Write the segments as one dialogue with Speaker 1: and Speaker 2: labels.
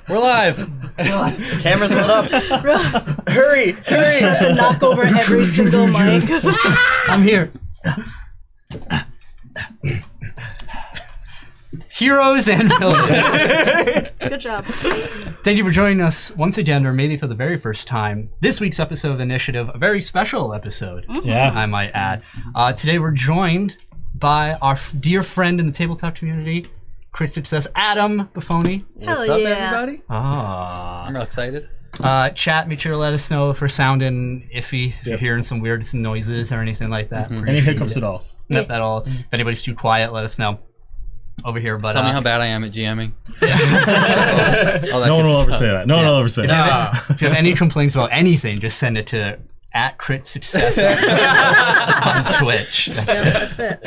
Speaker 1: We're live.
Speaker 2: The camera's lit up. Hurry!
Speaker 3: Try to knock over every single mic.
Speaker 4: I'm here. Heroes and villains.
Speaker 3: Good job.
Speaker 4: Thank you for joining us once again, or maybe for the very first time. This week's episode of Initiative, a very special episode, I might add. Today we're joined by our dear friend in the tabletop community, Crit Success, Adam Buffoni.
Speaker 1: What's up, everybody? I'm real excited.
Speaker 4: Chat, make sure to let us know if we're sounding iffy, if you're hearing some weird noises or anything like that.
Speaker 5: Any hiccups at all?
Speaker 4: Not at all. If anybody's too quiet, let us know over here. But
Speaker 1: Tell me how bad I am at GMing.
Speaker 5: No one will ever say that. No one will ever say that.
Speaker 4: If you have any complaints about anything, just send it to @CritSuccess on Twitch.
Speaker 3: That's it.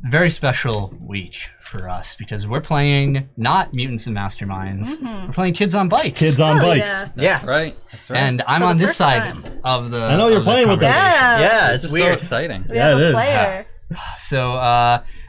Speaker 4: Very special week for us because we're playing not Mutants and Masterminds. We're playing Kids on Bikes.
Speaker 5: Kids on bikes.
Speaker 3: Yeah.
Speaker 1: That's right. That's right.
Speaker 4: And I'm
Speaker 3: For the
Speaker 4: on this
Speaker 3: first
Speaker 4: side
Speaker 3: time.
Speaker 4: of the.
Speaker 5: I know you're playing with them.
Speaker 3: Yeah.
Speaker 1: this is so exciting.
Speaker 3: We have
Speaker 5: it
Speaker 3: a
Speaker 5: is.
Speaker 3: player.
Speaker 4: So,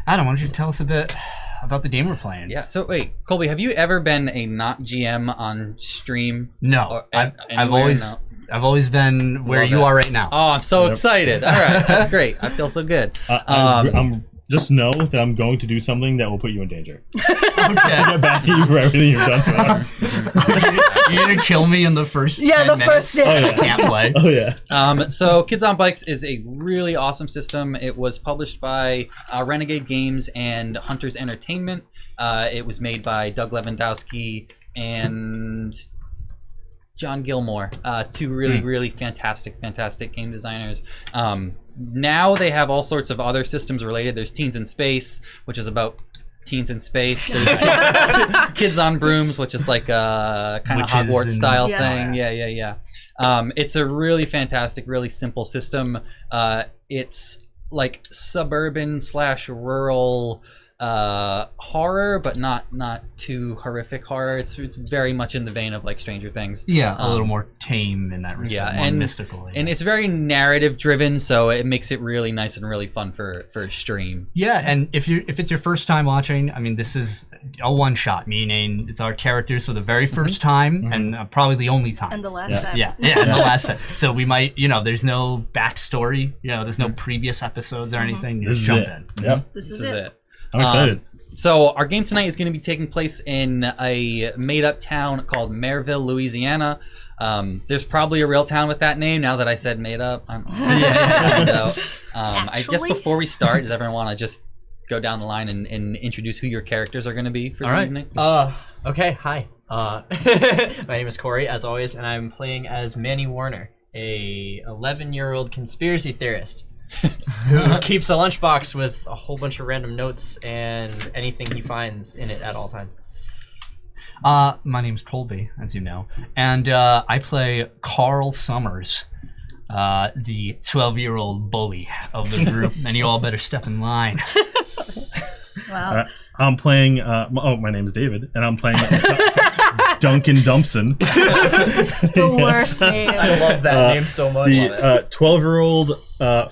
Speaker 4: Adam, why don't you tell us a bit about the game we're playing?
Speaker 1: Yeah. So wait, Colby, have you ever been a not GM on stream?
Speaker 4: No,
Speaker 1: Or
Speaker 4: I've
Speaker 1: anywhere?
Speaker 4: always.
Speaker 1: No.
Speaker 4: I've always been where
Speaker 1: Love
Speaker 4: you
Speaker 1: it.
Speaker 4: are right now.
Speaker 1: Oh, I'm so excited. All right, that's great. I feel so good.
Speaker 5: I'm just know that I'm going to do something that will put you in danger.
Speaker 4: Okay.
Speaker 5: Get back at you for everything you've done to us.
Speaker 4: You're gonna kill me in the first 10
Speaker 3: the
Speaker 4: minutes.
Speaker 3: first day.
Speaker 5: Oh, yeah.
Speaker 4: I can't play.
Speaker 5: Oh yeah.
Speaker 1: So Kids on Bikes is a really awesome system. It was published by Renegade Games and Hunters Entertainment. It was made by Doug Levandowski and John Gilmour, two really fantastic game designers. Now they have all sorts of other systems related. There's Teens in Space, which is about teens in space. There's Kids on Brooms, which is like a kind of
Speaker 4: Witches
Speaker 1: Hogwarts style
Speaker 3: Yeah.
Speaker 1: thing. Yeah. It's a really fantastic, really simple system. It's like suburban/rural horror, but not too horrific horror. It's very much in the vein of like Stranger Things.
Speaker 4: Yeah, a little more tame in that respect. More mystical.
Speaker 1: And it's very narrative driven, so it makes it really nice and really fun for stream.
Speaker 4: Yeah, and if it's your first time watching, I mean, this is a one shot, meaning it's our characters for the very first time and probably the only time.
Speaker 3: And the last time.
Speaker 4: Yeah, and the last time. So we might, there's no backstory, there's no previous episodes or anything. You
Speaker 5: This
Speaker 4: just
Speaker 5: is
Speaker 4: jump
Speaker 5: it.
Speaker 4: in.
Speaker 5: Yep.
Speaker 3: This is it.
Speaker 5: I'm excited.
Speaker 1: So our game tonight is going to be taking place in a made-up town called Merville, Louisiana. There's probably a real town with that name now that I said made up. I guess before we start, does everyone want to just go down the line and introduce who your characters are going to be for the evening?
Speaker 2: Okay, hi. My name is Cory, as always, and I'm playing as Manny Warner, a 11-year-old conspiracy theorist who keeps a lunchbox with a whole bunch of random notes and anything he finds in it at all times.
Speaker 4: My name's Colby, as you know, and I play Carl Summers, the 12-year-old bully of the group, and you all better step in line.
Speaker 3: Wow.
Speaker 5: I'm playing. My name's David, and I'm playing Duncan Dumpson,
Speaker 3: The worst name.
Speaker 2: I love that name so much.
Speaker 5: the 12-year-old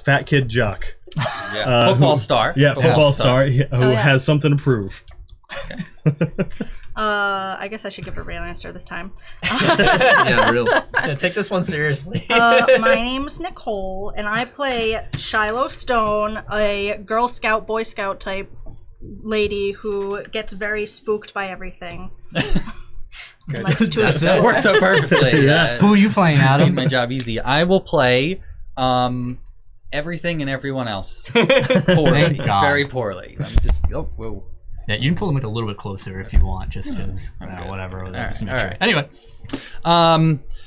Speaker 5: fat kid jock.
Speaker 1: Yeah, football star.
Speaker 5: Yeah, football star who has something to prove.
Speaker 3: I guess I should give a real answer this time.
Speaker 4: Yeah, real.
Speaker 2: Yeah, take this one seriously.
Speaker 3: My name's Nicole, and I play Shiloh Stone, a Girl Scout, Boy Scout type lady who gets very spooked by everything. Likes to
Speaker 4: That's
Speaker 3: explore.
Speaker 4: it.
Speaker 1: Works out perfectly.
Speaker 4: Who are you playing,
Speaker 1: Made
Speaker 4: Adam?
Speaker 1: my job easy. I will play everything and everyone else poorly,
Speaker 4: Thank God.
Speaker 1: very poorly. I'm just whoa.
Speaker 4: Yeah, you can pull the mic a little bit closer if you want, just because
Speaker 1: good.
Speaker 4: whatever.
Speaker 1: All right.
Speaker 4: Anyway,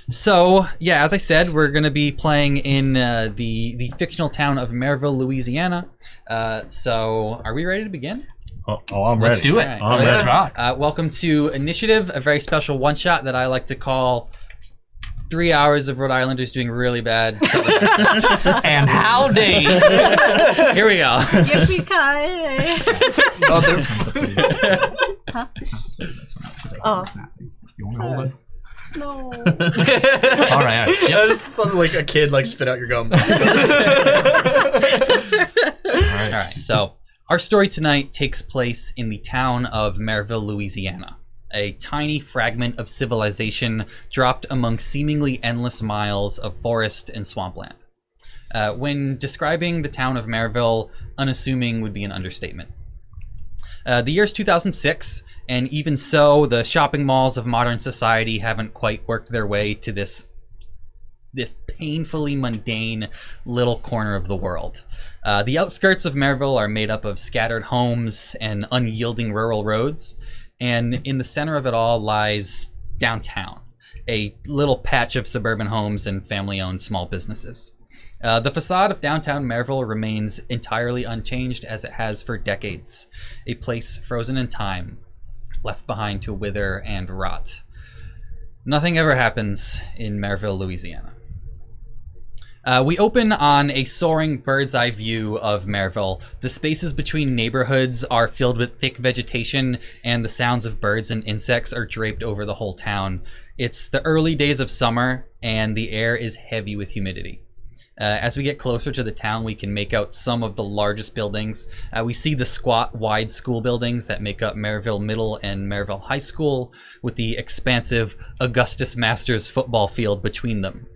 Speaker 1: So yeah, as I said, we're gonna be playing in the fictional town of Merville, Louisiana. So are we ready to begin?
Speaker 5: Oh, I'm ready.
Speaker 4: let's do it.
Speaker 1: All right.
Speaker 4: Let's rock.
Speaker 1: Welcome to Initiative, a very special one shot that I like to call 3 hours of Rhode Islanders doing really bad.
Speaker 4: And howdy.
Speaker 1: Here we go.
Speaker 3: Yippee-ki-yay. Oh.
Speaker 4: You want to hold it?
Speaker 3: No.
Speaker 4: All right. Yep.
Speaker 2: It sounded like a kid spit out your gum.
Speaker 1: All right, so our story tonight takes place in the town of Merville, Louisiana. a tiny fragment of civilization dropped among seemingly endless miles of forest and swampland. When describing the town of Merville, unassuming would be an understatement. The year's 2006, and even so, the shopping malls of modern society haven't quite worked their way to this painfully mundane little corner of the world. The outskirts of Merville are made up of scattered homes and unyielding rural roads, and in the center of it all lies downtown, a little patch of suburban homes and family-owned small businesses. The facade of downtown Merville remains entirely unchanged as it has for decades, a place frozen in time, left behind to wither and rot. Nothing ever happens in Merville, Louisiana. We open on a soaring bird's eye view of Merville. The spaces between neighborhoods are filled with thick vegetation, and the sounds of birds and insects are draped over the whole town. It's the early days of summer, and the air is heavy with humidity. As we get closer to the town, we can make out some of the largest buildings. We see the squat, wide school buildings that make up Merville Middle and Merville High School, with the expansive Augustus Masters football field between them.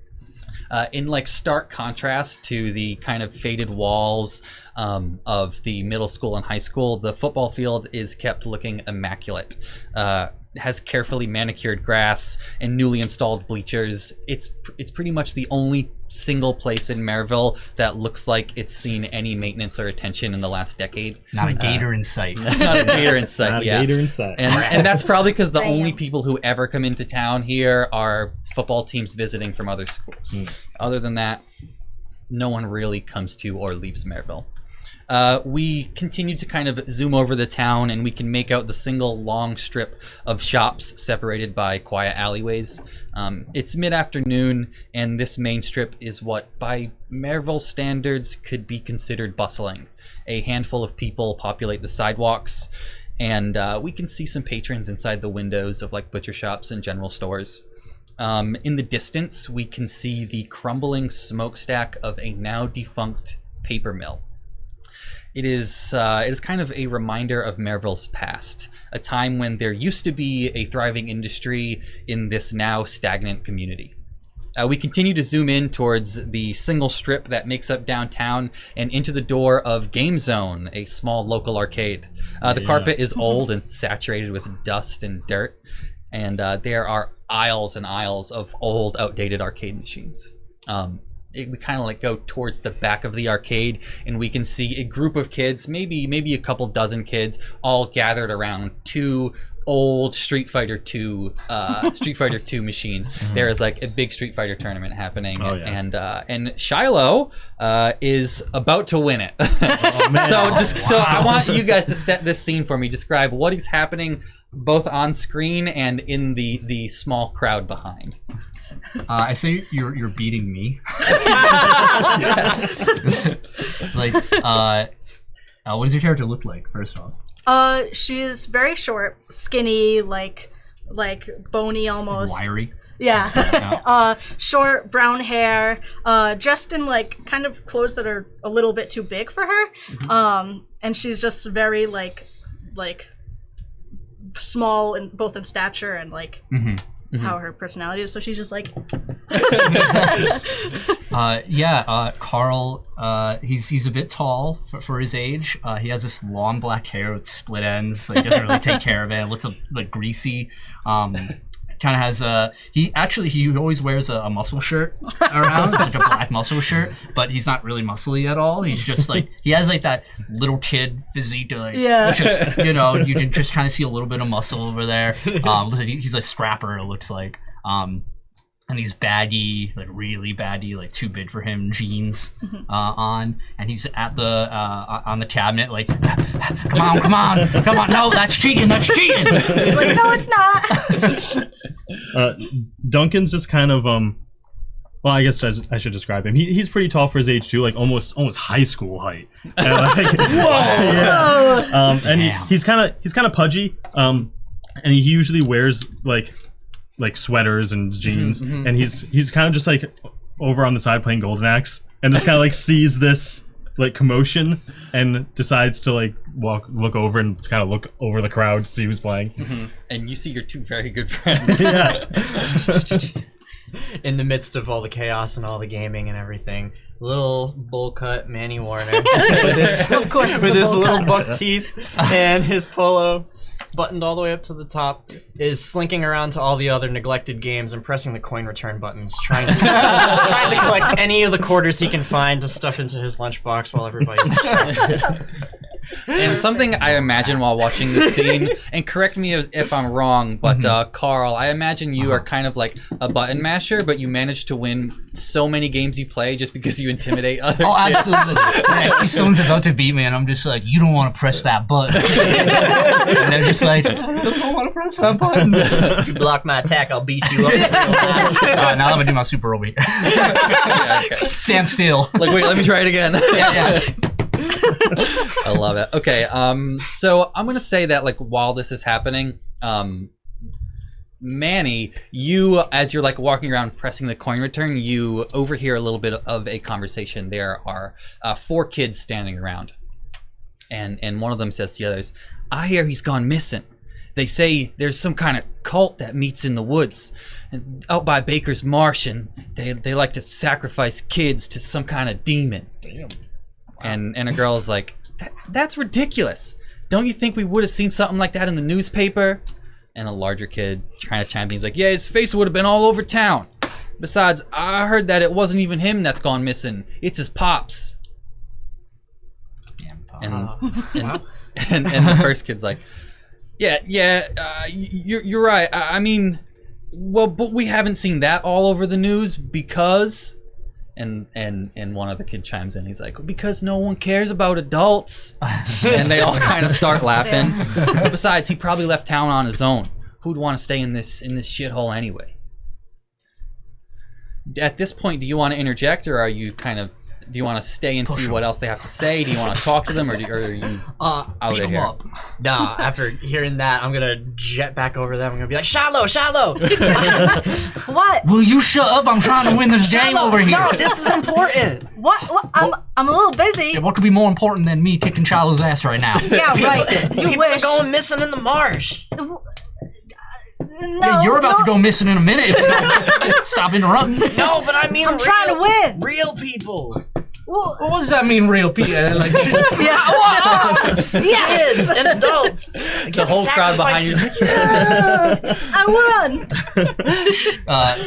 Speaker 1: In like stark contrast to the kind of faded walls of the middle school and high school, the football field is kept looking immaculate. Has carefully manicured grass and newly installed bleachers. It's pretty much the only single place in Merville that looks like it's seen any maintenance or attention in the last decade.
Speaker 4: Not a gator in sight.
Speaker 1: Not a gator in sight.
Speaker 5: Not a
Speaker 1: yeah.
Speaker 5: gator in sight.
Speaker 1: And that's probably because the
Speaker 3: Damn.
Speaker 1: only people who ever come into town here are football teams visiting from other schools. Other than that, no one really comes to or leaves Merville. We continue to kind of zoom over the town, and we can make out the single long strip of shops separated by quiet alleyways. It's mid-afternoon, and this main strip is what, by Merville standards, could be considered bustling. A handful of people populate the sidewalks, and we can see some patrons inside the windows of like butcher shops and general stores. In the distance, we can see the crumbling smokestack of a now defunct paper mill. It is kind of a reminder of Merville's past, a time when there used to be a thriving industry in this now stagnant community. We continue to zoom in towards the single strip that makes up downtown and into the door of Game Zone, a small local arcade. The carpet is old and saturated with dust and dirt, and there are aisles and aisles of old, outdated arcade machines. We kind of like go towards the back of the arcade, and we can see a group of kids, maybe a couple dozen kids, all gathered around two old Street Fighter 2 machines. There is like a big Street Fighter tournament happening, and Shiloh is about to win it. So I want you guys to set this scene for me. Describe what is happening both on screen and in the small crowd behind.
Speaker 4: I say you're beating me. Like, what does your character look like, first of all?
Speaker 3: She's very short, skinny, like bony almost.
Speaker 4: Wiry.
Speaker 3: Yeah. Short brown hair, dressed in like kind of clothes that are a little bit too big for her. And she's just very like small in both in stature and like how her personality is. So she's just like
Speaker 4: Carl, he's a bit tall for his age. He has this long black hair with split ends. Like, doesn't really take care of it. It looks like greasy. Kind of has he always wears a muscle shirt around, like a black muscle shirt, but he's not really muscly at all. He's just like, he has like that little kid physique to like, just, you know, you can just kind of see a little bit of muscle over there. He's a scrapper, it looks like. And these baggy, like really baggy, like too big for him jeans on, and he's at the on the cabinet, like, come on, no, that's cheating.
Speaker 3: he's like, no, it's not.
Speaker 5: Duncan's just kind of well, I guess I should describe him. He's pretty tall for his age too, like almost high school height. And like, whoa! Yeah. And he's kind of pudgy. And he usually wears like sweaters and jeans, and he's kind of just like over on the side playing Golden Axe, and just kind of like sees this like commotion and decides to like look over and kind of look over the crowd to see who's playing.
Speaker 1: And you see your two very good friends.
Speaker 2: In the midst of all the chaos and all the gaming and everything, little bowl cut Manny Warner
Speaker 3: Of course, it's
Speaker 2: with
Speaker 3: a
Speaker 2: his
Speaker 3: bowl
Speaker 2: little
Speaker 3: cut.
Speaker 2: buck teeth and his polo buttoned all the way up to the top, is slinking around to all the other neglected games and pressing the coin return buttons, trying to collect any of the quarters he can find to stuff into his lunchbox while everybody's distracted.
Speaker 1: And something I imagine while watching this scene, and correct me if I'm wrong, but Carl, I imagine you are kind of like a button masher, but you manage to win so many games you play just because you intimidate other
Speaker 4: Oh,
Speaker 1: kids.
Speaker 4: absolutely. When I see someone's about to beat me, and I'm just like, you don't want to press that button. And they're just like, I don't want to press that button.
Speaker 2: If you block my attack, I'll beat you up.
Speaker 4: Now I'm going to do my super over here.
Speaker 1: Yeah, okay.
Speaker 4: Stand still.
Speaker 1: Like, wait, let me try it again.
Speaker 4: Yeah.
Speaker 1: I love it. Okay, so I'm gonna say that like while this is happening, Manny, you as you're like walking around pressing the coin return, you overhear a little bit of a conversation. There are 4 kids standing around, and one of them says to the others, "I hear he's gone missing. They say there's some kind of cult that meets in the woods out by Baker's Marsh, and they like to sacrifice kids to some kind of demon."
Speaker 5: Damn.
Speaker 1: And a girl's like, that's ridiculous. Don't you think we would have seen something like that in the newspaper? And a larger kid trying to chime in, he's like, yeah, his face would have been all over town. Besides, I heard that it wasn't even him that's gone missing. It's his pops.
Speaker 4: Damn, Pop.
Speaker 1: And the first kid's like, you're right. I mean, well, but we haven't seen that all over the news because... And one of the kid chimes in. He's like, because no one cares about adults. And they all kind of start laughing. Besides, he probably left town on his own. Who'd want to stay in this shithole anyway? At this point, do you want to interject, or are you do you want to stay and see what else they have to say? Do you want to talk to them, or are you out
Speaker 4: beat
Speaker 1: of
Speaker 4: 'em
Speaker 1: here?
Speaker 4: up.
Speaker 2: Nah, after hearing that, I'm gonna jet back over them. I'm gonna be like, Shiloh!
Speaker 3: What?
Speaker 4: Will you shut up? I'm trying to win this game
Speaker 2: Shiloh!
Speaker 4: over here.
Speaker 2: No, this is important.
Speaker 3: What? I'm a little busy.
Speaker 4: Yeah, what could be more important than me kicking Shiloh's ass right now?
Speaker 3: Yeah, right. You
Speaker 2: People
Speaker 3: wish.
Speaker 2: are going missing in the marsh.
Speaker 3: No,
Speaker 4: Yeah, you're about
Speaker 3: no.
Speaker 4: to go missing in a minute. If you don't stop interrupting.
Speaker 2: No, but I mean,
Speaker 3: I'm trying to win.
Speaker 2: Real people.
Speaker 3: Well,
Speaker 4: What does that mean, real people? Like,
Speaker 3: yes.
Speaker 2: Kids and adults.
Speaker 1: The whole crowd behind you.
Speaker 3: I won.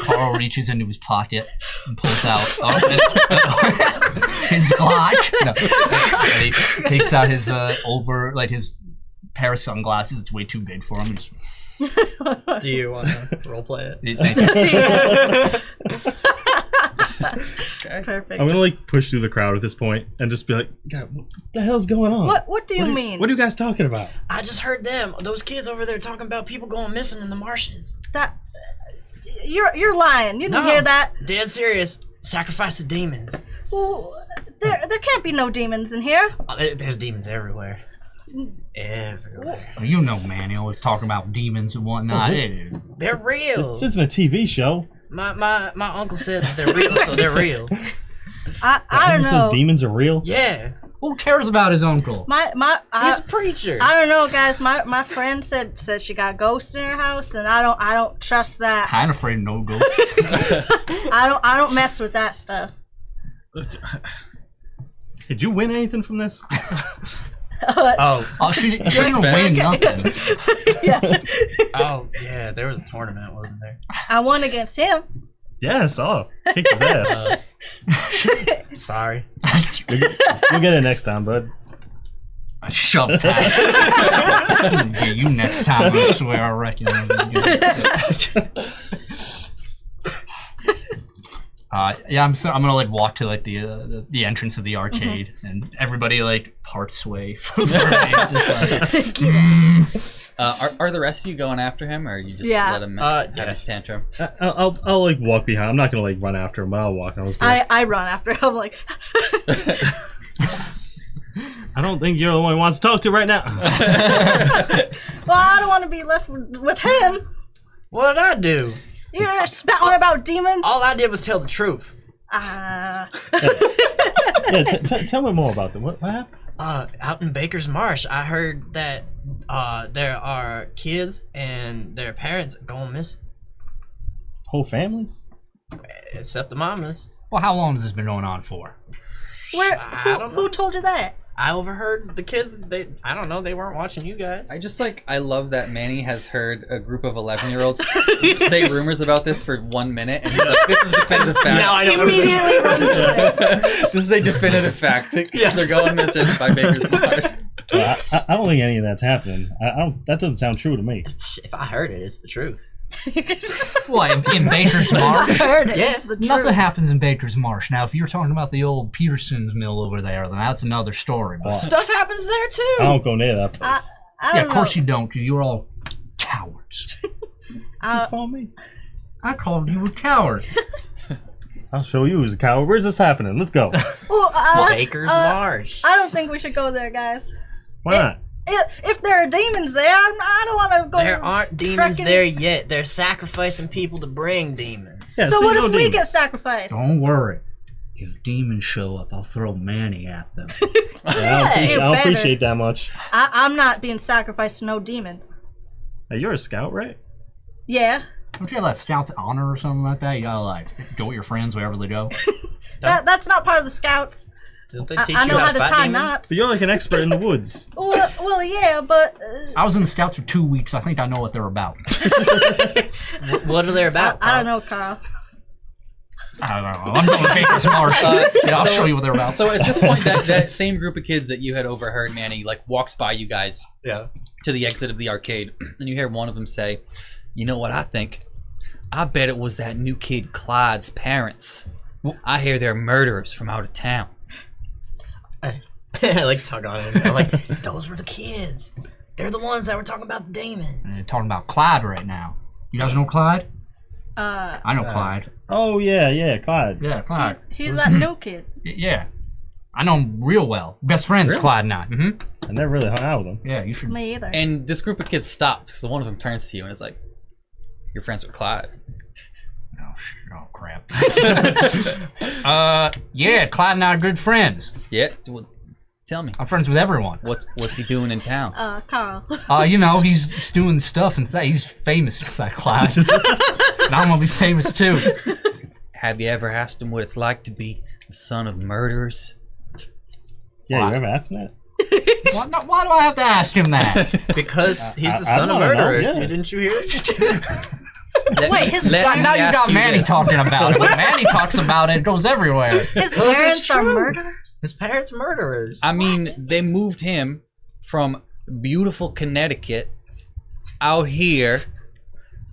Speaker 4: Carl reaches into his pocket and pulls out his Glock. No. And he takes out his his pair of sunglasses. It's way too big for him.
Speaker 2: Do you want to roleplay it?
Speaker 3: Perfect.
Speaker 5: I'm gonna like push through the crowd at this point and just be like, God, what the hell's going on?
Speaker 3: What do you mean?
Speaker 5: What are you guys talking about?
Speaker 2: I just heard those kids over there talking about people going missing in the marshes.
Speaker 3: That you're lying. You didn't hear that.
Speaker 2: Dead serious. Sacrifice to demons.
Speaker 3: Well, there can't be no demons in here.
Speaker 2: There's demons everywhere. Everywhere.
Speaker 4: You know, man, he always talking about demons and whatnot.
Speaker 2: They're real.
Speaker 5: This isn't a TV show.
Speaker 2: My uncle said that they're real, so they're real.
Speaker 3: I don't
Speaker 5: Who
Speaker 3: know.
Speaker 5: says demons are real?
Speaker 2: Yeah.
Speaker 4: Who cares about his uncle?
Speaker 2: He's a preacher.
Speaker 3: I don't know, guys. My friend said she got ghosts in her house, and I don't trust that.
Speaker 4: I ain't afraid of no ghosts.
Speaker 3: I don't mess with that stuff.
Speaker 5: Did you win anything from this?
Speaker 2: Oh,
Speaker 4: She didn't win nothing.
Speaker 3: Yeah.
Speaker 2: oh, yeah. There was a tournament, wasn't there?
Speaker 3: I won against him.
Speaker 5: Yeah, I saw. Kicked his ass.
Speaker 2: Sorry.
Speaker 5: You'll get it next time, bud.
Speaker 4: Shove that. Yeah, you next time, I swear, I reckon. I'm gonna like walk to like the entrance of the arcade, and everybody like parts way from
Speaker 1: Are the rest of you going after him, or you just
Speaker 3: Yeah.
Speaker 1: let him have
Speaker 2: yeah.
Speaker 1: his tantrum?
Speaker 5: I'll like walk behind. I'm not gonna like run after him, but I'll walk.
Speaker 3: I run after him. I'm like,
Speaker 5: I don't think you're the one who wants to talk to right now.
Speaker 3: well, I don't want to be left with him.
Speaker 2: What did I do?
Speaker 3: You're spouting about demons.
Speaker 2: All I did was tell the truth.
Speaker 3: Ah.
Speaker 5: Yeah, tell me more about them. What happened?
Speaker 2: Out in Baker's Marsh, I heard that there are kids and their parents going missing,
Speaker 5: Whole families?
Speaker 2: except the mamas.
Speaker 4: Well, how long has this been going on for?
Speaker 3: Who told you that?
Speaker 2: I overheard the kids. I don't know. They weren't watching you guys.
Speaker 1: I love that Manny has heard a group of 11-year-olds say rumors about this for 1 minute, and he's like, "This is definitive fact."
Speaker 2: Now I know.
Speaker 3: Immediately runs away.
Speaker 1: This is a definitive fact.
Speaker 2: Yes.
Speaker 1: They're going missing by Baker's Marsh.
Speaker 5: Well, I don't think any of that's happening. That doesn't sound true to me.
Speaker 2: If I heard it, it's the truth.
Speaker 4: What, in Baker's Marsh?
Speaker 3: I heard it.
Speaker 2: Yeah.
Speaker 3: It's the truth.
Speaker 4: Nothing happens in Baker's Marsh. Now, if you're talking about the old Peterson's mill over there, then that's another story. But
Speaker 2: Stuff happens there too.
Speaker 5: I don't go near that place.
Speaker 3: I
Speaker 4: yeah,
Speaker 3: don't
Speaker 4: of course
Speaker 3: know.
Speaker 4: you don't, because you're all cowards.
Speaker 5: You call me?
Speaker 4: I called you a coward.
Speaker 5: I'll show you who's a coward. Where's this happening? Let's go.
Speaker 3: Well,
Speaker 2: Baker's Marsh.
Speaker 3: I don't think we should go there, guys.
Speaker 5: Why not?
Speaker 3: If there are demons there, I don't want to go.
Speaker 2: There aren't demons
Speaker 3: trekking.
Speaker 2: there yet. They're sacrificing people to bring demons.
Speaker 5: Yeah,
Speaker 3: So what
Speaker 5: no
Speaker 3: if we
Speaker 5: demons.
Speaker 3: get sacrificed?
Speaker 4: Don't worry. If demons show up, I'll throw Manny at them.
Speaker 5: I don't
Speaker 3: better.
Speaker 5: appreciate that much.
Speaker 3: I'm not being sacrificed to no demons.
Speaker 5: Hey, you're a scout, right?
Speaker 3: Yeah,
Speaker 4: Don't you have that Scout's honor or something like that? You gotta, like, go with your friends wherever they go.
Speaker 3: that's not part of the scouts.
Speaker 2: Don't they
Speaker 3: I
Speaker 2: teach
Speaker 3: know
Speaker 2: you
Speaker 3: how to
Speaker 2: fight
Speaker 3: tie
Speaker 2: demons?
Speaker 3: knots.
Speaker 5: But you're like an expert in the woods.
Speaker 3: Well, yeah, but
Speaker 4: I was in the Scouts for 2 weeks. I think I know what they're about.
Speaker 2: What are they about?
Speaker 3: I don't know, Carl.
Speaker 4: I don't know. I'm going to Baker's Marsh. Yeah, I'll show you what they're about.
Speaker 1: So at this point, that same group of kids that you had overheard, Manny, like walks by you guys
Speaker 2: Yeah.
Speaker 1: to the exit of the arcade, and you hear one of them say, "You know what I think? I bet it was that new kid Clyde's parents. I hear they're murderers from out of town."
Speaker 2: I like tug on him. I'm like, those were the kids. They're the ones that were talking about the demons.
Speaker 4: And they're talking about Clyde right now. You guys know Clyde? I know Clyde.
Speaker 5: Oh, yeah, Clyde.
Speaker 4: Yeah, Clyde.
Speaker 3: He's that new kid.
Speaker 4: Yeah. I know him real well. Best friends,
Speaker 1: Really?
Speaker 4: Clyde and I.
Speaker 5: I never really hung out with him.
Speaker 4: Yeah, you should.
Speaker 3: Me either.
Speaker 1: And this group of kids stops, so one of them turns to you and is like, "You're friends with Clyde."
Speaker 4: Oh, crap. Yeah, Clyde and I are good friends.
Speaker 1: Yeah? Well, tell me.
Speaker 4: I'm friends with everyone.
Speaker 1: What's he doing in town?
Speaker 3: Carl.
Speaker 4: You know, he's doing stuff and he's famous, that Clyde. And I'm gonna be famous too.
Speaker 1: Have you ever asked him what it's like to be the son of murderers?
Speaker 5: Yeah, you ever asked him that?
Speaker 4: Why do I have to ask him that?
Speaker 2: Because he's the
Speaker 5: I
Speaker 2: son of
Speaker 5: wanna know,
Speaker 2: murderers.
Speaker 5: yeah.
Speaker 2: Didn't you hear it?
Speaker 3: Wait, his
Speaker 1: Let me
Speaker 4: Now you
Speaker 1: ask
Speaker 4: got Manny
Speaker 1: this.
Speaker 4: talking about it. When Manny talks about it, it goes everywhere.
Speaker 3: his
Speaker 2: Well, this
Speaker 3: parents
Speaker 2: is
Speaker 3: are
Speaker 2: true.
Speaker 3: murderers.
Speaker 2: His parents murderers.
Speaker 1: I mean, they moved him from beautiful Connecticut out here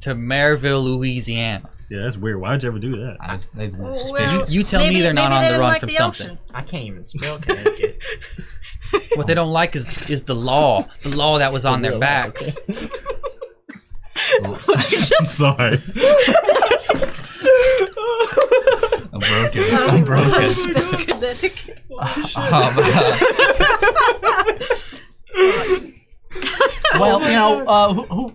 Speaker 1: to Merville, Louisiana.
Speaker 5: Yeah, that's weird. Why'd you ever do that?
Speaker 3: Well,
Speaker 1: You tell me
Speaker 3: maybe-
Speaker 1: they're not
Speaker 3: maybe
Speaker 1: on
Speaker 3: they
Speaker 1: the
Speaker 3: didn't
Speaker 1: run
Speaker 3: like
Speaker 1: from
Speaker 3: the
Speaker 1: something.
Speaker 3: ocean.
Speaker 2: I can't even spell Connecticut.
Speaker 1: What they don't like is the law that was on their backs.
Speaker 5: I'm sorry.
Speaker 4: I'm broken.
Speaker 3: Connecticut.
Speaker 4: Well, you know,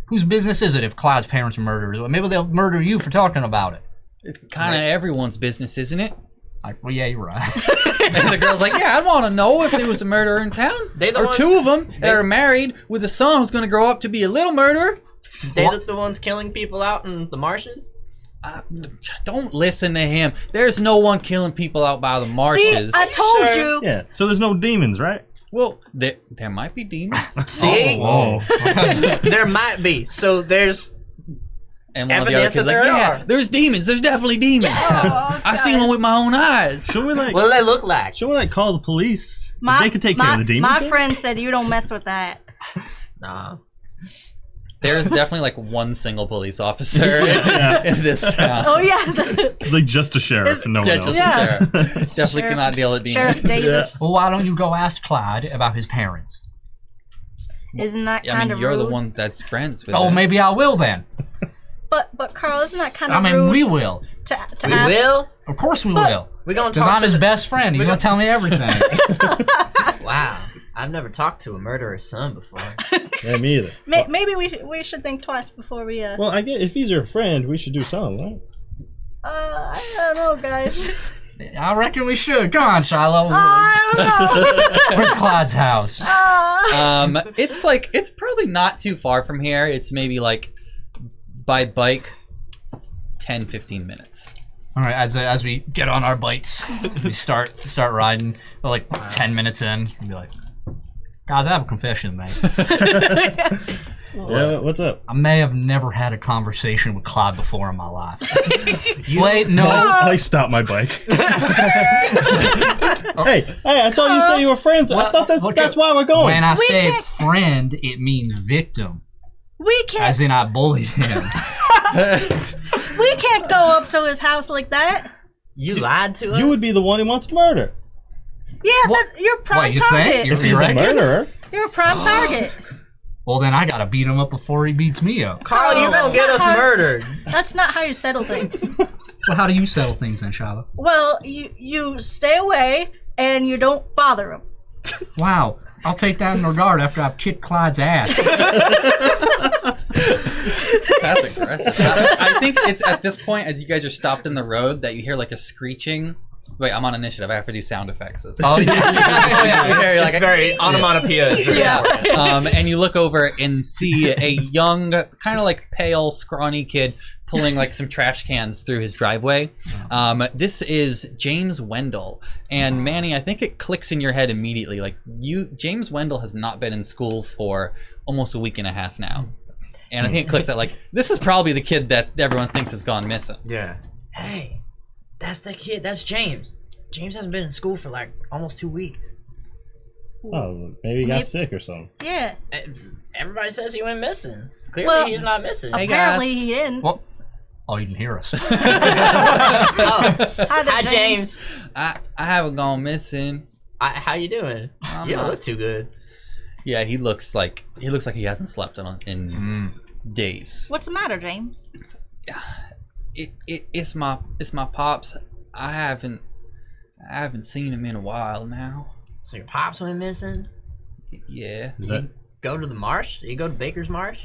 Speaker 4: whose business is it if Clyde's parents are murderers? Well, maybe they'll murder you for talking about it.
Speaker 1: It's kind of everyone's business, isn't it?
Speaker 4: Like, well, yeah, you're right.
Speaker 1: And the girl's like, "Yeah, I'd want to know if there was a murderer in town,
Speaker 2: They the
Speaker 1: or
Speaker 2: ones-
Speaker 1: two of them that are married with a son who's going to grow up to be a little murderer."
Speaker 2: They the ones killing people out in the marshes?
Speaker 1: Don't listen to him. There's no one killing people out by the
Speaker 3: See,
Speaker 1: marshes.
Speaker 3: I told
Speaker 2: Sure.
Speaker 3: you.
Speaker 5: Yeah, so there's no demons, right?
Speaker 1: Well, there might be demons.
Speaker 2: See?
Speaker 5: Oh.
Speaker 2: There might be. So there's
Speaker 1: And one of the other
Speaker 2: Evidence
Speaker 1: kids
Speaker 2: that
Speaker 1: like,
Speaker 2: there
Speaker 1: "Yeah,
Speaker 2: are."
Speaker 1: there's demons. There's definitely demons.
Speaker 3: Oh,
Speaker 1: I've seen them with my own eyes."
Speaker 5: Should we
Speaker 2: what do they look like?
Speaker 5: call the police? They could take care of the demons.
Speaker 3: My
Speaker 5: right?
Speaker 3: friend said you don't mess with that.
Speaker 2: Nah.
Speaker 1: There's definitely like one single police officer in this town.
Speaker 3: Oh yeah,
Speaker 5: It's like just a sheriff and no one
Speaker 1: Yeah,
Speaker 5: else.
Speaker 1: just
Speaker 3: Yeah.
Speaker 1: the sheriff. Definitely
Speaker 3: Sheriff-
Speaker 1: cannot deal with demons.
Speaker 3: Sheriff Davis.
Speaker 4: Well, why don't you go ask Clyde about his parents?
Speaker 3: Isn't that
Speaker 1: I
Speaker 3: kind
Speaker 1: mean,
Speaker 3: of
Speaker 1: you're
Speaker 3: rude?
Speaker 1: the one that's friends with
Speaker 4: Oh,
Speaker 1: him.
Speaker 4: maybe I will then.
Speaker 3: But Carl, isn't that kind
Speaker 4: I
Speaker 3: of
Speaker 4: mean,
Speaker 3: rude
Speaker 4: we will.
Speaker 3: to
Speaker 2: We
Speaker 3: ask?
Speaker 2: will?
Speaker 4: Of course we will.
Speaker 2: We're going to
Speaker 4: Because
Speaker 2: talk
Speaker 4: I'm
Speaker 2: to
Speaker 4: his
Speaker 2: the...
Speaker 4: best friend. He's going to tell me everything.
Speaker 2: Wow. I've never talked to a murderer's son before.
Speaker 5: Yeah, me either.
Speaker 3: Maybe we should think twice before we.
Speaker 5: Well, I get if he's your friend, we should do something, right?
Speaker 3: I don't know, guys.
Speaker 4: I reckon we should. Come on, Shiloh.
Speaker 3: I don't know.
Speaker 4: Where's Clyde's house?
Speaker 1: It's probably not too far from here. It's maybe like by bike 10-15 minutes.
Speaker 4: All right, as we get on our bikes, we start riding. We're like 10 minutes in, and be like, guys, I have a confession, mate.
Speaker 5: Yeah, what's up?
Speaker 4: I may have never had a conversation with Clyde before in my life. Wait, no.
Speaker 5: I stopped my bike. Hey, I thought you said you were friends. I thought that's why we're going.
Speaker 4: When I say friend, it means victim.
Speaker 3: We can't.
Speaker 4: As in, I bullied him.
Speaker 3: We can't go up to his house like that.
Speaker 2: You lied to us?
Speaker 5: You would be the one who wants to murder.
Speaker 3: Yeah, you're prime
Speaker 4: What, you
Speaker 3: target.
Speaker 4: think? You're
Speaker 5: He's a
Speaker 4: right.
Speaker 5: murderer.
Speaker 3: You're a prime target.
Speaker 4: Well, then I gotta beat him up before he beats me up.
Speaker 2: Carl, you
Speaker 3: that's
Speaker 2: gonna get
Speaker 3: not
Speaker 2: us
Speaker 3: how-
Speaker 2: murdered.
Speaker 3: That's not how you settle things.
Speaker 4: Well, how do you settle things then, Shiloh?
Speaker 3: Well, you stay away and you don't bother him.
Speaker 4: Wow, I'll take that in regard after I've kicked Clyde's ass.
Speaker 1: That's aggressive. I think it's at this point, as you guys are stopped in the road, that you hear like a screeching. Wait, I'm on initiative. I have to do sound effects.
Speaker 4: Oh, yeah.
Speaker 2: It's very onomatopoeia.
Speaker 1: Yeah. And you look over and see a young, kind of like pale, scrawny kid pulling like some trash cans through his driveway. This is James Wendell. And Manny, I think it clicks in your head immediately. Like James Wendell has not been in school for almost a week and a half now. And I think it clicks that like, this is probably the kid that everyone thinks has gone missing.
Speaker 2: Yeah. Hey, that's the kid. That's James. James hasn't been in school for like almost 2 weeks.
Speaker 5: Oh, maybe he got sick or something.
Speaker 3: Yeah.
Speaker 2: Everybody says he went missing. Clearly,
Speaker 3: Well,
Speaker 2: he's not missing.
Speaker 1: Hey,
Speaker 3: Apparently
Speaker 1: guys.
Speaker 3: he didn't.
Speaker 4: Well, oh, you didn't hear us.
Speaker 2: Hi, James.
Speaker 1: I haven't gone missing.
Speaker 2: How you doing? You don't look too good.
Speaker 1: Yeah, he looks like he hasn't slept in days.
Speaker 3: What's the matter, James?
Speaker 1: It's my pops. I haven't seen him in a while now.
Speaker 2: So your pops went missing?
Speaker 1: Yeah.
Speaker 5: Is that?
Speaker 2: Go to the marsh? Did you go to Baker's Marsh?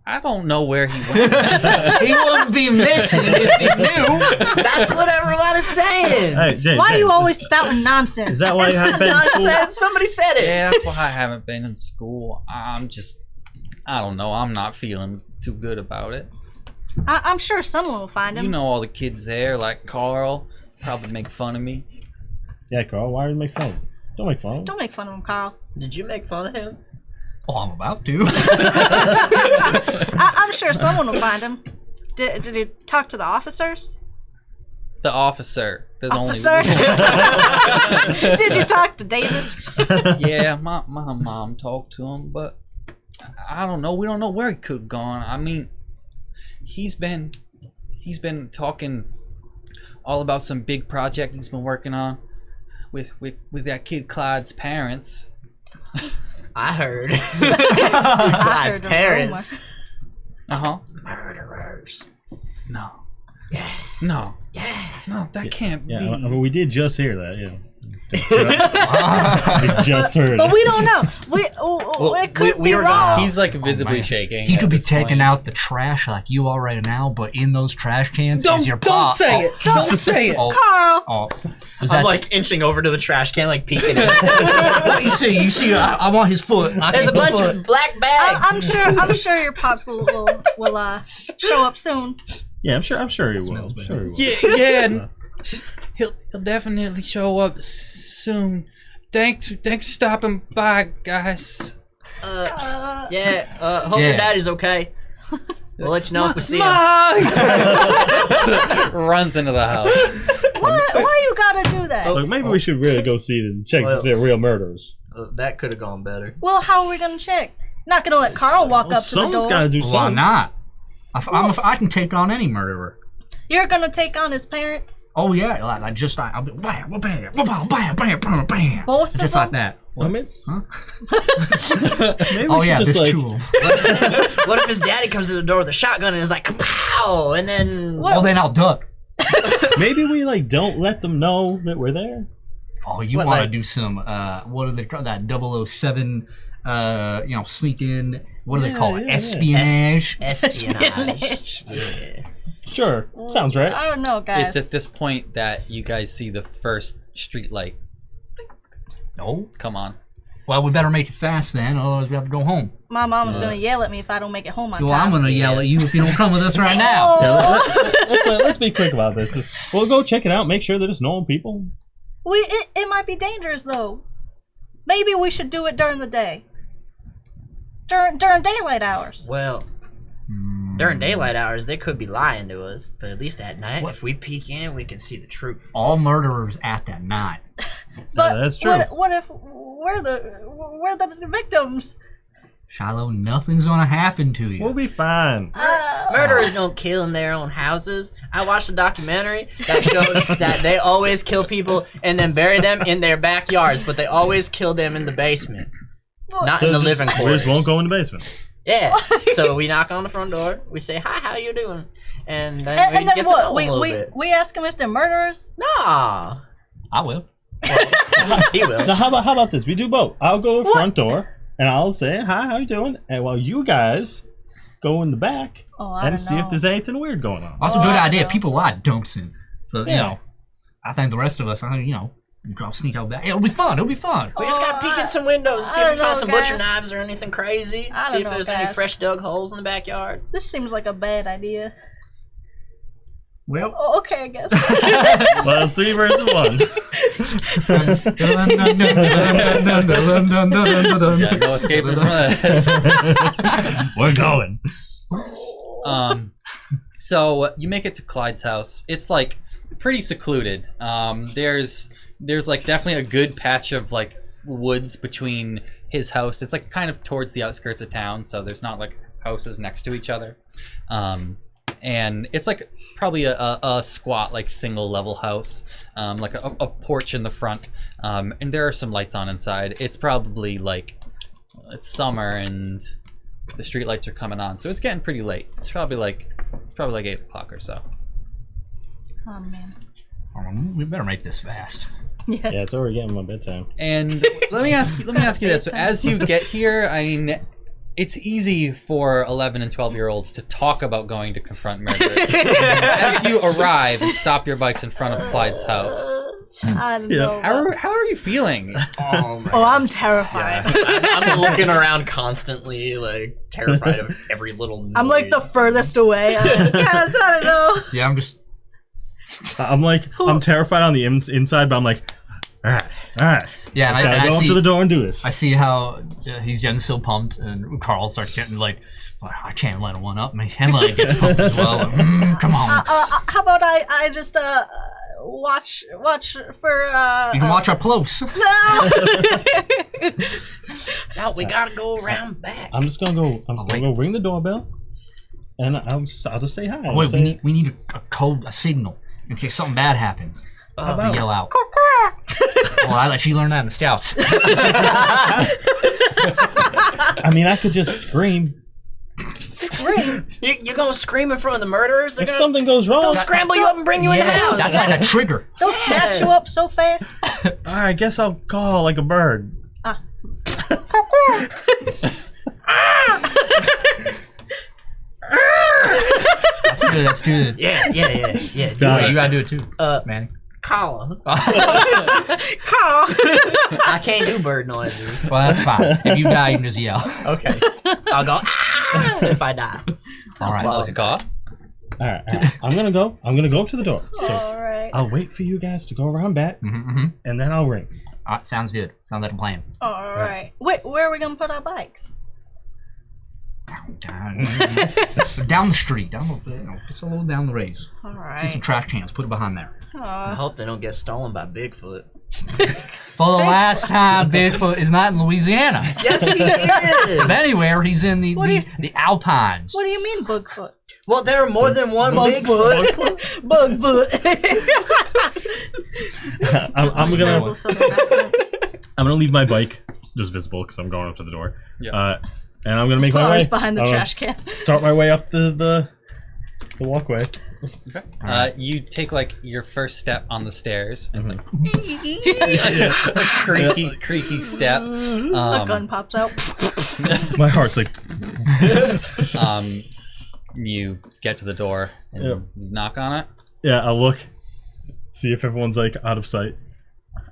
Speaker 1: I don't know where he went.
Speaker 4: He wouldn't be missing if he knew.
Speaker 2: That's what everybody's saying.
Speaker 5: Hey, James.
Speaker 3: Why are you
Speaker 5: James,
Speaker 3: always spouting nonsense?
Speaker 5: Is that why you haven't been in school?
Speaker 2: Somebody said it.
Speaker 1: Yeah, that's why I haven't been in school. I don't know. I'm not feeling too good about it.
Speaker 3: I'm sure someone will find him.
Speaker 1: You know all the kids there, like Carl, probably make fun of me.
Speaker 5: Yeah, Carl. Why would you make fun of him? Don't make fun of him.
Speaker 3: Don't make fun of him, Carl.
Speaker 2: Did you make fun of him?
Speaker 4: Oh, I'm about to.
Speaker 3: I'm sure someone will find him. Did you talk to the officers?
Speaker 1: The officer. There's
Speaker 3: Officer?
Speaker 1: only.
Speaker 3: Did you talk to Davis?
Speaker 1: Yeah, my mom talked to him, but I don't know. We don't know where he could have gone. I mean, he's been talking all about some big project he's been working on with that kid Clyde's parents.
Speaker 2: I heard.
Speaker 3: I
Speaker 2: Clyde's
Speaker 3: heard a
Speaker 2: parents.
Speaker 1: Uh-huh.
Speaker 2: Murderers.
Speaker 1: No.
Speaker 2: Yeah.
Speaker 1: No.
Speaker 2: Yeah.
Speaker 1: No, that can't
Speaker 5: Yeah,
Speaker 1: be.
Speaker 5: I mean, we did just hear that. Yeah. We just heard
Speaker 3: But
Speaker 5: it.
Speaker 3: we don't know. It could
Speaker 2: we
Speaker 3: be
Speaker 2: don't
Speaker 3: wrong.
Speaker 2: know.
Speaker 1: He's like visibly
Speaker 4: man.
Speaker 1: shaking.
Speaker 4: He
Speaker 1: at
Speaker 4: could be
Speaker 1: this
Speaker 4: taking
Speaker 1: point.
Speaker 4: out the trash like you are right now, but in those trash cans
Speaker 1: Don't
Speaker 4: is your
Speaker 1: don't
Speaker 4: pop.
Speaker 1: say it. Don't say it.
Speaker 4: Oh,
Speaker 3: Carl.
Speaker 4: oh. Is
Speaker 2: I'm
Speaker 4: that
Speaker 2: like inching over to the trash can, like peeking in.
Speaker 4: what you see? You see? I want his foot.
Speaker 2: There's a bunch of black bags.
Speaker 3: I'm sure your pops will show up soon.
Speaker 5: Yeah, I'm sure he will.
Speaker 4: Smells bad.
Speaker 5: Sure he will.
Speaker 1: Yeah. He'll definitely show up soon. Thanks for stopping by, guys.
Speaker 2: Hope
Speaker 4: Yeah.
Speaker 2: your daddy's okay. We'll let you know if we see him.
Speaker 1: Runs into the house.
Speaker 3: Why you gotta do that?
Speaker 5: Look, maybe we should really go see and check if they're real murderers.
Speaker 2: That could have gone better.
Speaker 3: Well, how are we gonna check? Not gonna let Carl walk up to the
Speaker 5: Someone's
Speaker 3: door.
Speaker 5: got to do
Speaker 4: Why
Speaker 5: something.
Speaker 4: not? I can take on any murderer.
Speaker 3: You're gonna take on his parents?
Speaker 4: Oh yeah, I'll be bam, bam, bam, bam, bam, bam, bam, bam.
Speaker 3: Both of
Speaker 4: Just
Speaker 3: them?
Speaker 4: like that.
Speaker 5: I mean,
Speaker 4: Huh?
Speaker 5: maybe we
Speaker 4: Oh
Speaker 5: should
Speaker 4: yeah,
Speaker 5: just
Speaker 4: this
Speaker 5: like,
Speaker 4: tool.
Speaker 2: What if his daddy comes to the door with a shotgun and is like, kapow, and then...
Speaker 4: Well then I'll duck.
Speaker 5: maybe we like don't let them know that we're there.
Speaker 4: Oh, you
Speaker 2: What,
Speaker 4: want to
Speaker 2: like-
Speaker 4: do some what do they call that 007 sneak in, what do they call it?
Speaker 5: Yeah.
Speaker 4: Espionage.
Speaker 2: Espionage. Yeah.
Speaker 5: Sure, sounds right.
Speaker 3: I don't know, guys.
Speaker 1: It's at this point that you guys see the first street light.
Speaker 4: Oh,
Speaker 1: Come on.
Speaker 4: well, we better make it fast then, otherwise we have to go home.
Speaker 3: My mom's gonna yell at me if I don't make it home on
Speaker 4: Well,
Speaker 3: time.
Speaker 4: I'm gonna yell at you if you don't come with us right now.
Speaker 5: Let's be quick about this. We'll go check it out. Make sure there's no people.
Speaker 3: It might be dangerous though. Maybe we should do it during the day. During daylight hours.
Speaker 2: Well, during daylight hours, they could be lying to us, but at least at night, if we peek in, we can see the truth.
Speaker 4: All murderers act at night.
Speaker 3: But
Speaker 5: that's true.
Speaker 3: What if we're the victims?
Speaker 4: Shiloh, nothing's gonna happen to you.
Speaker 5: We'll be fine.
Speaker 2: Murderers don't kill in their own houses. I watched a documentary that shows that they always kill people and then bury them in their backyards, but they always kill them in the basement, not in the living
Speaker 5: We
Speaker 2: quarters.
Speaker 5: just won't go in the basement.
Speaker 2: Yeah. So we knock on the front door. We say, "Hi, how you doing?" And then
Speaker 3: And
Speaker 2: we
Speaker 3: then
Speaker 2: get to know
Speaker 3: what?
Speaker 2: them a little bit.
Speaker 3: We ask them if they're murderers.
Speaker 2: Nah.
Speaker 4: I will.
Speaker 2: He will.
Speaker 5: Now, how about this? We do both. I'll go to the front door, and I'll say, "Hi, how you doing?" And while you guys go in the back
Speaker 3: I
Speaker 5: and
Speaker 3: don't
Speaker 5: see
Speaker 3: know.
Speaker 5: if there's anything weird going on.
Speaker 4: Also, good
Speaker 3: I
Speaker 4: idea.
Speaker 3: know.
Speaker 4: People lie dumps in. But, you
Speaker 5: Yeah.
Speaker 4: know, I think the rest of us, I'll sneak out back. It'll be fun. It'll be fun.
Speaker 2: We just gotta peek in some windows and see
Speaker 3: I
Speaker 2: if we
Speaker 3: don't
Speaker 2: find
Speaker 3: know,
Speaker 2: some butcher
Speaker 3: guys.
Speaker 2: knives or anything crazy.
Speaker 3: I
Speaker 2: See
Speaker 3: don't
Speaker 2: if
Speaker 3: know,
Speaker 2: there's any
Speaker 3: guys.
Speaker 2: fresh dug holes in the backyard.
Speaker 3: This seems like a bad idea.
Speaker 4: Well,
Speaker 3: Oh, okay, I guess.
Speaker 5: Well, it's 3 versus 1.
Speaker 1: Yeah, no escaping from this.
Speaker 5: We're going.
Speaker 1: So you make it to Clyde's house. It's like pretty secluded. There's like definitely a good patch of like woods between his house. It's like kind of towards the outskirts of town, so there's not like houses next to each other. And it's like probably a squat, like single level house, like a porch in the front. And there are some lights on inside. It's probably like it's summer and the street lights are coming on, so it's getting pretty late. It's probably like 8 o'clock or so.
Speaker 3: Oh man.
Speaker 4: we better make this fast.
Speaker 5: Yeah, it's already getting my bedtime.
Speaker 1: And let me ask you this: so as you get here, I mean, it's easy for 11 and 12-year-olds to talk about going to confront murderers. As you arrive and stop your bikes in front of Clyde's house,
Speaker 3: I don't know.
Speaker 1: how are you feeling?
Speaker 2: Oh, my
Speaker 3: Oh, I'm terrified.
Speaker 2: I'm looking around constantly, like, terrified of every little noise.
Speaker 3: I'm like the furthest away. Guys, I don't know.
Speaker 4: Yeah,
Speaker 5: I'm terrified on the inside, but I'm like, all right.
Speaker 4: Yeah,
Speaker 5: Just
Speaker 4: and
Speaker 5: gotta
Speaker 4: I
Speaker 5: go up
Speaker 4: see-
Speaker 5: to the door and do this.
Speaker 4: I see how he's getting so pumped, and Carl starts getting like, I can't let one up me. Emily gets pumped as well. Come on.
Speaker 3: How about I just watch for
Speaker 4: You can watch up close.
Speaker 2: No, we gotta go around back.
Speaker 5: I'm just gonna go ring the doorbell, and I'll just say hi.
Speaker 4: Wait,
Speaker 5: Say,
Speaker 4: we need a code, a signal, in case something bad happens. To yell out. Well, I let you learn that in the Scouts.
Speaker 5: I mean, I could just scream.
Speaker 3: scream.
Speaker 2: You gonna scream in front of the murderers?
Speaker 5: If something goes wrong,
Speaker 2: They'll scramble you up and bring you in the house.
Speaker 4: That's like a trigger.
Speaker 3: They'll snatch you up so fast.
Speaker 5: I guess I'll call like a bird.
Speaker 4: That's good.
Speaker 2: Yeah.
Speaker 5: Got
Speaker 4: You
Speaker 5: it.
Speaker 4: gotta do it too, Manny.
Speaker 2: Call.
Speaker 3: Carl.
Speaker 2: I can't do bird noises.
Speaker 4: Well, that's fine. If you die, you can just yell.
Speaker 2: Okay. I'll go if I die.
Speaker 4: All right.
Speaker 1: Like a cough?
Speaker 5: All right. I'm gonna go up to the door. So
Speaker 3: All right.
Speaker 5: I'll wait for you guys to go around back, and then I'll ring.
Speaker 4: All right, sounds good. Sounds like a plan.
Speaker 3: All right. Wait, where are we gonna put our bikes?
Speaker 4: Down the street. Just a little down the race.
Speaker 3: All right.
Speaker 4: See some trash cans. Put it behind there.
Speaker 2: I hope they don't get stolen by Bigfoot.
Speaker 4: For the last time, Bigfoot is not in Louisiana.
Speaker 2: Yes, he is.
Speaker 4: If anywhere, he's in the Alpines.
Speaker 3: What do you mean, Bugfoot?
Speaker 2: Well, there are more than one Bigfoot.
Speaker 3: Bugfoot.
Speaker 5: I'm gonna leave my bike just visible because I'm going up to the door.
Speaker 1: Yeah.
Speaker 5: And I'm gonna make my way
Speaker 3: Cars behind the trash can.
Speaker 5: Start my way up the walkway.
Speaker 1: Okay. You take like your first step on the stairs, and it's like a creaky step.
Speaker 3: A gun pops out.
Speaker 5: My heart's like,
Speaker 1: You get to the door and knock on it.
Speaker 5: Yeah, I'll look, see if everyone's like out of sight.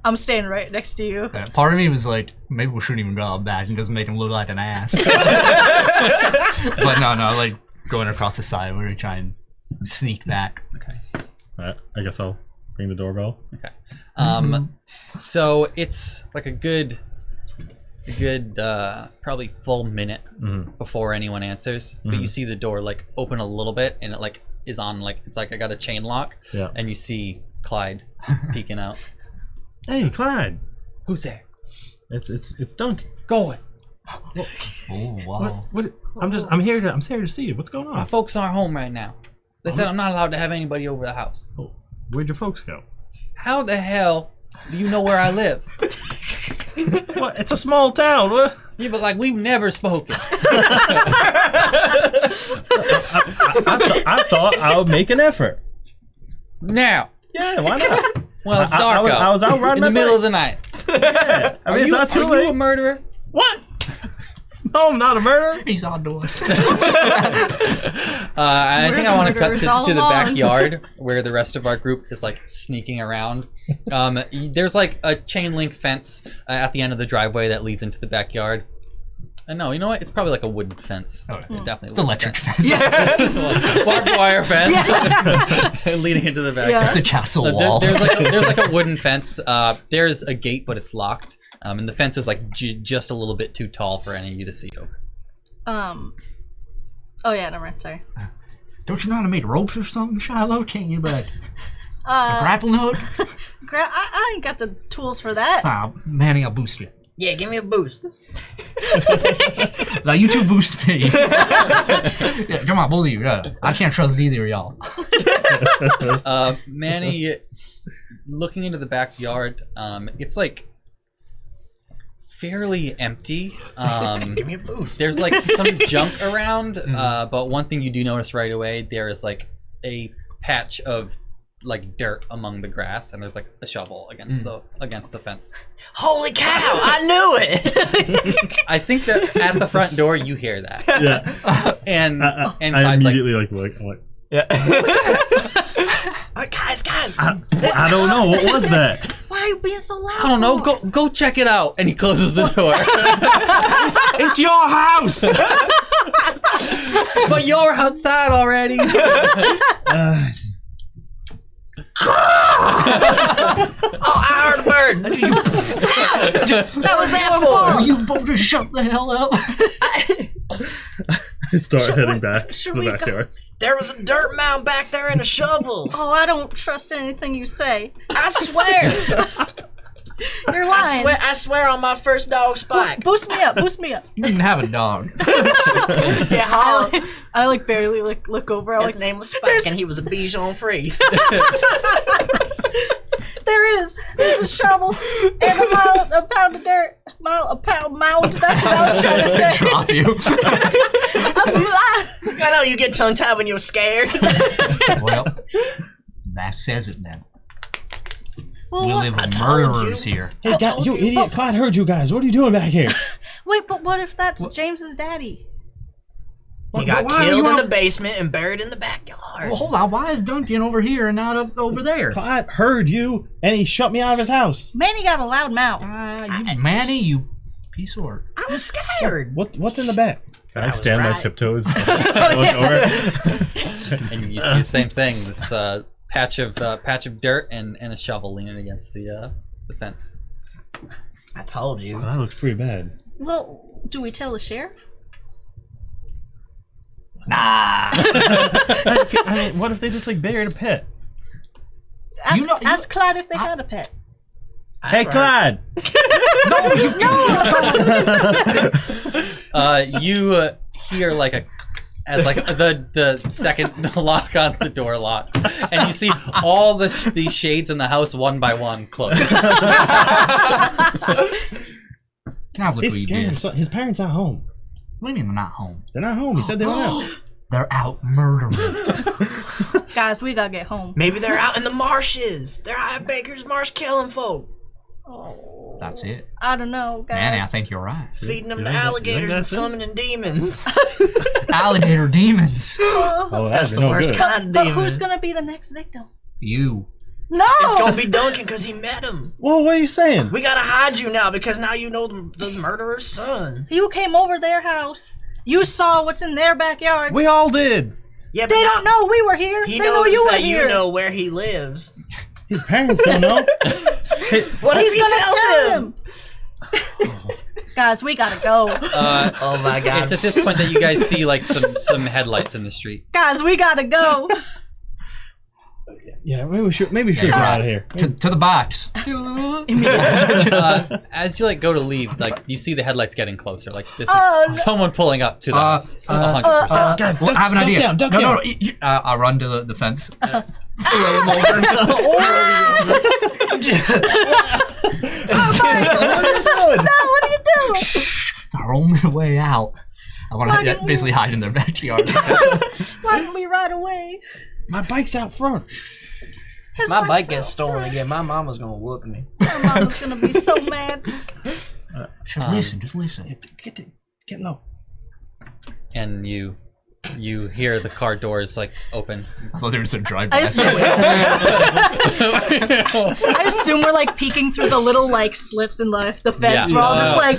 Speaker 3: I'm staying right next to you.
Speaker 4: Yeah, part of me was like, maybe we shouldn't even go back and just make him look like an ass. But no, like going across the side, we're gonna try and sneak back.
Speaker 1: Okay.
Speaker 5: Alright, I guess I'll ring the doorbell.
Speaker 1: Okay. So it's like a good probably full minute before anyone answers. But you see the door like open a little bit, and it like is on like it's like I got a chain lock.
Speaker 5: Yeah.
Speaker 1: And you see Clyde peeking out.
Speaker 5: Hey, Clyde.
Speaker 1: Who's there?
Speaker 5: It's Duncan.
Speaker 1: Go away.
Speaker 4: Oh wow!
Speaker 5: What? I'm here to see you. What's going
Speaker 1: My
Speaker 5: on?
Speaker 1: folks aren't home right now. They said I'm not allowed to have anybody over the house.
Speaker 5: Oh, where'd your folks go?
Speaker 1: How the hell do you know where I live?
Speaker 5: What? It's a small town. What?
Speaker 1: Yeah, but like we've never spoken.
Speaker 5: I thought I would make an effort.
Speaker 1: Now.
Speaker 5: Yeah, why not?
Speaker 1: Well, it's dark out.
Speaker 5: I was out riding
Speaker 1: in the
Speaker 5: my
Speaker 1: middle
Speaker 5: bike.
Speaker 1: of the night.
Speaker 5: Yeah. I mean, it's not too
Speaker 1: Are
Speaker 5: late.
Speaker 1: you a murderer?
Speaker 5: What? No, I'm not a murderer.
Speaker 4: He's outdoors.
Speaker 1: I think I want to cut
Speaker 3: murderers all
Speaker 1: to the
Speaker 3: along.
Speaker 1: backyard where the rest of our group is like sneaking around. There's like a chain link fence at the end of the driveway that leads into the backyard. No, you know what? It's probably like a wooden fence.
Speaker 4: Oh, yeah.
Speaker 1: Definitely.
Speaker 4: It's electric fence.
Speaker 3: Yes.
Speaker 1: Barbed wire fence leading into the backyard.
Speaker 4: It's a castle wall.
Speaker 1: There's like a wooden fence. There's a gate, but it's locked. And the fence is like just a little bit too tall for any of you to see over.
Speaker 3: Oh yeah, never mind. Sorry.
Speaker 4: Don't you know how to make ropes or something, Shiloh? Can't you like a grappling hook?
Speaker 3: I ain't got the tools for that.
Speaker 4: Manny, I'll boost you.
Speaker 2: Yeah, give me a boost.
Speaker 4: Now you two boost me. Yeah, come on, both of you. Yeah. I can't trust either of y'all.
Speaker 1: Manny, looking into the backyard, it's like fairly empty.
Speaker 2: Give me a boost.
Speaker 1: There's like some junk around, but one thing you do notice right away, there is like a patch of like dirt among the grass, and there's like a shovel against the fence.
Speaker 2: Holy cow! I knew it.
Speaker 1: I think that at the front door you hear that.
Speaker 5: Yeah.
Speaker 1: and
Speaker 5: I
Speaker 1: Clyde's
Speaker 5: immediately like, I'm like,
Speaker 2: Yeah. Guys.
Speaker 5: I don't know. What was that?
Speaker 3: Why are you being so loud?
Speaker 1: I don't know. Go check it out. And he closes the door.
Speaker 5: It's your house.
Speaker 1: But you're outside already.
Speaker 2: Oh, I heard a bird.
Speaker 3: That was that for.
Speaker 4: Will you both just shut the hell up?
Speaker 5: I start heading back to
Speaker 3: should
Speaker 5: the
Speaker 3: we go?
Speaker 5: backyard.
Speaker 2: There was a dirt mound back there and a shovel.
Speaker 3: Oh, I don't trust anything you say.
Speaker 2: I swear.
Speaker 3: You're lying.
Speaker 2: I swear on my first dog Spike.
Speaker 3: Boost me up.
Speaker 4: You didn't have a dog.
Speaker 2: Yeah, holla.
Speaker 3: I like barely look over.
Speaker 2: His name was Spike and he was a Bichon Frise.
Speaker 3: There's a shovel and a pound of dirt. A pound mound. That's what I was trying to say.
Speaker 4: Drop you.
Speaker 2: I know you get tongue tied when you're scared.
Speaker 4: Well, that says it then.
Speaker 3: Well,
Speaker 4: We
Speaker 3: what-
Speaker 4: live
Speaker 2: I
Speaker 4: with
Speaker 2: told
Speaker 4: murderers
Speaker 2: you.
Speaker 4: here.
Speaker 5: Hey, God, you idiot! Clyde heard you guys. What are you doing back here?
Speaker 3: Wait, but what if that's James's daddy?
Speaker 2: He got
Speaker 4: why are
Speaker 2: killed
Speaker 4: you
Speaker 2: in
Speaker 4: out-
Speaker 2: the basement and buried in the backyard.
Speaker 4: Well, hold on. Why is Duncan over here and not up over there?
Speaker 5: Clyde heard you, and he shut me out of his house.
Speaker 3: Manny got a loud mouth.
Speaker 4: Manny, you piece of work.
Speaker 2: I was scared.
Speaker 5: What's in the back? Can I
Speaker 2: was
Speaker 5: stand my
Speaker 2: right.
Speaker 5: tiptoes? And look over.
Speaker 1: And you see the same thing. This patch of dirt and a shovel leaning against the fence.
Speaker 2: I told you.
Speaker 5: That looks pretty bad.
Speaker 3: Well, do we tell the sheriff?
Speaker 4: Nah.
Speaker 5: I mean, what if they just like buried a pet?
Speaker 3: Ask Clyde if they had a pet.
Speaker 5: Hey, Clyde!
Speaker 1: You hear like as like the second lock on the door locked, and you see all the shades in the house one by one close.
Speaker 4: Can't believe
Speaker 5: He's
Speaker 4: what you did.
Speaker 5: scared. His parents aren't home.
Speaker 4: What do you mean they're not home?
Speaker 5: They're not home. He said they went out.
Speaker 4: They're out murdering.
Speaker 3: Guys, we gotta get home.
Speaker 2: Maybe they're out in the marshes. They're out at Baker's Marsh killing folk.
Speaker 3: Oh,
Speaker 4: That's it.
Speaker 3: I don't know, guys.
Speaker 4: Manny, I think you're right.
Speaker 2: Feeding them
Speaker 5: You
Speaker 2: to
Speaker 5: think
Speaker 2: alligators and
Speaker 5: that's it?
Speaker 2: summoning demons.
Speaker 4: Alligator demons.
Speaker 5: Oh,
Speaker 2: That's the worst
Speaker 5: good.
Speaker 2: kind of
Speaker 3: But
Speaker 2: demon.
Speaker 3: who's gonna be the next victim?
Speaker 4: You.
Speaker 3: No!
Speaker 2: It's gonna be Duncan because he met him.
Speaker 5: Whoa, what are you saying?
Speaker 2: We gotta hide you now because now you know the murderer's son.
Speaker 3: You came over their house. You saw what's in their backyard.
Speaker 5: We all did.
Speaker 2: Yeah,
Speaker 3: They don't know we were here.
Speaker 2: He
Speaker 3: They
Speaker 2: knows
Speaker 3: know you were
Speaker 2: that
Speaker 3: here.
Speaker 2: you know where he lives.
Speaker 5: His parents don't know.
Speaker 2: What
Speaker 3: He's
Speaker 2: if he
Speaker 3: gonna
Speaker 2: tells
Speaker 3: tell
Speaker 2: him?
Speaker 3: Guys, we gotta go.
Speaker 2: Oh my god.
Speaker 1: It's at this point that you guys see like some headlights in the street.
Speaker 3: Guys, we gotta go.
Speaker 5: Yeah, maybe we should get out of here.
Speaker 4: To the box.
Speaker 1: As you like go to leave, like you see the headlights getting closer. Like this is
Speaker 3: Oh, no.
Speaker 1: someone pulling up to the house. 100%.
Speaker 5: Guys,
Speaker 4: Well, I have an idea.
Speaker 5: Duck
Speaker 4: no,
Speaker 5: down.
Speaker 4: I run to the fence.
Speaker 3: What are you doing?
Speaker 4: It's our only way out. I want to basically hide in their backyard.
Speaker 3: Why didn't we ride away?
Speaker 5: My bike's out front.
Speaker 3: His
Speaker 2: My bike
Speaker 3: bike's
Speaker 2: gets
Speaker 3: out
Speaker 2: stolen
Speaker 3: front.
Speaker 2: again. My mama's gonna whoop me.
Speaker 3: My mama's gonna be so mad.
Speaker 4: Just listen.
Speaker 5: Get low.
Speaker 1: And you hear the car doors like open.
Speaker 4: I thought they were just a drive
Speaker 3: I
Speaker 4: by.
Speaker 3: assume we're like peeking through the little like slits in the fence. We're all just like,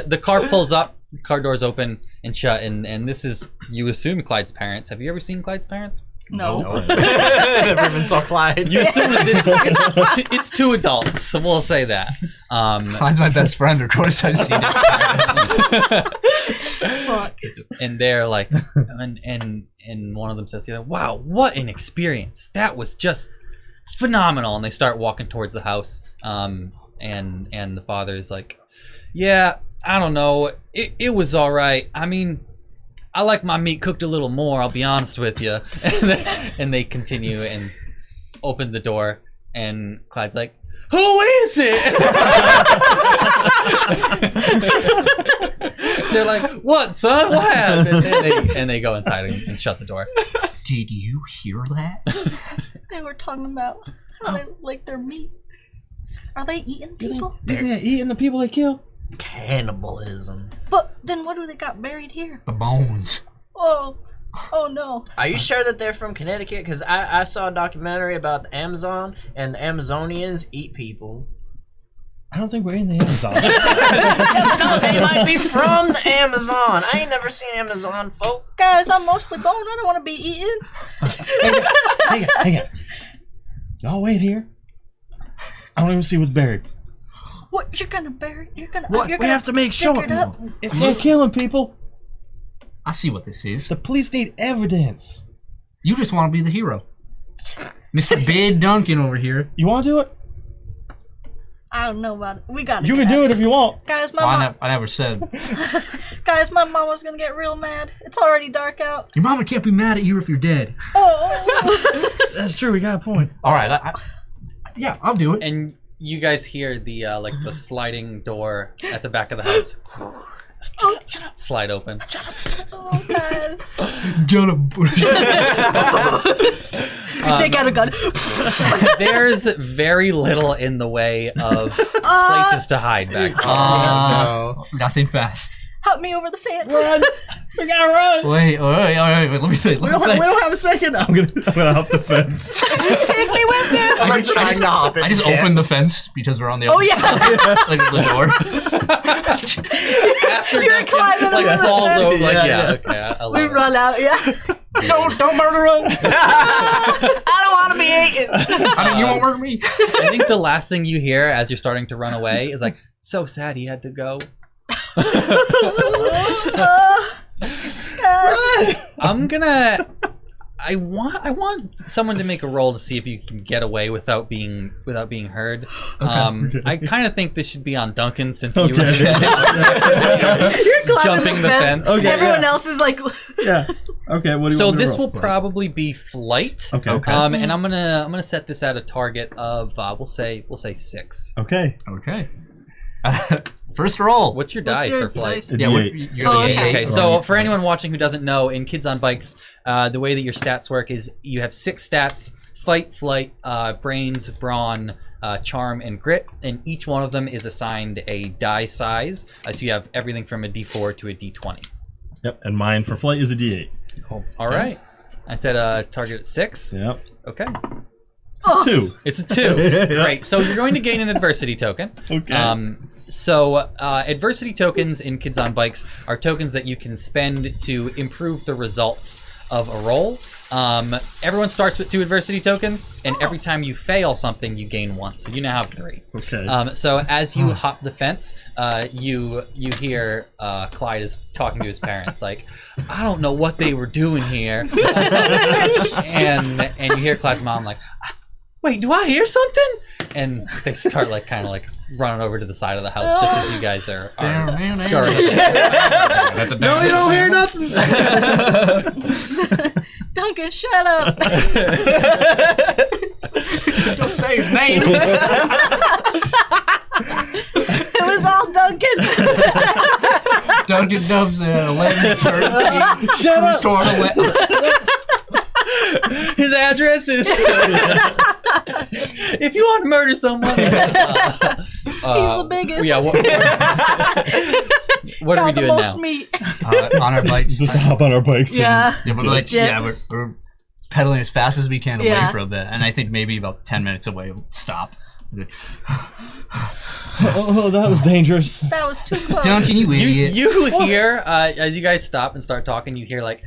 Speaker 1: the car pulls up, the car doors open and shut, and this is, you assume, Clyde's parents. Have you ever seen Clyde's parents?
Speaker 3: no.
Speaker 2: Never even saw Clyde.
Speaker 1: You assume it's two adults, so we'll say that.
Speaker 4: Clyde's my best friend, of course I've seen it.
Speaker 3: Fuck.
Speaker 1: And they're like, and one of them says, "Wow, what an experience! That was just phenomenal." And they start walking towards the house. And the father is like, "Yeah, I don't know. It was all right. I mean, I like my meat cooked a little more. I'll be honest with you." And they continue and open the door, and Clyde's like, "Who is it?" They're like, "What, son? What happened?" And they go inside and shut the door.
Speaker 4: Did you hear that?
Speaker 3: They were talking about how they like their meat. Are they eating people?
Speaker 5: They're eating the people they kill.
Speaker 2: Cannibalism.
Speaker 3: But then what do they got buried here?
Speaker 4: The bones.
Speaker 3: Oh no.
Speaker 2: Are you sure that they're from Connecticut? Because I saw a documentary about the Amazon, and the Amazonians eat people.
Speaker 5: I don't think we're in the Amazon.
Speaker 2: No, they might be from the Amazon. I ain't never seen Amazon folk.
Speaker 3: Guys, I'm mostly bone. I don't want to be eaten.
Speaker 5: Hang on. Y'all wait here. I don't even see what's buried.
Speaker 3: What? You're gonna bury? You're gonna?
Speaker 4: What?
Speaker 3: You're
Speaker 5: We
Speaker 3: gonna
Speaker 5: have to make sure.
Speaker 3: dig it up?
Speaker 5: If they're killing people,
Speaker 4: I see what this is.
Speaker 5: the police need evidence.
Speaker 4: You just want to be the hero. Mr. Bid Duncan over here.
Speaker 5: You want to do it?
Speaker 3: I don't know about it. We gotta.
Speaker 5: You
Speaker 3: get
Speaker 5: can do
Speaker 3: out.
Speaker 5: it if you want.
Speaker 3: Guys,
Speaker 4: I never said.
Speaker 3: Guys, my mama's gonna get real mad. It's already dark out.
Speaker 4: Your mama can't be mad at you if you're dead.
Speaker 3: Oh.
Speaker 5: That's true. We got a point.
Speaker 4: All right. Yeah, I'll do it.
Speaker 1: And you guys hear the the sliding door at the back of the house slide open.
Speaker 3: Oh, guys.
Speaker 4: Get
Speaker 3: You take out a gun.
Speaker 1: There's very little in the way of places to hide back there.
Speaker 4: Nothing fast.
Speaker 3: Help me over the fence.
Speaker 5: Run! We gotta run!
Speaker 4: Wait, let me think.
Speaker 5: We don't have a second. I'm gonna hop the fence.
Speaker 3: Take me with you.
Speaker 2: I'm trying to hop it.
Speaker 4: I just opened the fence because we're on the other
Speaker 3: Oh yeah.
Speaker 4: like the door.
Speaker 1: After
Speaker 3: You're
Speaker 1: Duncan,
Speaker 3: climbing over the
Speaker 1: falls
Speaker 3: fence.
Speaker 1: over, like,
Speaker 5: Yeah.
Speaker 1: okay, I love
Speaker 3: We
Speaker 1: it.
Speaker 3: run out. Yeah.
Speaker 4: Don't murder us.
Speaker 2: I don't want to be eaten.
Speaker 4: I mean, you won't murder me.
Speaker 1: I think the last thing you hear as you're starting to run away is like, "So sad he had to go."
Speaker 3: Guys.
Speaker 1: I want someone to make a roll to see if you can get away without being heard. I kind of think this should be on Duncan since you were
Speaker 3: You're climbing
Speaker 1: jumping the fence.
Speaker 5: Okay,
Speaker 3: Everyone
Speaker 5: yeah.
Speaker 3: else is like.
Speaker 5: Yeah. Okay. What do you
Speaker 1: So
Speaker 5: want me to
Speaker 1: this
Speaker 5: roll
Speaker 1: will
Speaker 5: for?
Speaker 1: probably be flight.
Speaker 5: Okay.
Speaker 1: And I'm gonna set this at a target of we'll say 6.
Speaker 5: Okay.
Speaker 4: Okay. First roll.
Speaker 1: What's your
Speaker 3: What's
Speaker 1: die
Speaker 3: your
Speaker 1: for flight?
Speaker 3: dice?
Speaker 5: It's
Speaker 4: Yeah,
Speaker 5: D8.
Speaker 4: you're
Speaker 3: Oh,
Speaker 4: the
Speaker 3: okay.
Speaker 1: Okay, so for anyone watching who doesn't know, in Kids on Bikes, the way that your stats work is you have 6 stats: fight, flight, brains, brawn, charm, and grit, and each one of them is assigned a die size. So you have everything from a D4 to a D20.
Speaker 5: Yep, and mine for flight is a D8.
Speaker 1: All right. I said target at 6.
Speaker 5: Yep.
Speaker 1: Okay.
Speaker 5: It's a 2.
Speaker 1: It's a 2. Great. So you're going to gain an adversity token.
Speaker 5: Okay.
Speaker 1: So adversity tokens in Kids on Bikes are tokens that you can spend to improve the results of a roll. Everyone starts with 2 adversity tokens, and every time you fail something, you gain 1. So you now have 3.
Speaker 5: Okay.
Speaker 1: So as you hop the fence, you hear Clyde is talking to his parents, like, I don't know what they were doing here, and you hear Clyde's mom like, wait, do I hear something? And they start like kind of like running over to the side of the house just as you guys are scurrying.
Speaker 5: No, you don't hear nothing.
Speaker 3: Duncan, shut up.
Speaker 4: Don't say his name.
Speaker 3: It was all Duncan.
Speaker 4: Duncan Dubs at 11:13.
Speaker 5: Shut up.
Speaker 4: Sort of
Speaker 1: His address is. If you want to murder someone,
Speaker 3: He's the biggest.
Speaker 1: Yeah. What are we doing
Speaker 3: most
Speaker 1: now?
Speaker 3: meat.
Speaker 4: on our bikes.
Speaker 5: Just hop on our bikes.
Speaker 3: Yeah.
Speaker 4: We're pedaling as fast as we can away
Speaker 3: Yeah.
Speaker 4: for a bit, and I think maybe about 10 minutes away we'll stop.
Speaker 5: Oh, that was dangerous.
Speaker 3: That was too close.
Speaker 4: Duncan, you idiot.
Speaker 1: You hear as you guys stop and start talking, you hear like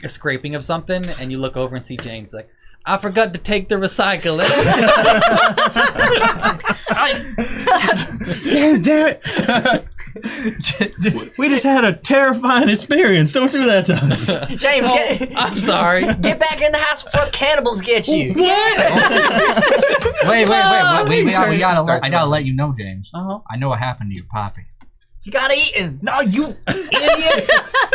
Speaker 1: a scraping of something, and you look over and see James like, I forgot to take the recycling.
Speaker 5: Damn it. We just had a terrifying experience. Don't do that to us.
Speaker 2: James,
Speaker 1: I'm sorry.
Speaker 2: get back in the house before the cannibals get you.
Speaker 4: Wait, I gotta let you know, James.
Speaker 1: Uh-huh.
Speaker 4: I know what happened to your poppy.
Speaker 2: You gotta eat him.
Speaker 4: No, you idiot!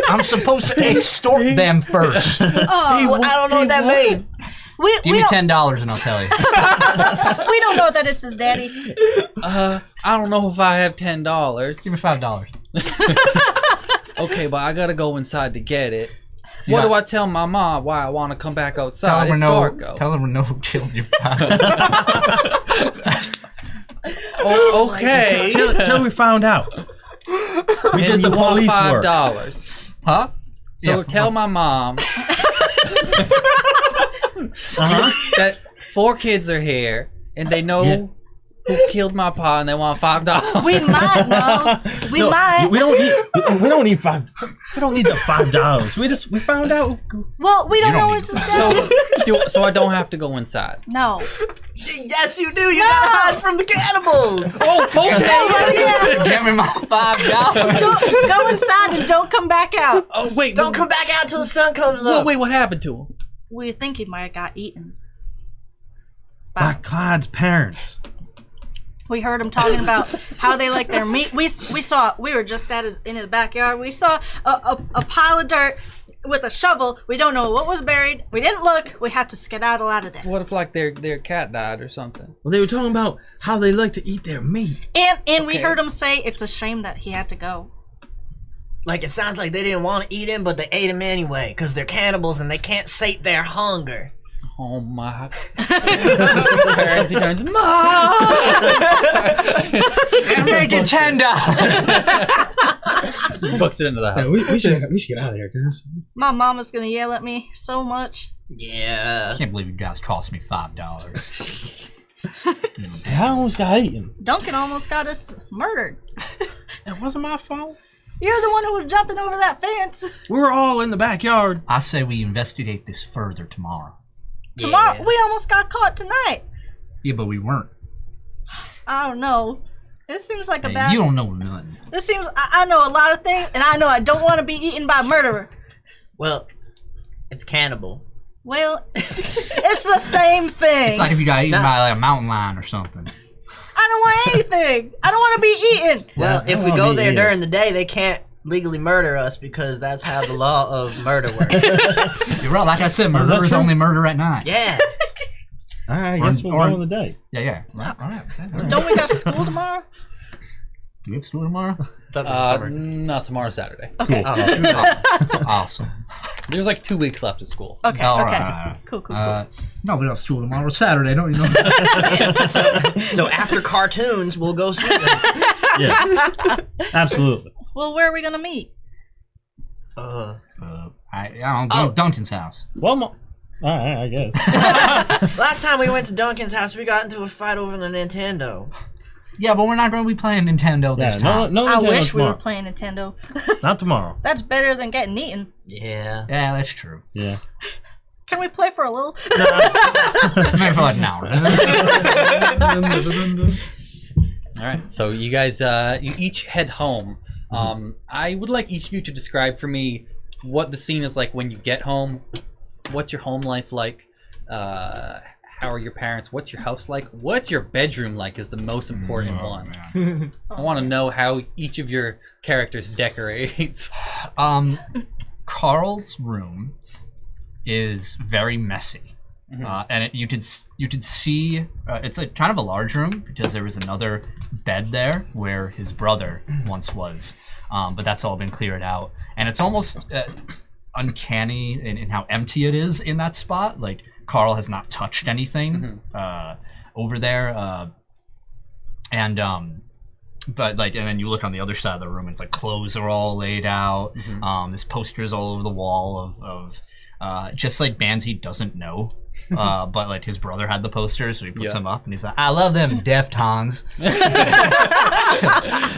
Speaker 4: I'm supposed to extort them first.
Speaker 2: Well, I don't know what that means.
Speaker 4: Give me $10 and I'll tell you.
Speaker 3: We don't know that it's his daddy.
Speaker 1: I don't know if I have $10.
Speaker 4: Give me $5.
Speaker 1: Okay, but I gotta go inside to get it. What do I tell my mom why I want to come back outside? It's dark out.
Speaker 4: Tell her Renault who killed your poppy.
Speaker 1: Oh, okay.
Speaker 5: Till we found out. We did the police work.
Speaker 1: $5.
Speaker 4: Huh?
Speaker 1: So tell my mom that 4 kids are here and they know who killed my pa and they want $5.
Speaker 3: We might know. We might.
Speaker 5: We don't need $5. We don't need the $5. We found out.
Speaker 3: Well, we don't know
Speaker 4: need
Speaker 3: what's his daddy.
Speaker 1: So I don't have to go inside.
Speaker 3: No.
Speaker 2: Yes, you do. You gotta hide from the cannibals.
Speaker 1: Oh, okay.
Speaker 4: Give me my $5.
Speaker 3: Go inside and don't come back out.
Speaker 1: Oh, wait.
Speaker 2: Don't come back out till the sun comes up.
Speaker 1: Wait, what happened to him?
Speaker 3: We think he might have got eaten.
Speaker 5: By Clyde's parents.
Speaker 3: We heard him talking about how they like their meat. We were just in his backyard. We saw a pile of dirt with a shovel. We don't know what was buried. We didn't look. We had to skedaddle out of there.
Speaker 1: What if like their cat died or something?
Speaker 5: Well, they were talking about how they like to eat their meat.
Speaker 3: And we heard him say it's a shame that he had to go.
Speaker 2: Like, it sounds like they didn't want to eat him, but they ate him anyway, because they're cannibals and they can't sate their hunger.
Speaker 1: Oh my! Parents, he turns, Mom!
Speaker 4: I made you $10.
Speaker 1: Just books it into the house.
Speaker 5: We should get out of here, guys.
Speaker 3: My mama's gonna yell at me so much.
Speaker 2: Yeah.
Speaker 4: I can't believe you guys cost me $5.
Speaker 5: I almost got eaten.
Speaker 3: Duncan almost got us murdered.
Speaker 5: That wasn't my fault.
Speaker 3: You're the one who was jumping over that fence.
Speaker 5: We were all in the backyard.
Speaker 4: I say we investigate this further tomorrow.
Speaker 3: Tomorrow,
Speaker 2: Yeah.
Speaker 3: we almost got caught tonight.
Speaker 4: Yeah, but we weren't.
Speaker 3: I don't know. This seems like a
Speaker 4: Hey,
Speaker 3: bad.
Speaker 4: you don't know nothing.
Speaker 3: This seems. I know a lot of things, and I know I don't want to be eaten by a murderer.
Speaker 2: Well, it's cannibal.
Speaker 3: Well, it's the same thing.
Speaker 4: It's like if you got eaten by like a mountain lion or something.
Speaker 3: I don't want anything. I don't want to be eaten.
Speaker 2: Well, if we
Speaker 5: I'll
Speaker 2: go
Speaker 5: be
Speaker 2: there
Speaker 5: here.
Speaker 2: during the day, they can't legally murder us because that's how the law of murder works.
Speaker 4: You're right. Like I said, murder is
Speaker 5: true?
Speaker 4: only murder at night.
Speaker 2: Yeah.
Speaker 5: All right, I guess we'll go on the day.
Speaker 4: Yeah. Right. All right.
Speaker 3: Don't we got school tomorrow?
Speaker 4: Do we have school tomorrow?
Speaker 1: Not tomorrow, Saturday.
Speaker 3: Okay.
Speaker 4: Awesome.
Speaker 1: There's like 2 weeks left of school.
Speaker 3: Okay.
Speaker 4: All
Speaker 3: okay.
Speaker 4: right.
Speaker 3: Cool.
Speaker 4: No, we don't have school tomorrow. It's Saturday, don't you know?
Speaker 2: So after cartoons, we'll go see them.
Speaker 5: Yeah, absolutely.
Speaker 3: Well, where are we gonna meet?
Speaker 4: I don't know, Duncan's house.
Speaker 5: Well, alright, I guess.
Speaker 2: Last time we went to Duncan's house, we got into a fight over the Nintendo.
Speaker 4: Yeah, but we're not going to be playing Nintendo this time.
Speaker 5: No
Speaker 3: I
Speaker 5: Nintendo
Speaker 3: wish we
Speaker 5: tomorrow.
Speaker 3: were playing Nintendo.
Speaker 5: Not tomorrow.
Speaker 3: That's better than getting eaten.
Speaker 2: Yeah.
Speaker 4: Yeah, that's true.
Speaker 5: Yeah.
Speaker 3: Can we play for a little?
Speaker 4: Maybe for like an hour.
Speaker 1: All right, so you guys, you each head home. I would like each of you to describe for me what the scene is like when you get home. What's your home life like? How are your parents? What's your house like? What's your bedroom like is the most important one.
Speaker 4: Man.
Speaker 1: I want to know how each of your characters decorates.
Speaker 4: Carl's room is very messy. And you could see it's a kind of a large room because there was another bed there where his brother once was, but that's all been cleared out, and it's almost uncanny in how empty it is in that spot. Like Carl has not touched anything over there, but like, and then you look on the other side of the room, and it's like clothes are all laid out. There's posters all over the wall of just like bands he doesn't know, but like his brother had the posters, so he puts them up, and he's like, "I love them Deftones."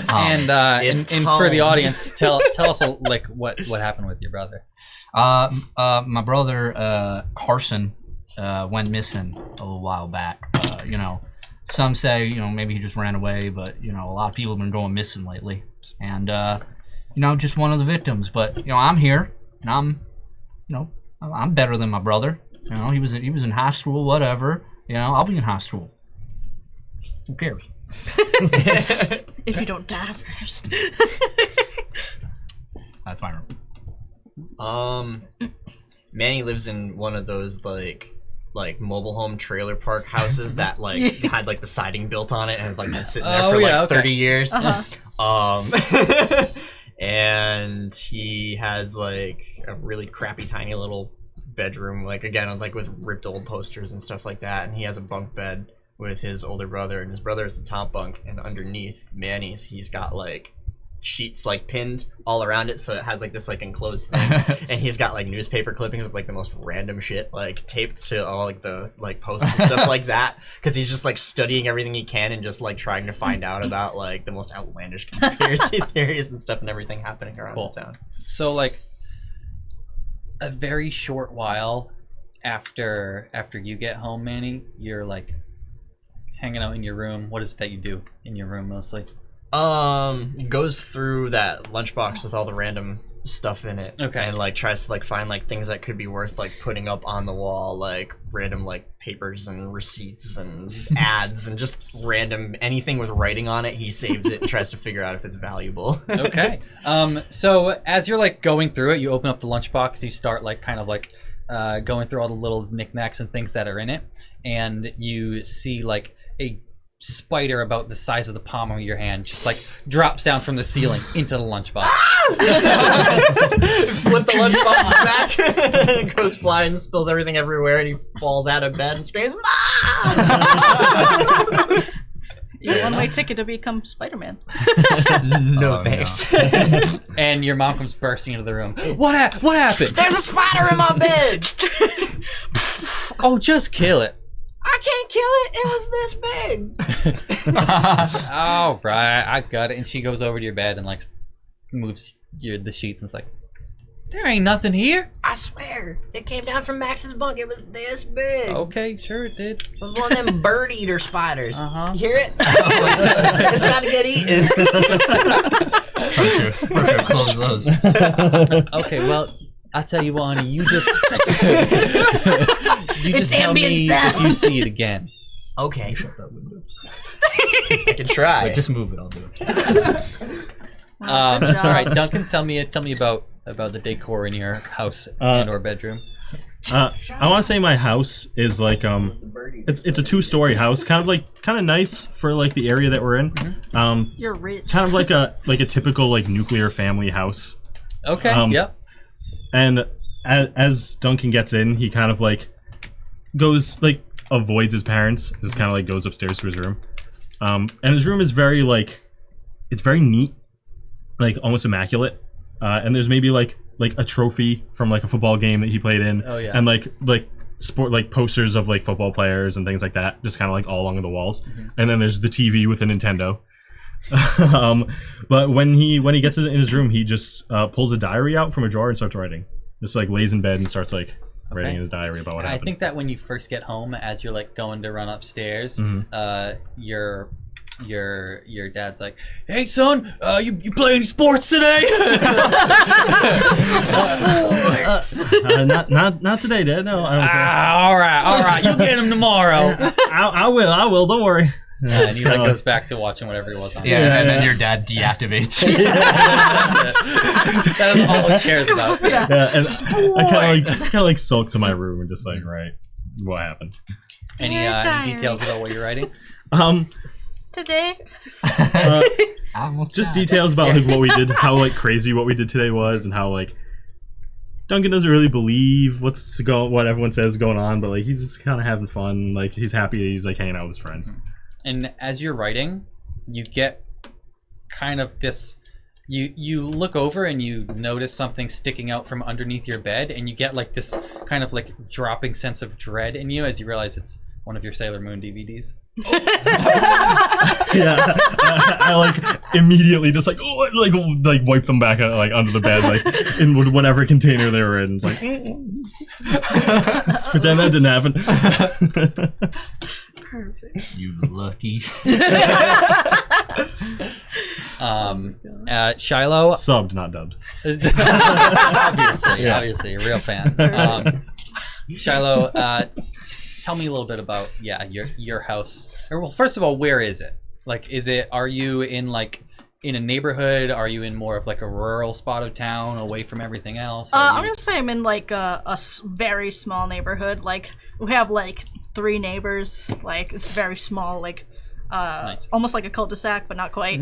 Speaker 1: And for the audience, tell us like what happened with your brother.
Speaker 4: My brother Carson went missing a little while back. Some say maybe he just ran away, but a lot of people have been going missing lately, and just one of the victims. But I'm here, and I'm better than my brother. He was in high school, whatever. I'll be in high school. Who cares?
Speaker 3: If you don't die first.
Speaker 4: That's my room.
Speaker 2: Manny lives in one of those like mobile home trailer park houses that had like the siding built on it and has like been sitting there for 30 years. And he has like a really crappy tiny little bedroom, like again like with ripped old posters and stuff like that, and he has a bunk bed with his older brother, and his brother is the top bunk, and underneath Manny's he's got like sheets like pinned all around it, so it has like this like enclosed thing, and he's got like newspaper clippings of like the most random shit like taped to all like the like posts and stuff like that, because he's just like studying everything he can and just like trying to find out about like the most outlandish conspiracy theories and stuff and everything happening around the town.
Speaker 1: So like a very short while after you get home, Manny, you're like hanging out in your room. What is it that you do in your room mostly?
Speaker 2: Goes through that lunchbox with all the random stuff in it.
Speaker 1: Okay.
Speaker 2: And like tries to like find like things that could be worth like putting up on the wall, like random like papers and receipts and ads and just random anything with writing on it. He saves it and tries to figure out if it's valuable.
Speaker 1: Okay. So as you're like going through it, you open up the lunchbox, you start like kind of like going through all the little knickknacks and things that are in it, and you see like a spider about the size of the palm of your hand just like drops down from the ceiling into the lunchbox.
Speaker 2: Flip the lunchbox back. It goes flying and spills everything everywhere, and he falls out of bed and screams, "Mom!"
Speaker 3: Your one-way ticket to become Spider-Man.
Speaker 2: No thanks.
Speaker 1: No. And your mom comes bursting into the room. What happened?
Speaker 2: There's a spider in my bed.
Speaker 1: Oh, just kill it.
Speaker 2: I can't kill it. It was this big.
Speaker 1: All right, I got it. And she goes over to your bed and like moves the sheets and it's like, there ain't nothing here.
Speaker 2: I swear, it came down from Max's bunk. It was this big.
Speaker 1: Okay, sure it did.
Speaker 2: It was one of them bird eater spiders.
Speaker 1: Uh-huh.
Speaker 2: You hear it? It's about to get eaten.
Speaker 4: We're gonna close those.
Speaker 1: Okay, well, I tell you what, honey, you just tell me if you see it again.
Speaker 2: Okay.
Speaker 4: Shut that window.
Speaker 2: I can try.
Speaker 4: Wait, just move it. I'll do it.
Speaker 1: All right, Duncan, tell me about the decor in your house and or bedroom.
Speaker 5: I want to say my house is like it's a 2-story house, kind of nice for like the area that we're in.
Speaker 3: You're rich.
Speaker 5: Kind of like a typical like nuclear family house.
Speaker 1: Okay. Yep.
Speaker 5: And as Duncan gets in, he kind of like goes like avoids his parents, just kind of like goes upstairs to his room. And his room is very like, it's very neat, like almost immaculate. And there's maybe like like a trophy from like a football game that he played in.
Speaker 1: Oh, yeah.
Speaker 5: And like sport like posters of like football players and things like that, just kind of like all along the walls. And then there's the TV with a Nintendo. But when he gets in his room, he just pulls a diary out from a drawer and starts writing. Just like lays in bed and starts like writing in his diary about what happened.
Speaker 1: I think that when you first get home, as you're like going to run upstairs, your dad's like, "Hey son, you play any sports today?"
Speaker 5: Not today, Dad. No, I was.
Speaker 1: All right, you'll get him tomorrow.
Speaker 5: I will. Don't worry.
Speaker 1: And he like goes back to watching whatever he was on.
Speaker 4: Yeah, and then your dad deactivates.
Speaker 1: That's all he cares about.
Speaker 5: Yeah, and I kind of like sulk to my room and just like, right, what happened?
Speaker 1: Any details about what you're writing?
Speaker 3: Today.
Speaker 5: Just details about like what we did, how like crazy what we did today was, and how like Duncan doesn't really believe what everyone says is going on, but like he's just kind of having fun. Like he's happy. He's like hanging out with his friends.
Speaker 1: And as you're writing, you get kind of this. You look over and you notice something sticking out from underneath your bed, and you get like this kind of like dropping sense of dread in you as you realize it's one of your Sailor Moon DVDs.
Speaker 5: Yeah, I like immediately just like wipe them back like under the bed, like in whatever container they were in. It's like pretend that didn't happen.
Speaker 3: Perfect.
Speaker 4: You lucky.
Speaker 1: Shiloh,
Speaker 5: Subbed, not dubbed.
Speaker 1: obviously, a real fan. Shiloh, tell me a little bit about your house. Or, well, first of all, where is it? Like, are you in a neighborhood? Are you in more of like a rural spot of town, away from everything else?
Speaker 3: I'm gonna say I'm in like a very small neighborhood. Like we have like 3 neighbors. Like it's very small. Like
Speaker 1: nice.
Speaker 3: Almost like a cul-de-sac, but not quite.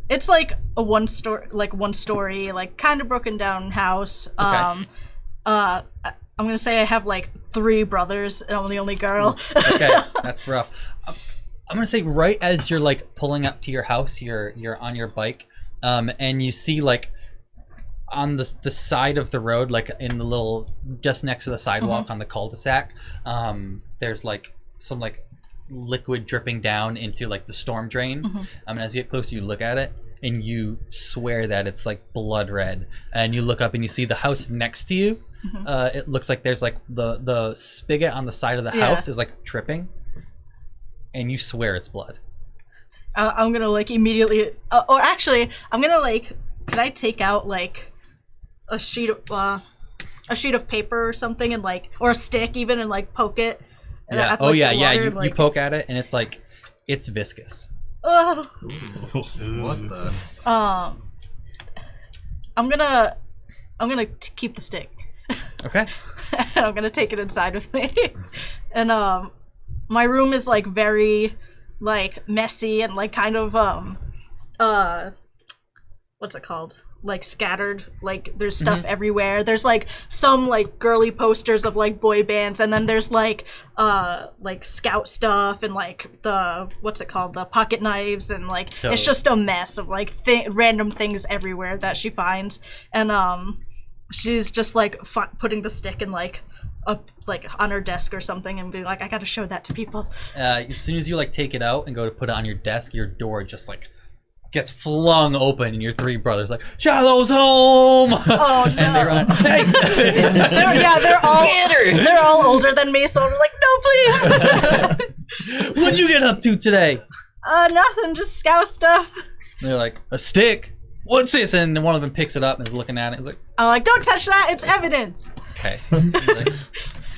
Speaker 3: It's like a one story, like kind of broken down house.
Speaker 1: Okay.
Speaker 3: I'm gonna say I have like 3 brothers, and I'm the only girl.
Speaker 1: Okay, that's rough. I'm gonna say right as you're like pulling up to your house, you're on your bike, and you see like on the side of the road, like in the little just next to the sidewalk on the cul-de-sac, there's like some like liquid dripping down into like the storm drain. And as you get closer, you look at it and you swear that it's like blood red. And you look up and you see the house next to you. It looks like there's like the spigot on the side of the house is like dripping. And you swear it's blood.
Speaker 3: I'm gonna like immediately, or actually, I'm gonna like, could I take out like a sheet of paper or something, and like, or a stick even, and like poke it?
Speaker 1: Yeah.
Speaker 3: At, like,
Speaker 1: You
Speaker 3: like,
Speaker 1: poke at it, and it's like, it's viscous.
Speaker 3: Ugh.
Speaker 4: What the?
Speaker 3: I'm gonna keep the stick.
Speaker 1: Okay.
Speaker 3: And I'm gonna take it inside with me, and my room is like very like messy and like kind of what's it called, like scattered, like there's stuff everywhere. There's like some like girly posters of like boy bands, and then there's like scout stuff and like the what's it called, the pocket knives, and like it's just a mess of like random things everywhere that she finds. And she's just like putting the stick in like up like on her desk or something, and be like, I gotta show that to people.
Speaker 1: As soon as you like take it out and go to put it on your desk, your door just like gets flung open, and your 3 brothers like, Shiloh's home.
Speaker 3: Oh no!
Speaker 1: And they run. Hey.
Speaker 3: they're all older than me, so I'm like, no, please.
Speaker 1: What'd you get up to today?
Speaker 3: Nothing, just scout stuff.
Speaker 1: And they're like, a stick? What's this? And one of them picks it up and is looking at it. He's like,
Speaker 3: I'm like, don't touch that, it's evidence.
Speaker 1: okay. He's like,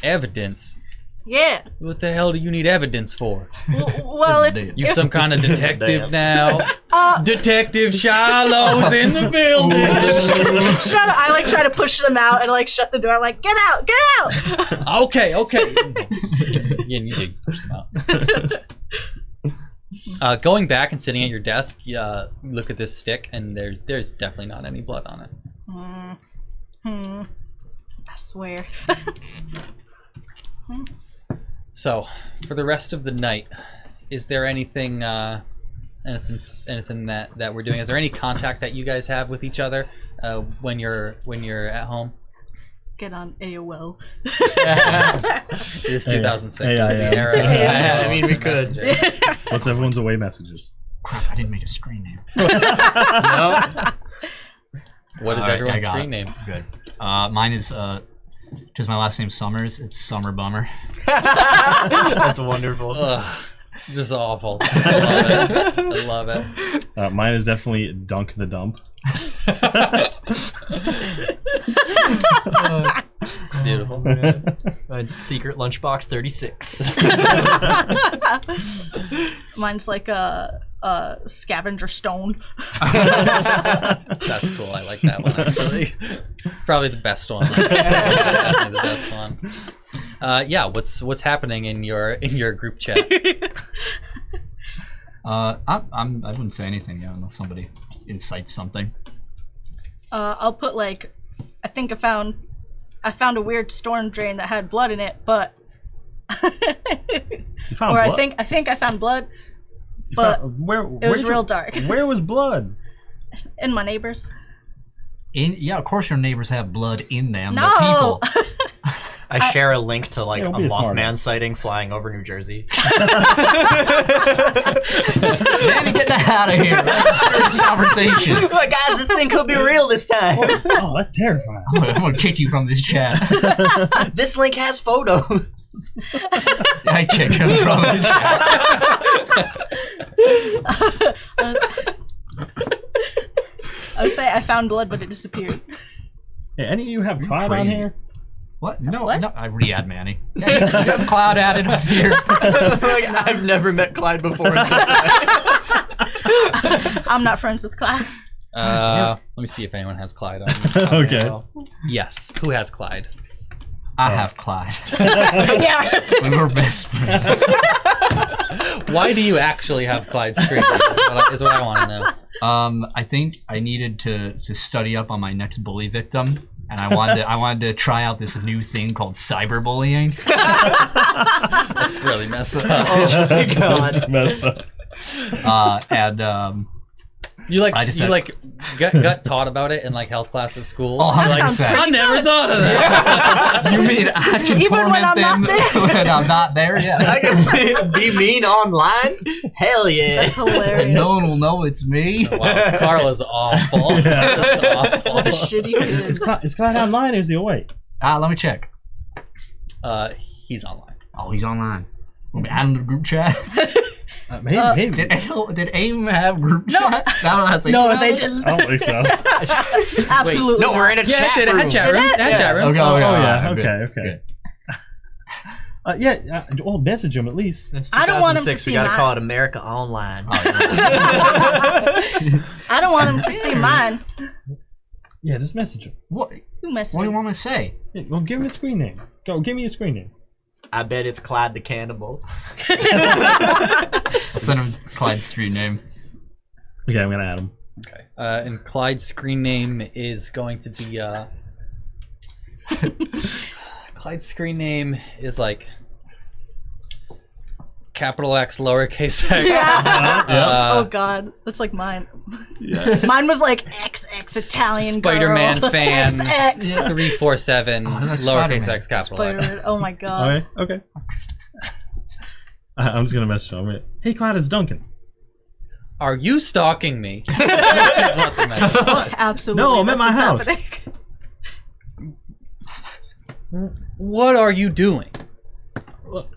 Speaker 1: evidence?
Speaker 3: Yeah.
Speaker 1: What the hell do you need evidence for?
Speaker 3: Well, if
Speaker 1: You some kind of detective now? Detective Shiloh's in the building.
Speaker 3: shut up. I like try to push them out and like shut the door. I'm like, get out, get out.
Speaker 1: Okay. Yeah, and you did push them out. Going back and sitting at your desk, look at this stick, and there's definitely not any blood on it.
Speaker 3: I swear.
Speaker 1: So, for the rest of the night, is there anything anything that we're doing? Is there any contact that you guys have with each other when you're at home?
Speaker 3: Get on AOL.
Speaker 1: It is 2006.
Speaker 5: Hey, yeah.
Speaker 1: The era of
Speaker 2: I mean, we
Speaker 1: instant
Speaker 2: could.
Speaker 1: messaging.
Speaker 5: What's everyone's away messages?
Speaker 4: Crap, I didn't make a screen name.
Speaker 2: No.
Speaker 1: What is
Speaker 4: All right,
Speaker 1: everyone's
Speaker 4: I got
Speaker 1: screen
Speaker 4: it.
Speaker 1: name?
Speaker 4: Good. Mine is just my last name Summers. It's Summer Bummer.
Speaker 2: That's wonderful.
Speaker 1: Ugh, just awful. I love it.
Speaker 5: Mine is definitely Dunk the Dump.
Speaker 1: Beautiful.
Speaker 2: Mine's Secret Lunchbox 36.
Speaker 3: Mine's like a scavenger stone.
Speaker 1: That's cool. I like that one actually. Probably the best one. Definitely the best one. Yeah. What's happening in your group chat?
Speaker 4: I wouldn't say anything yet unless somebody incites something.
Speaker 3: I'll put like, I think I found a weird storm drain that had blood in it, but
Speaker 5: You found
Speaker 3: or
Speaker 5: blood?
Speaker 3: I think I found blood,
Speaker 5: You
Speaker 3: but
Speaker 5: where
Speaker 3: it was real dark.
Speaker 5: Where was blood?
Speaker 3: In my neighbors.
Speaker 4: Yeah, of course your neighbors have blood in them.
Speaker 3: No.
Speaker 4: They're people.
Speaker 2: I share a link to like
Speaker 5: Yeah,
Speaker 2: a
Speaker 5: don't be a smart
Speaker 2: Mothman
Speaker 5: ass.
Speaker 2: sighting flying over New Jersey.
Speaker 4: Manny, get that out of here. Let's start this conversation.
Speaker 2: Oh my guys, this thing could be real this time.
Speaker 5: Oh, that's terrifying.
Speaker 4: I'm gonna kick you from this chat.
Speaker 2: This link has photos.
Speaker 4: I kick him from this chat.
Speaker 3: I would say I found blood, but it disappeared.
Speaker 5: Hey, any of you have cloud on
Speaker 4: crazy.
Speaker 5: here?
Speaker 4: What? No,
Speaker 3: What?
Speaker 4: no. I re-add Manny. Hey, you have Cloud added on here.
Speaker 2: Like, I've never met Clyde before until today.
Speaker 3: I'm not friends with Clyde.
Speaker 1: Let me see if anyone has Clyde on.
Speaker 5: Okay.
Speaker 1: Yes. Who has Clyde?
Speaker 4: I have Clyde.
Speaker 3: Yeah.
Speaker 4: We were best friends.
Speaker 1: Why do you actually have Clyde's screen? Is what I want to know.
Speaker 4: I think I needed to study up on my next bully victim, and I wanted to try out this new thing called cyberbullying.
Speaker 1: That's really messed up.
Speaker 2: Oh my god.
Speaker 5: Messed up.
Speaker 1: You like
Speaker 4: I just
Speaker 1: you
Speaker 4: said-
Speaker 1: like got taught about it in like health class at school.
Speaker 4: Oh,
Speaker 3: That
Speaker 4: like I
Speaker 3: sounds
Speaker 4: said.
Speaker 1: I never thought of that.
Speaker 4: You mean I can
Speaker 3: Even when
Speaker 4: torment
Speaker 3: I'm
Speaker 4: them
Speaker 3: not there?
Speaker 4: when I'm not there?
Speaker 2: I
Speaker 4: Yeah.
Speaker 2: can be mean online? Hell yeah.
Speaker 3: That's hilarious.
Speaker 4: And no one will know it's me.
Speaker 1: Wow, Carla's awful. That's awful.
Speaker 3: What a shitty kid.
Speaker 5: Is Clyde online or is he away?
Speaker 4: Let me check.
Speaker 1: He's online.
Speaker 4: Oh, he's online. We'll be adding to the group chat.
Speaker 5: Maybe.
Speaker 4: Did AIM have group chat? I don't have to
Speaker 3: No,
Speaker 4: think
Speaker 3: they
Speaker 4: about it.
Speaker 3: didn't.
Speaker 5: I don't think so.
Speaker 3: Absolutely.
Speaker 2: No, we're in a
Speaker 1: Yeah,
Speaker 2: chat
Speaker 1: it did. It
Speaker 2: room.
Speaker 1: had chat rooms. It had chat rooms.
Speaker 4: Okay,
Speaker 5: Oh, yeah.
Speaker 4: good,
Speaker 5: Okay.
Speaker 4: good.
Speaker 5: Yeah. Well, message him at least.
Speaker 2: It's
Speaker 3: I don't want him to
Speaker 2: 2006,
Speaker 3: see
Speaker 2: we gotta
Speaker 3: mine.
Speaker 2: call it America Online.
Speaker 3: I don't want him to see mine.
Speaker 5: Yeah, just message him.
Speaker 4: What?
Speaker 3: Who messed
Speaker 4: What do you
Speaker 3: him?
Speaker 4: want me to say?
Speaker 5: Yeah, well, give him a screen name. Go, give me a screen name.
Speaker 2: I bet it's Clyde the Cannibal.
Speaker 4: Send him Clyde's street name.
Speaker 5: Okay, I'm gonna add him.
Speaker 1: Okay. And Clyde's screen name is going to be Clyde's screen name is like capital X, lowercase x.
Speaker 3: Oh god, that's like mine. Mine was like XX Italian
Speaker 1: Spider-Man
Speaker 3: girl.
Speaker 1: fan
Speaker 3: XX.
Speaker 1: 347
Speaker 4: that's
Speaker 1: lowercase
Speaker 4: Spider-Man.
Speaker 1: x capital X.
Speaker 3: Spider-Man. Oh my god.
Speaker 5: Okay. I'm just gonna message him. Hey, Clyde, it's Duncan.
Speaker 1: Are you stalking me? That's what the message says.
Speaker 3: Absolutely.
Speaker 5: No, I'm at
Speaker 3: that's
Speaker 5: my
Speaker 3: what's
Speaker 5: house.
Speaker 3: happening.
Speaker 1: What are you doing?
Speaker 5: Look,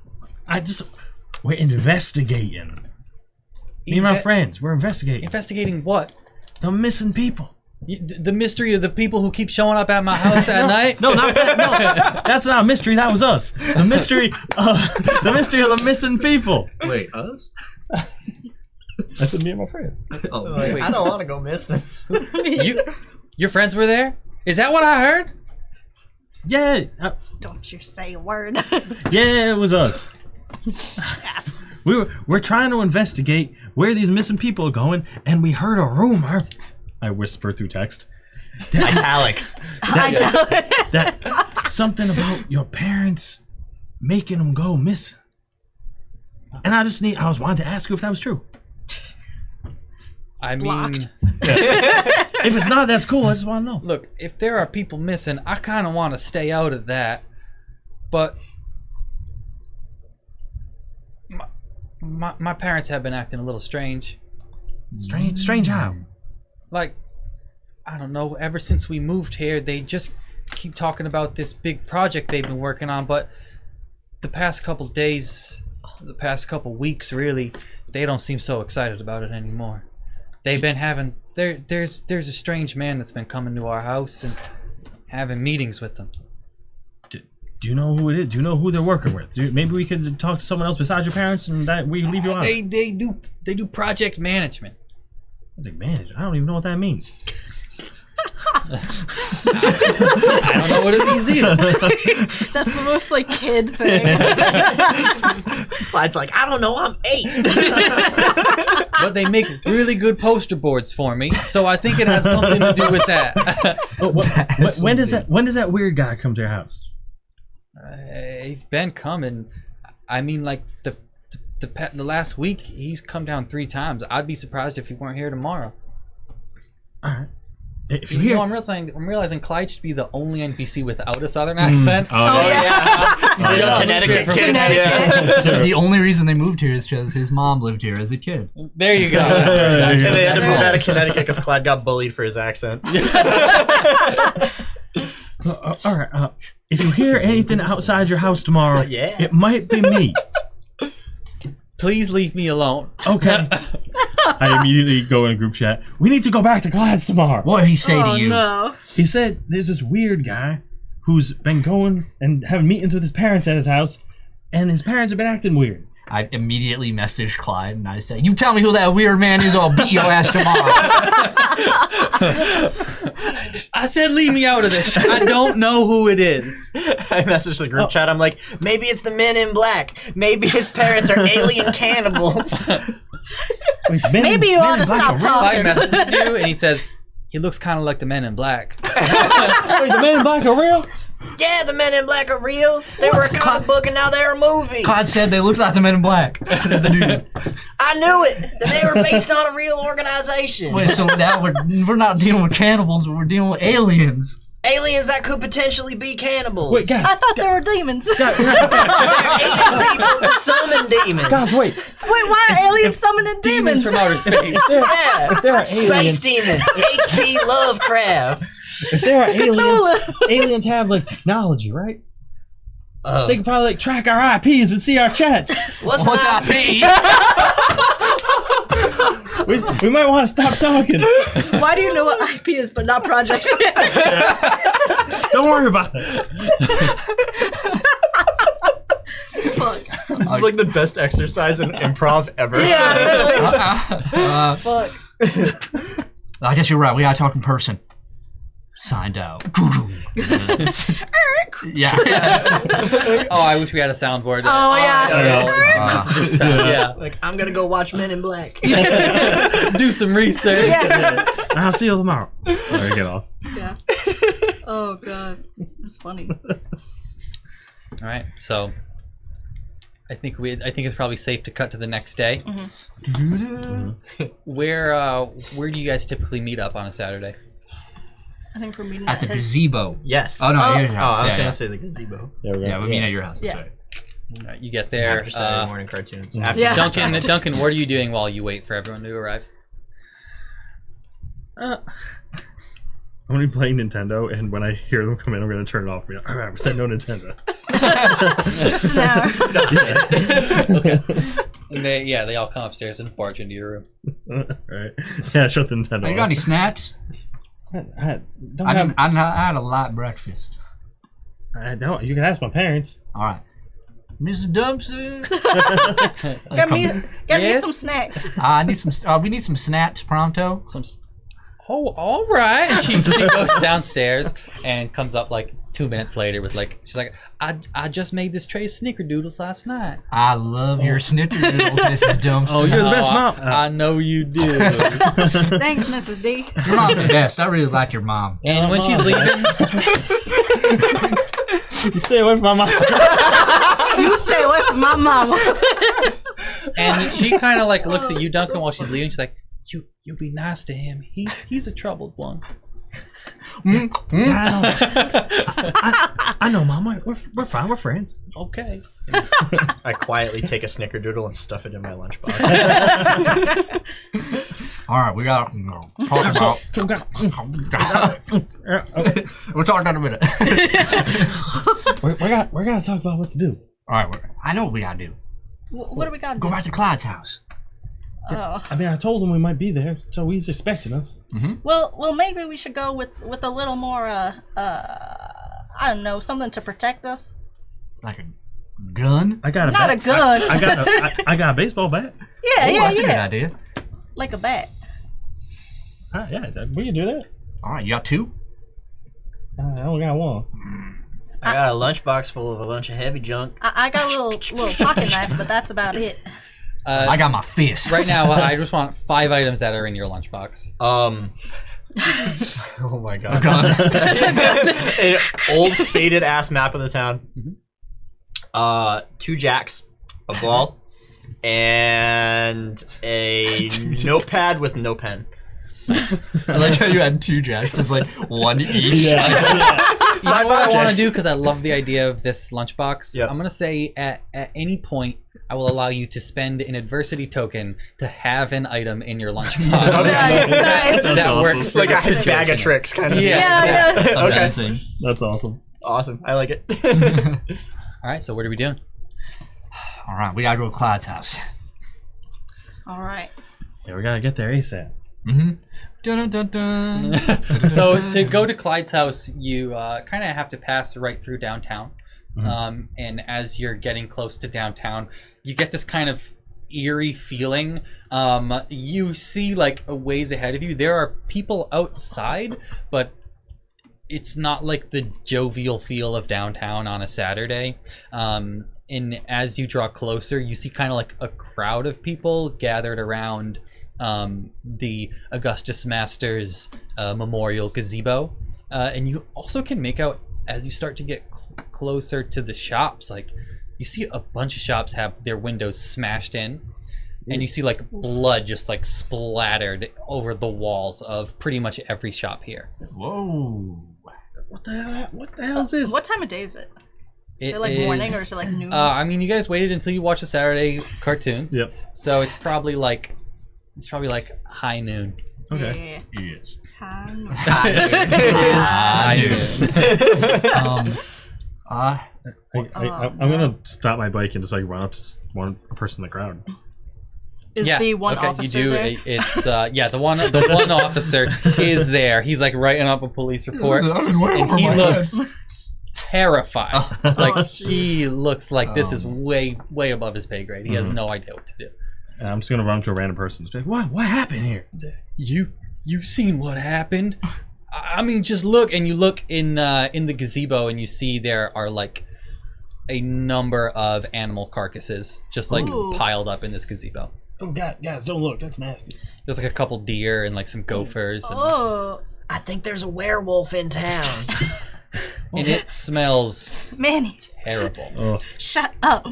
Speaker 5: we're investigating. Me and my friends, we're investigating
Speaker 1: Investigating what?
Speaker 5: the missing people.
Speaker 1: The mystery of the people who keep showing up at my house at night?
Speaker 5: No, not that. No, that's not a mystery. That was us. The mystery of the missing people.
Speaker 4: Wait, us?
Speaker 5: I said me and my friends.
Speaker 4: Oh,
Speaker 1: Wait.
Speaker 2: I don't want to go missing.
Speaker 1: Your friends were there? Is that what I heard?
Speaker 5: Yeah,
Speaker 3: Don't you say a word.
Speaker 5: yeah, it was us. We're trying to investigate where these missing people are going, and we heard a rumor. I whisper through text.
Speaker 2: Italics.
Speaker 5: That something about your parents making them go missing. And I was wanting to ask you if that was true.
Speaker 1: I mean,
Speaker 3: Blocked.
Speaker 5: If it's not, that's cool. I just want to know.
Speaker 1: look, if there are people missing, I kind of want to stay out of that. But my parents have been acting a little strange.
Speaker 5: Strange how?
Speaker 1: Like, I don't know, ever since we moved here, they just keep talking about this big project they've been working on, but the past couple days, the past couple weeks, really, they don't seem so excited about it anymore. They've been having, there's a strange man that's been coming to our house and having meetings with them.
Speaker 5: Do you know who it is? Do you know who they're working with? Maybe we could talk to someone else besides your parents, and that we leave you out.
Speaker 1: They do project management.
Speaker 5: They manage. I don't even know what that means.
Speaker 1: I don't know what it means either.
Speaker 3: That's the most like kid thing.
Speaker 2: Clyde's like, I don't know, I'm 8.
Speaker 1: But they make really good poster boards for me, so I think it has something to do with that.
Speaker 5: When does that weird guy come to your house?
Speaker 1: He's been coming. I mean, like the last week, he's come down 3 times. I'd be surprised if he weren't here tomorrow.
Speaker 5: All right. If
Speaker 1: You
Speaker 5: you're
Speaker 1: know,
Speaker 5: here,
Speaker 1: I'm realizing Clyde should be the only NPC without a southern accent.
Speaker 2: Connecticut.
Speaker 3: Connecticut.
Speaker 4: The only reason they moved here is because his mom lived here as a kid.
Speaker 1: There you go.
Speaker 2: And they had to move out of Connecticut because Clyde got bullied for his accent.
Speaker 5: all right. If you hear anything outside your house tomorrow,
Speaker 2: Yeah.
Speaker 5: it might be me.
Speaker 1: Please leave me alone.
Speaker 5: Okay. I immediately go in a group chat. We need to go back to Clyde's tomorrow.
Speaker 4: What did he say
Speaker 3: Oh
Speaker 4: to you?
Speaker 3: no.
Speaker 5: He said there's this weird guy who's been going and having meetings with his parents at his house, and his parents have been acting weird.
Speaker 4: I immediately messaged Clyde and I say, "You tell me who that weird man is, or I'll beat your ass tomorrow."
Speaker 1: I said leave me out of this. I don't know who it is.
Speaker 2: I messaged the group chat. I'm like, maybe it's the Men in Black. Maybe his parents are alien cannibals.
Speaker 5: Wait,
Speaker 3: Maybe you ought to stop
Speaker 1: Clyde
Speaker 3: talking.
Speaker 1: messages you and he says, he looks kind of like the Men in Black.
Speaker 5: Wait, the Men in Black are real?
Speaker 2: Yeah, the Men in Black are real. They were a comic book and now they're a movie.
Speaker 4: Clyde said they looked like the Men in Black. The dude.
Speaker 2: I knew it. They were based on a real organization.
Speaker 4: Wait, so now we're not dealing with cannibals, but we're dealing with aliens.
Speaker 2: Aliens that could potentially be cannibals.
Speaker 5: Wait, guys.
Speaker 3: I thought they were demons.
Speaker 2: They're alien people to summon demons.
Speaker 5: Guys, wait.
Speaker 3: Wait, why are aliens summoning
Speaker 1: Demons
Speaker 3: demons?
Speaker 1: from outer space.
Speaker 2: Yeah,
Speaker 5: There are
Speaker 2: space
Speaker 5: aliens.
Speaker 2: demons. H.P. Lovecraft.
Speaker 5: If there are aliens have like technology, right? So they can probably like track our IPs and see our chats.
Speaker 2: What's
Speaker 4: What's
Speaker 2: up?
Speaker 4: up, P?
Speaker 5: We might want to stop talking.
Speaker 3: Why do you know what IP is but not Project?
Speaker 5: Don't worry about it.
Speaker 3: Fuck.
Speaker 2: This is like the best exercise in improv ever.
Speaker 3: Yeah. Fuck.
Speaker 4: I guess you're right. We gotta talk in person. Signed out. Yeah.
Speaker 1: Oh, I wish we had a soundboard.
Speaker 3: Oh, yeah.
Speaker 1: Yeah.
Speaker 2: Like, I'm gonna go watch Men in Black.
Speaker 1: Do some research.
Speaker 3: Yeah.
Speaker 5: I'll see you tomorrow. All right, get off.
Speaker 3: Yeah. Oh god. That's funny.
Speaker 1: All right, so I think it's probably safe to cut to the next day. Where do you guys typically meet up on a Saturday?
Speaker 3: I think we're meeting
Speaker 4: At the
Speaker 3: his...
Speaker 4: gazebo.
Speaker 2: Yes.
Speaker 4: Oh, no,
Speaker 3: Oh.
Speaker 4: your
Speaker 2: Oh,
Speaker 4: house.
Speaker 2: I was
Speaker 4: Yeah,
Speaker 2: gonna
Speaker 4: yeah.
Speaker 2: say the gazebo.
Speaker 4: Yeah, we meet at your house.
Speaker 3: Yeah.
Speaker 4: That's right.
Speaker 1: All right, you get there.
Speaker 2: After Saturday morning cartoons. After
Speaker 3: Yeah.
Speaker 1: Duncan, what are you doing while you wait for everyone to arrive?
Speaker 5: I'm gonna be playing Nintendo, and when I hear them come in, I'm gonna turn it off. Be like, all right, we said no Nintendo.
Speaker 3: Just an hour.
Speaker 1: Okay. And they all come upstairs and barge into your room.
Speaker 5: All right. Yeah, shut the Nintendo.
Speaker 4: You got any snacks?
Speaker 5: I don't
Speaker 4: I
Speaker 5: have.
Speaker 4: had a light breakfast.
Speaker 5: I don't. You can ask my parents.
Speaker 4: All right. Mrs. Dumpster.
Speaker 3: Get me
Speaker 1: Yes?
Speaker 3: some snacks.
Speaker 4: I need some. We need some snacks pronto.
Speaker 1: Oh, all right. And she goes downstairs and comes up like 2 minutes later with she's like, I just made this tray of snickerdoodles last night.
Speaker 4: I love your snickerdoodles, Mrs. Dumpster.
Speaker 5: Oh, you're the best mom.
Speaker 1: I know you do.
Speaker 3: Thanks, Mrs. D.
Speaker 4: Your mom's the best. I really like your mom.
Speaker 1: And when she's leaving,
Speaker 5: You stay away from my mom.
Speaker 3: You stay away from my mama.
Speaker 1: and she kind of like looks at you, Duncan, while she's leaving. She's like, You be nice to him. He's a troubled one.
Speaker 5: I know, Mom. We're fine. We're friends.
Speaker 1: Okay.
Speaker 2: I quietly take a snickerdoodle and stuff it in my lunchbox.
Speaker 4: All right, we got talk about. We'll talk in a minute.
Speaker 5: We're gonna talk about what to do.
Speaker 4: All right, I know what we gotta do.
Speaker 3: What do we got to
Speaker 4: Go
Speaker 3: do?
Speaker 4: back to Clyde's house.
Speaker 3: Oh.
Speaker 5: I mean, I told him we might be there, so he's expecting us.
Speaker 3: Well, maybe we should go with a little more, I don't know, something to protect us.
Speaker 4: Like a gun?
Speaker 5: I got a
Speaker 3: Not
Speaker 5: bat.
Speaker 3: a gun.
Speaker 5: I got a baseball bat.
Speaker 3: Yeah,
Speaker 4: That's a good idea.
Speaker 3: Like a bat.
Speaker 5: Yeah, we can do that.
Speaker 4: All right, you got two?
Speaker 5: I only got one.
Speaker 2: I got a lunchbox full of a bunch of heavy junk.
Speaker 3: I got a little pocket knife, but that's about it.
Speaker 4: I got my fist.
Speaker 1: Right now, I just want 5 items that are in your lunchbox.
Speaker 2: Oh my god. An old faded ass map of the town. 2 jacks, a ball, and a notepad with no pen.
Speaker 4: I like how you had 2 jacks. It's like 1 each.
Speaker 5: Yeah.
Speaker 1: You know what I want to
Speaker 2: objects.
Speaker 1: do, because I love the idea of this lunchbox?
Speaker 2: Yep.
Speaker 1: I'm going to say at any point, I will allow you to spend an adversity token to have an item in your lunchbox.
Speaker 3: Nice.
Speaker 1: That
Speaker 5: awesome.
Speaker 1: works for
Speaker 2: Like
Speaker 1: the
Speaker 2: a bag
Speaker 1: situation.
Speaker 2: of tricks kind of.
Speaker 1: Yeah.
Speaker 3: Yeah.
Speaker 4: Amazing.
Speaker 5: That's awesome.
Speaker 2: Awesome. I like it.
Speaker 1: All right, so what are we doing?
Speaker 4: All right, we gotta go to Clyde's house.
Speaker 3: All right.
Speaker 5: Yeah, we gotta get there ASAP.
Speaker 4: Dun, dun, dun.
Speaker 1: So to go to Clyde's house, you kind of have to pass right through downtown. And as you're getting close to downtown, you get this kind of eerie feeling. You see, like, a ways ahead of you, there are people outside, but it's not like the jovial feel of downtown on a Saturday. And as you draw closer, you see kind of like a crowd of people gathered around the Augustus Masters Memorial Gazebo. And you also can make out, as you start to get closer to the shops, like, you see a bunch of shops have their windows smashed in, and you see like blood just like splattered over the walls of pretty much every shop here.
Speaker 4: Whoa.
Speaker 5: What the hell is this?
Speaker 3: What time of day is it? Is it like morning or is it like noon?
Speaker 1: I mean, you guys waited until you watched the Saturday cartoons.
Speaker 5: Yep.
Speaker 1: So it's probably like high noon.
Speaker 5: Okay.
Speaker 3: Yeah.
Speaker 4: Yes.
Speaker 1: High noon.
Speaker 5: I'm gonna stop my bike and just like run up to one person in the crowd.
Speaker 3: Is the one officer
Speaker 1: you do.
Speaker 3: there?
Speaker 1: It's the one officer is there. He's like writing up a police report, and he looks terrified. Like he looks like this is way above his pay grade. He has no idea what to do.
Speaker 5: And I'm just gonna run up to a random person and just be like, what happened here?
Speaker 1: You seen what happened? I mean, just look, and you look in the gazebo, and you see there are like a number of animal carcasses just like piled up in this gazebo.
Speaker 5: Oh God, guys, don't look. That's nasty.
Speaker 1: There's like a couple deer and like some gophers, and,
Speaker 3: Oh,
Speaker 2: I think there's a werewolf in town.
Speaker 1: and it smells
Speaker 3: Manny,
Speaker 1: terrible.
Speaker 5: Oh,
Speaker 3: shut up.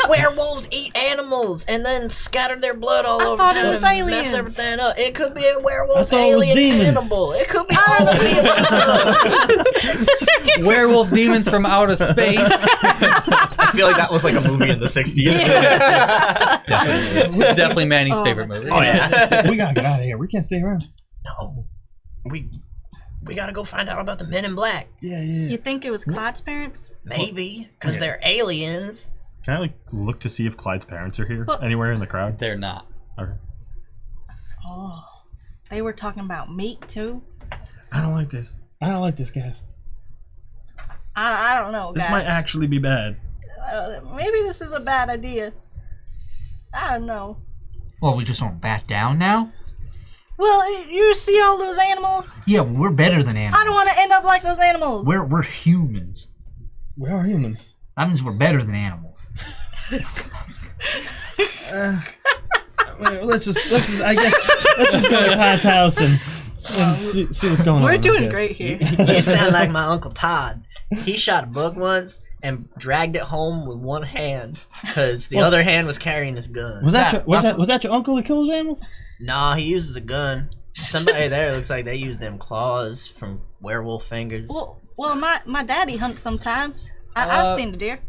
Speaker 2: Werewolves eat animals and then scatter their blood all over
Speaker 3: thought it
Speaker 2: town
Speaker 3: was
Speaker 2: and
Speaker 3: aliens.
Speaker 2: mess everything up. It could be a
Speaker 5: I
Speaker 2: werewolf,
Speaker 5: thought it was
Speaker 2: alien,
Speaker 5: demons.
Speaker 2: cannibal. It could be all of the above.
Speaker 1: Werewolf demons from outer space.
Speaker 2: I feel like that was like a movie in the 60s.
Speaker 1: Definitely Manny's favorite movie.
Speaker 2: Oh, yeah.
Speaker 5: we gotta get out of here. We can't stay around.
Speaker 2: No. We gotta go find out about the men in black.
Speaker 5: Yeah.
Speaker 3: You think it was Clyde's parents?
Speaker 2: Maybe, because they're aliens.
Speaker 5: Can I like look to see if Clyde's parents are here
Speaker 3: Well-
Speaker 5: anywhere in the crowd?
Speaker 1: They're not.
Speaker 5: Okay.
Speaker 3: Oh, they were talking about meat too.
Speaker 5: I don't like this. I don't like this, guys.
Speaker 3: I don't know,
Speaker 5: This
Speaker 3: guys.
Speaker 5: might actually be bad.
Speaker 3: Maybe this is a bad idea. I don't know.
Speaker 4: Well, we just don't back down now?
Speaker 3: Well, you see all those animals?
Speaker 4: Yeah, well, we're better than animals.
Speaker 3: I don't want to end up like those animals.
Speaker 4: We're humans.
Speaker 5: We are humans.
Speaker 4: That means we're better than animals.
Speaker 5: Well, let's just I guess let's just go to Clyde's house and see what's going on.
Speaker 3: We're
Speaker 5: I
Speaker 3: doing
Speaker 5: guess.
Speaker 3: great here.
Speaker 2: You sound like my Uncle Todd. He shot a buck once and dragged it home with one hand because the other hand was carrying his gun.
Speaker 5: Was that your uncle that killed those animals?
Speaker 2: Nah, he uses a gun. Somebody there looks like they use them claws from werewolf fingers.
Speaker 3: Well, my daddy hunts sometimes. I've seen the deer.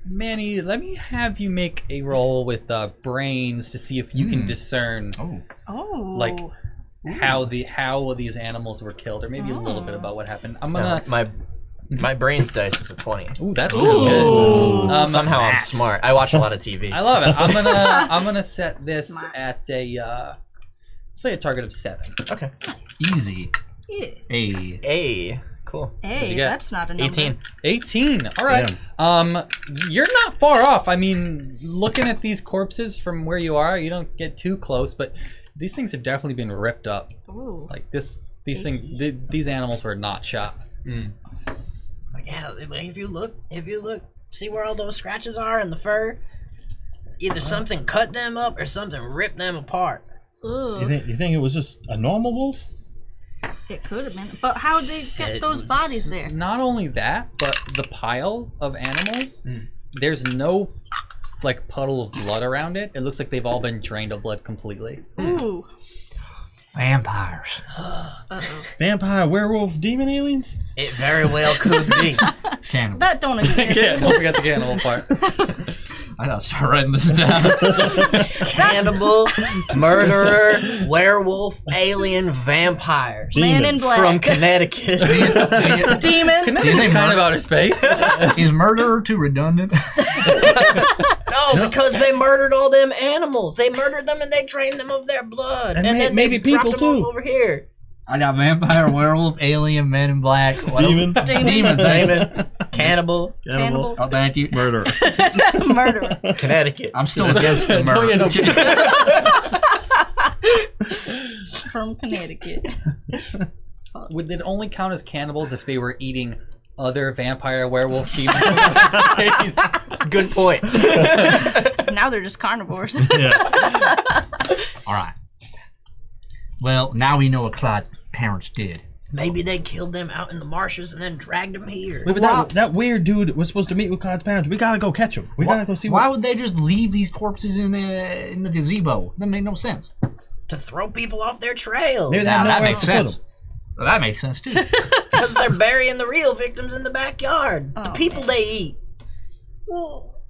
Speaker 1: Manny, let me have you make a roll with brains to see if you can discern like how these animals were killed, or maybe a little bit about what happened. I'm gonna
Speaker 2: my brains dice is a 20.
Speaker 1: Ooh, that's really good.
Speaker 2: Somehow I'm smart. I watch a lot of TV.
Speaker 1: I love it. I'm gonna set this at a say a target of 7.
Speaker 2: Okay.
Speaker 4: Easy.
Speaker 3: Yeah.
Speaker 2: Hey, cool.
Speaker 3: Hey,
Speaker 1: you get?
Speaker 3: that's not a number.
Speaker 2: 18.
Speaker 1: 18. All right. You're not far off. I mean, looking at these corpses from where you are, you don't get too close, but these things have definitely been ripped up.
Speaker 3: Ooh.
Speaker 1: Like these animals were not shot.
Speaker 2: Like, yeah, if you look, see where all those scratches are in the fur? Either something cut them up or something ripped them apart.
Speaker 3: Ooh.
Speaker 5: You think it was just a normal wolf?
Speaker 3: It could have been. But how did they get those bodies there?
Speaker 1: Not only that, but the pile of animals, there's no like puddle of blood around it. It looks like they've all been drained of blood completely.
Speaker 3: Ooh.
Speaker 4: Vampires.
Speaker 5: Vampire, werewolf, demon aliens?
Speaker 2: It very well could be.
Speaker 4: Cannibal.
Speaker 3: That don't exist.
Speaker 1: Yeah, don't forget the cannibal part.
Speaker 4: I gotta start writing this down.
Speaker 2: Cannibal, murderer, werewolf, alien, vampires.
Speaker 3: Man in black.
Speaker 2: From Connecticut.
Speaker 3: Demon.
Speaker 1: Connecticut's kind of outer space.
Speaker 4: Is murderer too redundant?
Speaker 2: No, because they murdered all them animals. They murdered them and they drained them of their blood. And then
Speaker 5: maybe
Speaker 2: they dropped
Speaker 5: people
Speaker 2: them
Speaker 5: too.
Speaker 2: off over here.
Speaker 4: I got vampire, werewolf, alien, men in black. What
Speaker 5: Demon.
Speaker 4: else?
Speaker 3: Demon.
Speaker 4: Demon.
Speaker 2: Demon, cannibal,
Speaker 3: Cannibal.
Speaker 4: Oh, thank you.
Speaker 5: Murderer.
Speaker 3: Murderer.
Speaker 2: Connecticut.
Speaker 4: I'm still against the
Speaker 1: No, you
Speaker 4: murder.
Speaker 3: From Connecticut.
Speaker 1: Would it only count as cannibals if they were eating other vampire, werewolf, demons?
Speaker 2: Good point.
Speaker 3: Now they're just carnivores.
Speaker 4: All right. Well, now we know what Clyde's parents did.
Speaker 2: Maybe they killed them out in the marshes and then dragged them here.
Speaker 5: Wait, but that weird dude was supposed to meet with Clyde's parents. We gotta go catch him. We gotta go see
Speaker 4: Why would they just leave these corpses in the gazebo? That made no sense.
Speaker 2: To throw people off their trail.
Speaker 5: Maybe
Speaker 4: Now, that
Speaker 5: nowhere
Speaker 4: makes
Speaker 5: else to put
Speaker 4: sense.
Speaker 5: him.
Speaker 4: Well, that makes sense too.
Speaker 2: Because they're burying the real victims in the backyard. The people they eat.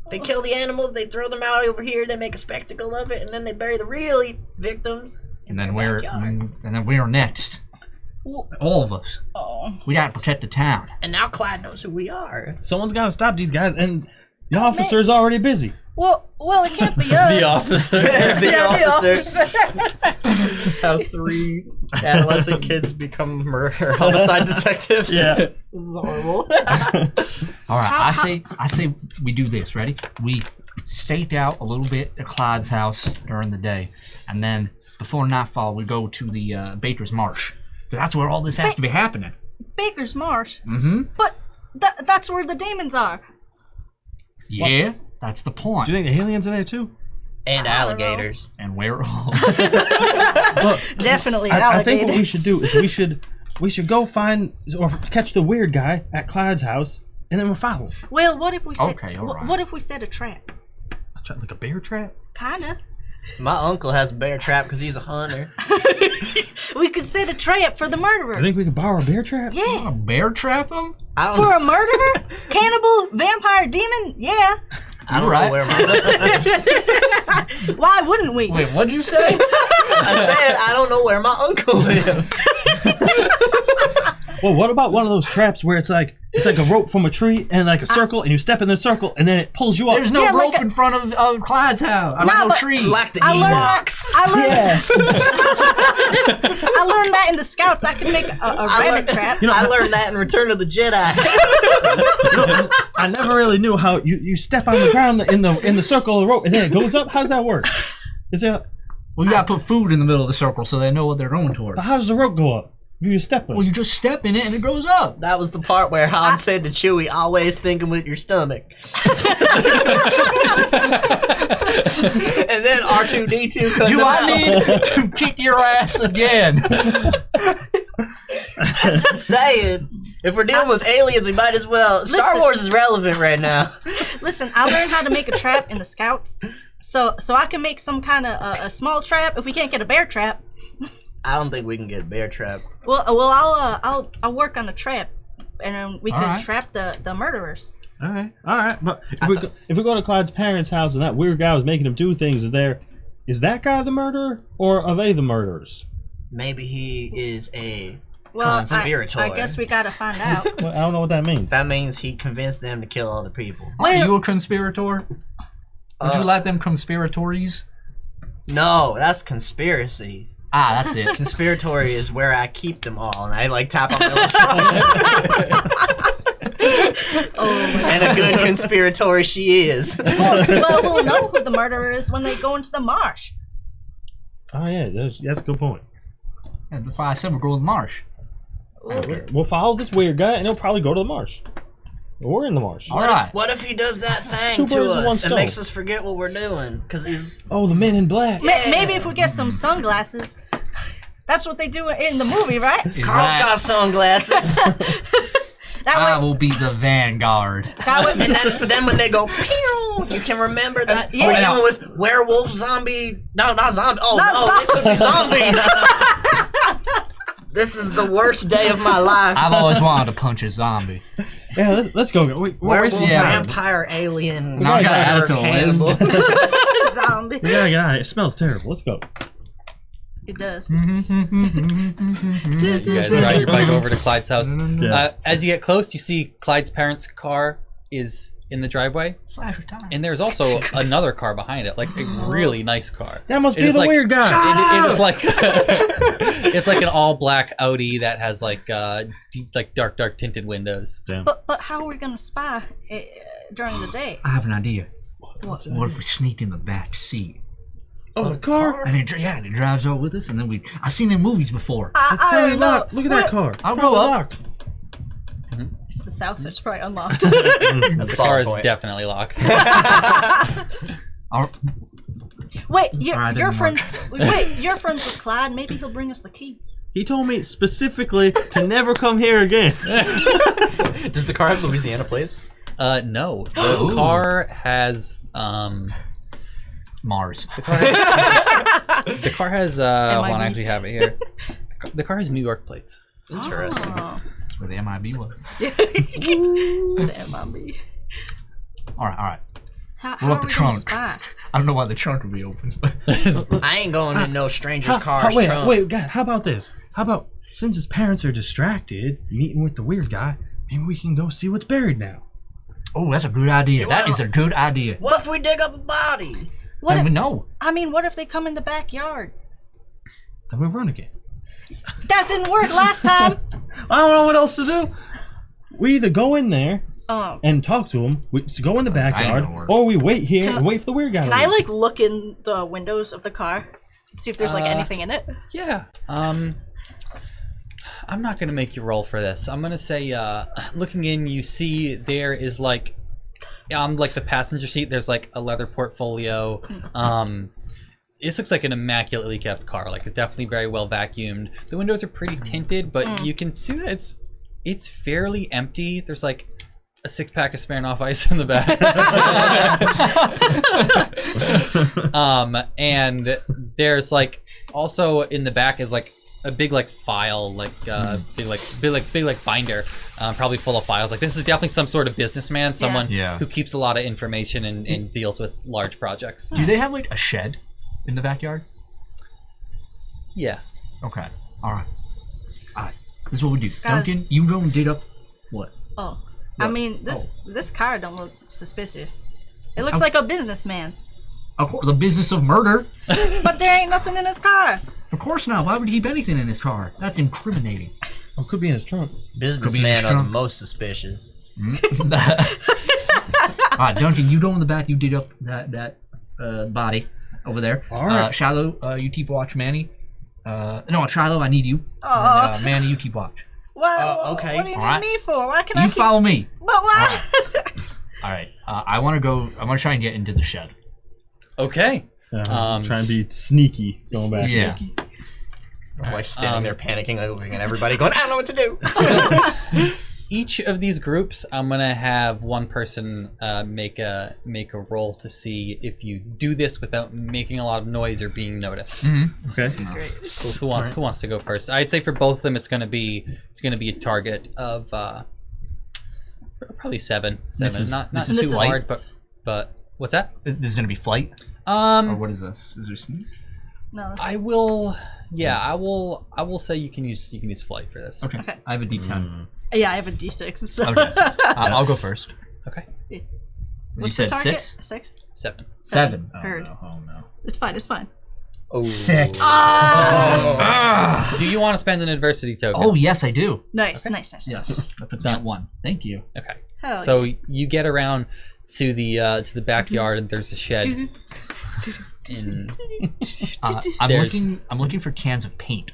Speaker 2: They kill the animals, they throw them out over here, they make a spectacle of it, and then they bury the real victims.
Speaker 4: And then we're next. All of us.
Speaker 3: Oh.
Speaker 4: We gotta protect the town.
Speaker 2: And now Clyde knows who we are.
Speaker 5: Someone's gotta stop these guys, and the officer's already busy.
Speaker 3: Well, it can't be us.
Speaker 1: The officer.
Speaker 2: The officer.
Speaker 3: officer.
Speaker 2: How 3 adolescent kids become murder homicide detectives.
Speaker 5: Yeah.
Speaker 2: This is horrible.
Speaker 4: All right, I say we do this. Ready? We stake out a little bit at Clyde's house during the day, and then before nightfall we go to the Baker's Marsh. That's where all this has to be happening.
Speaker 3: Baker's Marsh?
Speaker 4: Mm-hmm.
Speaker 3: But that's where the demons are.
Speaker 4: Yeah, that's the point.
Speaker 5: Do you think the aliens are there too?
Speaker 2: And alligators.
Speaker 4: And where?
Speaker 3: Definitely
Speaker 5: I
Speaker 3: alligators.
Speaker 5: think what we should do is we should go find or catch the weird guy at Clyde's house, and then we'll follow him.
Speaker 3: Well, what if we set?
Speaker 4: Okay, all right.
Speaker 3: What if we set a trap?
Speaker 5: Like a bear trap?
Speaker 3: Kinda.
Speaker 2: My uncle has a bear trap because he's a hunter.
Speaker 3: We could set a trap for the
Speaker 5: I
Speaker 3: murderer.
Speaker 5: think we could borrow a bear trap.
Speaker 3: Yeah.
Speaker 4: Bear trap him?
Speaker 2: I don't,
Speaker 3: For a murderer? Cannibal? Vampire? Demon? Yeah.
Speaker 2: I don't
Speaker 4: Right.
Speaker 2: know where my
Speaker 3: Why wouldn't we?
Speaker 4: Wait, what'd you say?
Speaker 2: I said I don't know where my uncle lives.
Speaker 5: Well, what about one of those traps where it's like a rope from a tree and like a circle, and you step in the circle, and then it pulls you up?
Speaker 4: There's no
Speaker 3: Yeah,
Speaker 4: rope
Speaker 3: like
Speaker 4: in front of Clyde's house. No
Speaker 3: but-
Speaker 4: tree.
Speaker 2: Like the
Speaker 3: I learned
Speaker 2: Ewoks.
Speaker 3: I learned that in the Scouts. I could make a rabbit trap.
Speaker 2: I learned that in Return of the Jedi.
Speaker 5: I never really knew how you step on the ground in the circle of the rope, and then it goes up. How does that work? Is there?
Speaker 4: Well, you gotta put food in the middle of the circle so they know what they're going toward.
Speaker 5: How does the rope go up? If you step on
Speaker 4: Well,
Speaker 5: it.
Speaker 4: you just step in it and it goes up.
Speaker 2: That was the part where Han said to Chewie, always thinking with your stomach. And then R2-D2 comes
Speaker 4: Do I
Speaker 2: out.
Speaker 4: need to kick your ass again?
Speaker 2: Saying, if we're dealing with aliens, we might as well. Star
Speaker 3: Listen.
Speaker 2: Wars is relevant right now.
Speaker 3: Listen, I learned how to make a trap in the Scouts. So I can make some kind of a small trap if we can't get a bear trap.
Speaker 2: I don't think we can get a bear trap.
Speaker 3: Well, I'll work on a trap, and then we can trap the murderers.
Speaker 5: All right. But if we go to Clyde's parents' house and that weird guy was making him do things, is that guy the murderer or are they the murderers?
Speaker 2: Maybe he is a
Speaker 3: conspirator. I guess we gotta find out.
Speaker 5: Well, I don't know what that means.
Speaker 2: That means he convinced them to kill other people.
Speaker 4: Are you a conspirator? Would you like them conspiratories?
Speaker 2: No, that's conspiracies.
Speaker 4: Ah, that's it.
Speaker 2: Conspiratory is where I keep them all, and I like tap on those fronts. And a good conspiratory she is.
Speaker 3: Well, we'll know who the murderer is when they go into the marsh.
Speaker 5: Oh yeah, that's a good point.
Speaker 4: Yeah, that's why I said we're going to the marsh.
Speaker 5: We'll follow this weird guy, and he'll probably go to the marsh. We're in the marsh.
Speaker 4: All right.
Speaker 2: What if he does that thing to us and makes us forget what we're doing? Because he's...
Speaker 5: Oh, the Men in Black.
Speaker 3: Maybe if we get some sunglasses. That's what they do in the movie, right?
Speaker 2: Carl's got sunglasses.
Speaker 4: I will be the vanguard.
Speaker 2: And then when they go, pew, you can remember that we're dealing with werewolf, zombie. No, not zombie. Oh, no, it could be zombies. This is the worst day of my life.
Speaker 4: I've always wanted to punch a zombie.
Speaker 5: Yeah, let's go.
Speaker 2: Werewolf, vampire, alien.
Speaker 4: Now I gotta add it to the list.
Speaker 3: Zombie.
Speaker 5: We gotta get out of here. It smells terrible. Let's go.
Speaker 3: It does.
Speaker 1: You guys ride your bike over to Clyde's house.
Speaker 5: Yeah.
Speaker 1: As you get close, you see Clyde's parents' car is in the driveway, and there's also another car behind it, like a really nice car.
Speaker 5: That must be the weird guy.
Speaker 1: It is like it's like an all black Audi that has like deep, like dark tinted windows.
Speaker 5: Damn.
Speaker 3: But how are we gonna spy during the day?
Speaker 4: I have an idea. What if we sneaked in the back seat?
Speaker 5: Oh, the car?
Speaker 4: And it drives out with us, and then I've seen it in movies before.
Speaker 5: It's probably locked. Look at that car.
Speaker 4: I'll go up.
Speaker 5: Locked.
Speaker 3: It's the South. It's probably unlocked.
Speaker 1: The car is definitely locked.
Speaker 3: Wait, you're friends. Wait, you're friends with Clyde. Maybe he'll bring us the keys.
Speaker 5: He told me specifically to never come here again.
Speaker 2: Does the car have Louisiana plates?
Speaker 1: No. The car has
Speaker 4: Mars.
Speaker 1: The car has well, I actually have it here. The car has New York plates.
Speaker 2: Interesting.
Speaker 3: Oh.
Speaker 4: That's where the MIB was.
Speaker 3: The MIB.
Speaker 4: All right.
Speaker 3: How
Speaker 4: What
Speaker 3: are
Speaker 4: about the
Speaker 3: we
Speaker 4: trunk?
Speaker 3: gonna spy?
Speaker 4: I don't know why the trunk would be open.
Speaker 2: I ain't going in no stranger's car's trunk.
Speaker 5: Wait, guys, how about this? How about, since his parents are distracted, meeting with the weird guy, maybe we can go see what's buried now.
Speaker 4: Oh, that's a good idea. That is a good idea.
Speaker 2: What if we dig up a body?
Speaker 3: What
Speaker 4: we
Speaker 3: if,
Speaker 4: know.
Speaker 3: I mean, what if they come in the backyard?
Speaker 5: Then we run again.
Speaker 3: That didn't work last time.
Speaker 5: I don't know what else to do. We either go in there
Speaker 3: Oh.
Speaker 5: and talk to him, we go in the backyard,
Speaker 4: know where.
Speaker 5: or we wait here and wait for the weird guy.
Speaker 3: Can I like look in the windows of the car, see if there's like anything in it?
Speaker 1: Yeah. I'm not gonna make you roll for this. I'm gonna say, looking in, you see there is like, on like the passenger seat, there's like a leather portfolio. This looks like an immaculately kept car. Like it's definitely very well vacuumed. The windows are pretty tinted, but you can see that it's fairly empty. There's like a 6-pack of Smirnoff Ice in the back. And there's like also in the back is like a big like file, like big binder, probably full of files. Like this is definitely some sort of businessman, someone who keeps a lot of information and deals with large projects.
Speaker 4: Do they have like a shed in the backyard?
Speaker 1: Yeah.
Speaker 4: Okay. All right. This is what we do.
Speaker 3: Guys.
Speaker 4: Duncan, you go and dig up what?
Speaker 3: Oh, I mean this car don't look suspicious. It looks like a businessman.
Speaker 4: Of course, the business of murder.
Speaker 3: But there ain't nothing in his car.
Speaker 4: Of course not. Why would he keep anything in his car? That's incriminating.
Speaker 5: Oh, could be in his trunk.
Speaker 2: Businessmen are the most suspicious.
Speaker 4: All right, Duncan, you go in the back. You dig up that body over there.
Speaker 5: All right.
Speaker 4: Shiloh, you keep watch. Manny. No, Shiloh, I need you. And, Manny, you keep watch.
Speaker 3: Why?
Speaker 2: Okay.
Speaker 3: What do you
Speaker 4: All right.
Speaker 3: need me for? Why can I?
Speaker 4: You follow me.
Speaker 3: But why?
Speaker 4: All right. I want to go. I want to try and get into the shed.
Speaker 1: Okay.
Speaker 5: Try and be sneaky going back.
Speaker 4: Yeah.
Speaker 2: I'm like standing there panicking, like looking at everybody, going, I don't know what to do.
Speaker 1: each of these groups, I'm gonna have one person make a roll to see if you do this without making a lot of noise or being noticed.
Speaker 5: Okay.
Speaker 1: Who wants to go first? I'd say for both of them, it's gonna be a target of probably 7.
Speaker 4: This is
Speaker 1: not
Speaker 4: too
Speaker 1: too
Speaker 4: light?
Speaker 1: hard, but what's that?
Speaker 4: This is gonna be flight. Or what is this? Is there sneak?
Speaker 3: No.
Speaker 1: I will say you can use flight for this.
Speaker 4: Okay. I have a D10.
Speaker 3: Yeah, I have a D6. So.
Speaker 4: Okay. I'll go first.
Speaker 1: Okay.
Speaker 4: You
Speaker 3: What's
Speaker 4: said
Speaker 3: the target?
Speaker 4: 6?
Speaker 3: 6?
Speaker 1: 7.
Speaker 4: 7.
Speaker 3: Heard.
Speaker 5: Oh no.
Speaker 3: It's fine. It's fine.
Speaker 4: 6.
Speaker 1: Do you want to spend an adversity token?
Speaker 4: Oh yes, I do.
Speaker 3: Nice. Nice.
Speaker 4: Yes. That puts me at 1. Thank you.
Speaker 1: Okay.
Speaker 3: Hell
Speaker 1: So you get around to the backyard and there's a shed.
Speaker 4: I'm looking for cans of paint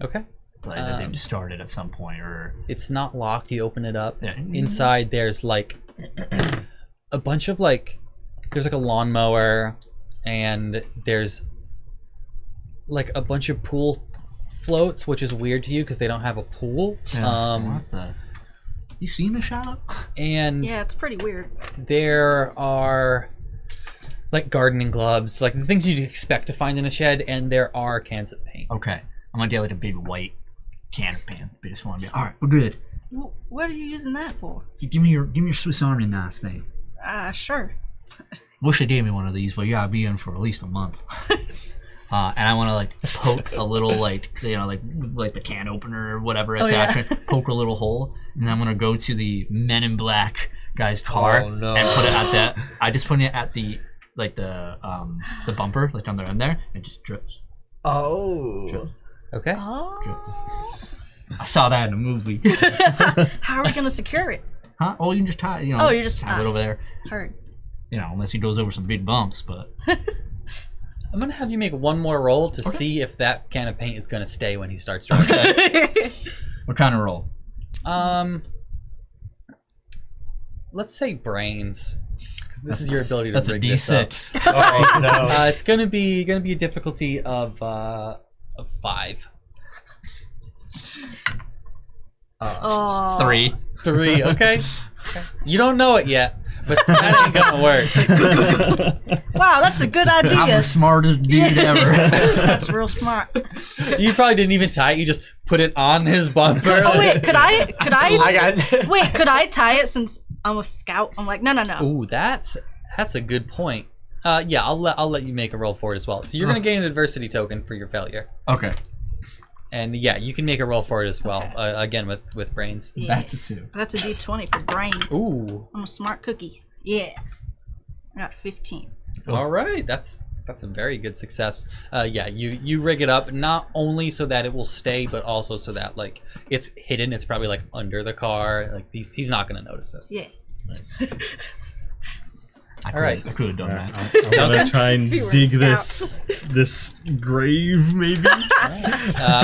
Speaker 1: Okay.
Speaker 4: that they've started at some point, or
Speaker 1: It's not locked. You open it up.
Speaker 4: Yeah.
Speaker 1: Inside there's like a bunch of there's like a lawnmower and there's like a bunch of pool floats, which is weird to you because they don't have a pool.
Speaker 4: what the? You seen the shadow?
Speaker 1: And
Speaker 3: Yeah, it's pretty weird.
Speaker 1: there are like gardening gloves, like the things you'd expect to find in a shed, and there are cans of paint.
Speaker 4: Okay, I'm gonna get like a big white can of paint. But just want to be all right. We're good.
Speaker 3: What are you using that for?
Speaker 4: Give me your Swiss Army knife thing.
Speaker 3: Sure.
Speaker 4: Wish they gave me one of these, but yeah, I'll be in for at least a month. And I want to like poke a little like the can opener or whatever attachment, poke a little hole, and I'm gonna go to the Men in Black guy's car and put it at that. I just put it at the bumper, like on the end there, and it just drips.
Speaker 2: Oh.
Speaker 1: Okay.
Speaker 3: Oh.
Speaker 4: I saw that in a movie.
Speaker 3: How are we gonna secure it?
Speaker 4: Huh? Oh, you can just tie it.
Speaker 3: Oh, you just
Speaker 4: tie it over there.
Speaker 3: Heard.
Speaker 4: Unless he goes over some big bumps, but.
Speaker 1: I'm gonna have you make one more roll to see if that can of paint is gonna stay when he starts driving.
Speaker 4: We're trying to roll.
Speaker 1: Let's say brains. This is your ability to
Speaker 4: That's a
Speaker 1: rig this up.
Speaker 4: D6.
Speaker 2: Oh no.
Speaker 1: It's gonna be a difficulty of 5.
Speaker 3: Oh.
Speaker 4: 3.
Speaker 1: 3. Okay. You don't know it yet, but that ain't gonna work.
Speaker 3: Wow, that's a good
Speaker 4: I'm
Speaker 3: idea.
Speaker 4: the smartest dude ever.
Speaker 3: That's real smart.
Speaker 1: You probably didn't even tie it. You just put it on his bumper.
Speaker 3: Oh wait, could I?
Speaker 2: I got.
Speaker 3: Wait, could I tie it since I'm a scout? I'm like, no.
Speaker 1: Ooh, that's a good point. Yeah, I'll let you make a roll for it as well. So you're gonna gain an adversity token for your failure.
Speaker 4: Okay.
Speaker 1: And yeah, you can make a roll for it as well. Again with brains.
Speaker 3: Yeah.
Speaker 4: Back to 2.
Speaker 3: That's a D20 for brains.
Speaker 1: Ooh.
Speaker 3: I'm a smart cookie. Yeah. I got 15.
Speaker 1: All right, that's a very good success. Yeah, you rig it up not only so that it will stay, but also so that like it's hidden. It's probably like under the car. Like he's not gonna notice this.
Speaker 3: Yeah.
Speaker 5: Nice.
Speaker 4: I could have done that.
Speaker 5: I'm gonna try and
Speaker 3: You were
Speaker 5: dig
Speaker 3: scouts.
Speaker 5: this grave, maybe.
Speaker 1: I'm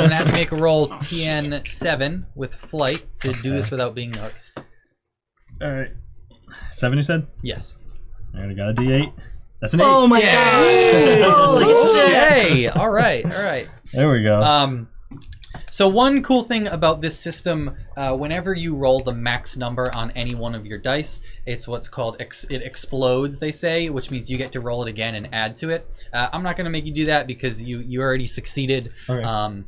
Speaker 1: gonna have to make a roll TN7 with flight to do this without being noticed.
Speaker 5: All right. 7, you said?
Speaker 1: Yes.
Speaker 5: All right, I got a D8. That's an 8.
Speaker 3: Oh my god! Holy shit!
Speaker 1: Hey, all right.
Speaker 5: There we go.
Speaker 1: So one cool thing about this system, whenever you roll the max number on any one of your dice, it's what's called it explodes, they say, which means you get to roll it again and add to it. I'm not going to make you do that because you already succeeded.
Speaker 5: Okay.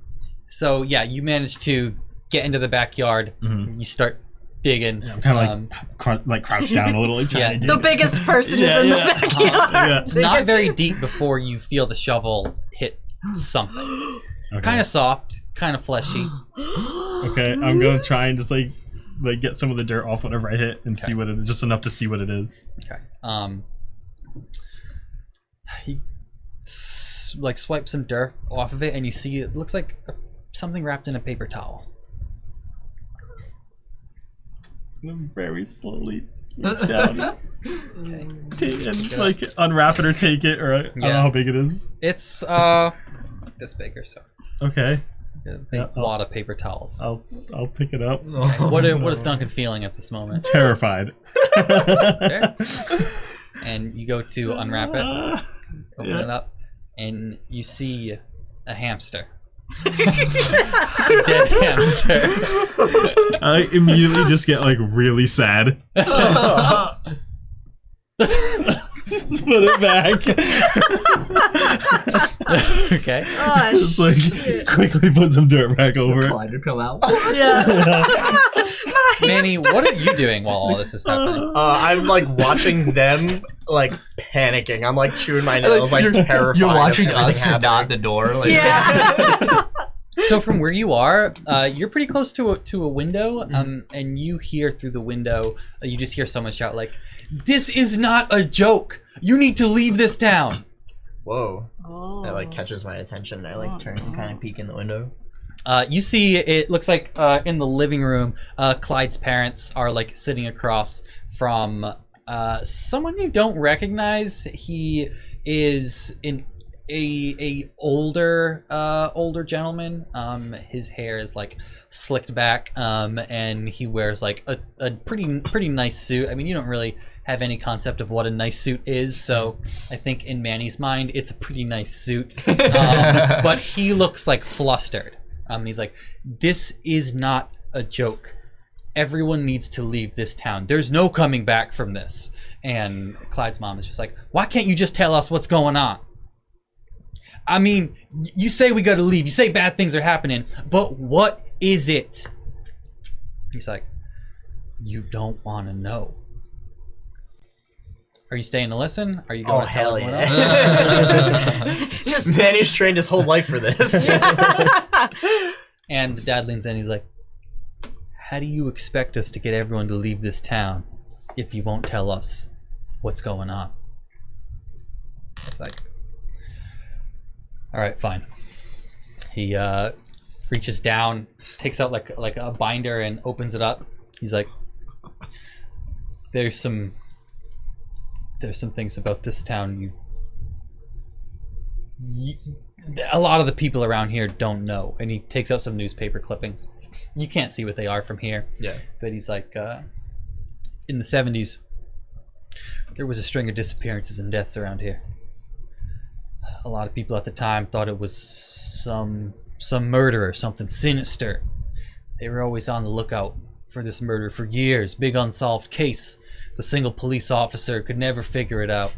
Speaker 1: So yeah, you managed to get into the backyard.
Speaker 5: Mhm.
Speaker 1: You start digging.
Speaker 5: I'm kind of like crouched down a little. Like trying to
Speaker 3: The
Speaker 5: dig.
Speaker 3: biggest person is in the backyard.
Speaker 5: Yeah.
Speaker 1: It's not very deep before you feel the shovel hit something.
Speaker 5: Okay.
Speaker 1: Kind of soft, kind of fleshy.
Speaker 5: Okay, I'm gonna try and just like get some of the dirt off whenever I hit and see what it is, just enough to see what it is.
Speaker 1: Okay. He like swipe some dirt off of it, and you see it looks like something wrapped in a paper towel.
Speaker 5: And very slowly reach down
Speaker 1: Okay.
Speaker 5: and like unwrap it or take it, or I don't know how big it is.
Speaker 1: It's this big or so.
Speaker 5: Okay,
Speaker 1: A big wad of paper towels.
Speaker 5: I'll pick it up.
Speaker 1: What is Duncan feeling at this moment?
Speaker 5: Terrified.
Speaker 1: Okay. And you go to unwrap it, open it up, and you see a hamster. Dead hamster.
Speaker 5: I immediately just get like really sad. Just put it back.
Speaker 1: Okay.
Speaker 3: Oh,
Speaker 5: Just like quickly put some dirt back over it.
Speaker 4: Collider come out.
Speaker 3: yeah.
Speaker 1: Manny, what are you doing while all this is happening?
Speaker 2: I'm like watching them like panicking. I'm like chewing my nails, like terrified.
Speaker 4: You're watching
Speaker 2: of everything
Speaker 4: us and
Speaker 2: happening.
Speaker 4: not the door. Like,
Speaker 3: Yeah.
Speaker 1: So from where you are, you're pretty close to a window, and you hear through the window. You just hear someone shout like, "This is not a joke! You need to leave this town!"
Speaker 2: Whoa.
Speaker 3: Oh.
Speaker 2: That like catches my attention. I like turn and kind of peek in the window.
Speaker 1: You see, it looks like in the living room, Clyde's parents are like sitting across from someone you don't recognize. He is a older gentleman. His hair is like slicked back, and he wears like a pretty nice suit. I mean, you don't really have any concept of what a nice suit is, so I think in Manny's mind it's a pretty nice suit. But he looks like flustered. He's like, "This is not a joke. Everyone needs to leave this town. There's no coming back from this." And Clyde's mom is just like, "Why can't you just tell us what's going on? I mean, you say we gotta leave. You say bad things are happening, but what is it?" He's like, "You don't want to know. Are you staying to listen? Are you going to tell everyone else?"
Speaker 2: Just Manny's trained his whole life for this.
Speaker 1: And the dad leans in. He's like, "How do you expect us to get everyone to leave this town if you won't tell us what's going on?" It's like, "All right, fine." He reaches down, takes out like a binder and opens it up. He's like, "There's some things about this town a lot of the people around here don't know." And he takes out some newspaper clippings. You can't see what they are from here.
Speaker 2: Yeah.
Speaker 1: But he's like, in the 70s, there was a string of disappearances and deaths around here. A lot of people at the time thought it was some murder, something sinister. They were always on the lookout for this murder for years. Big unsolved case. The single police officer could never figure it out.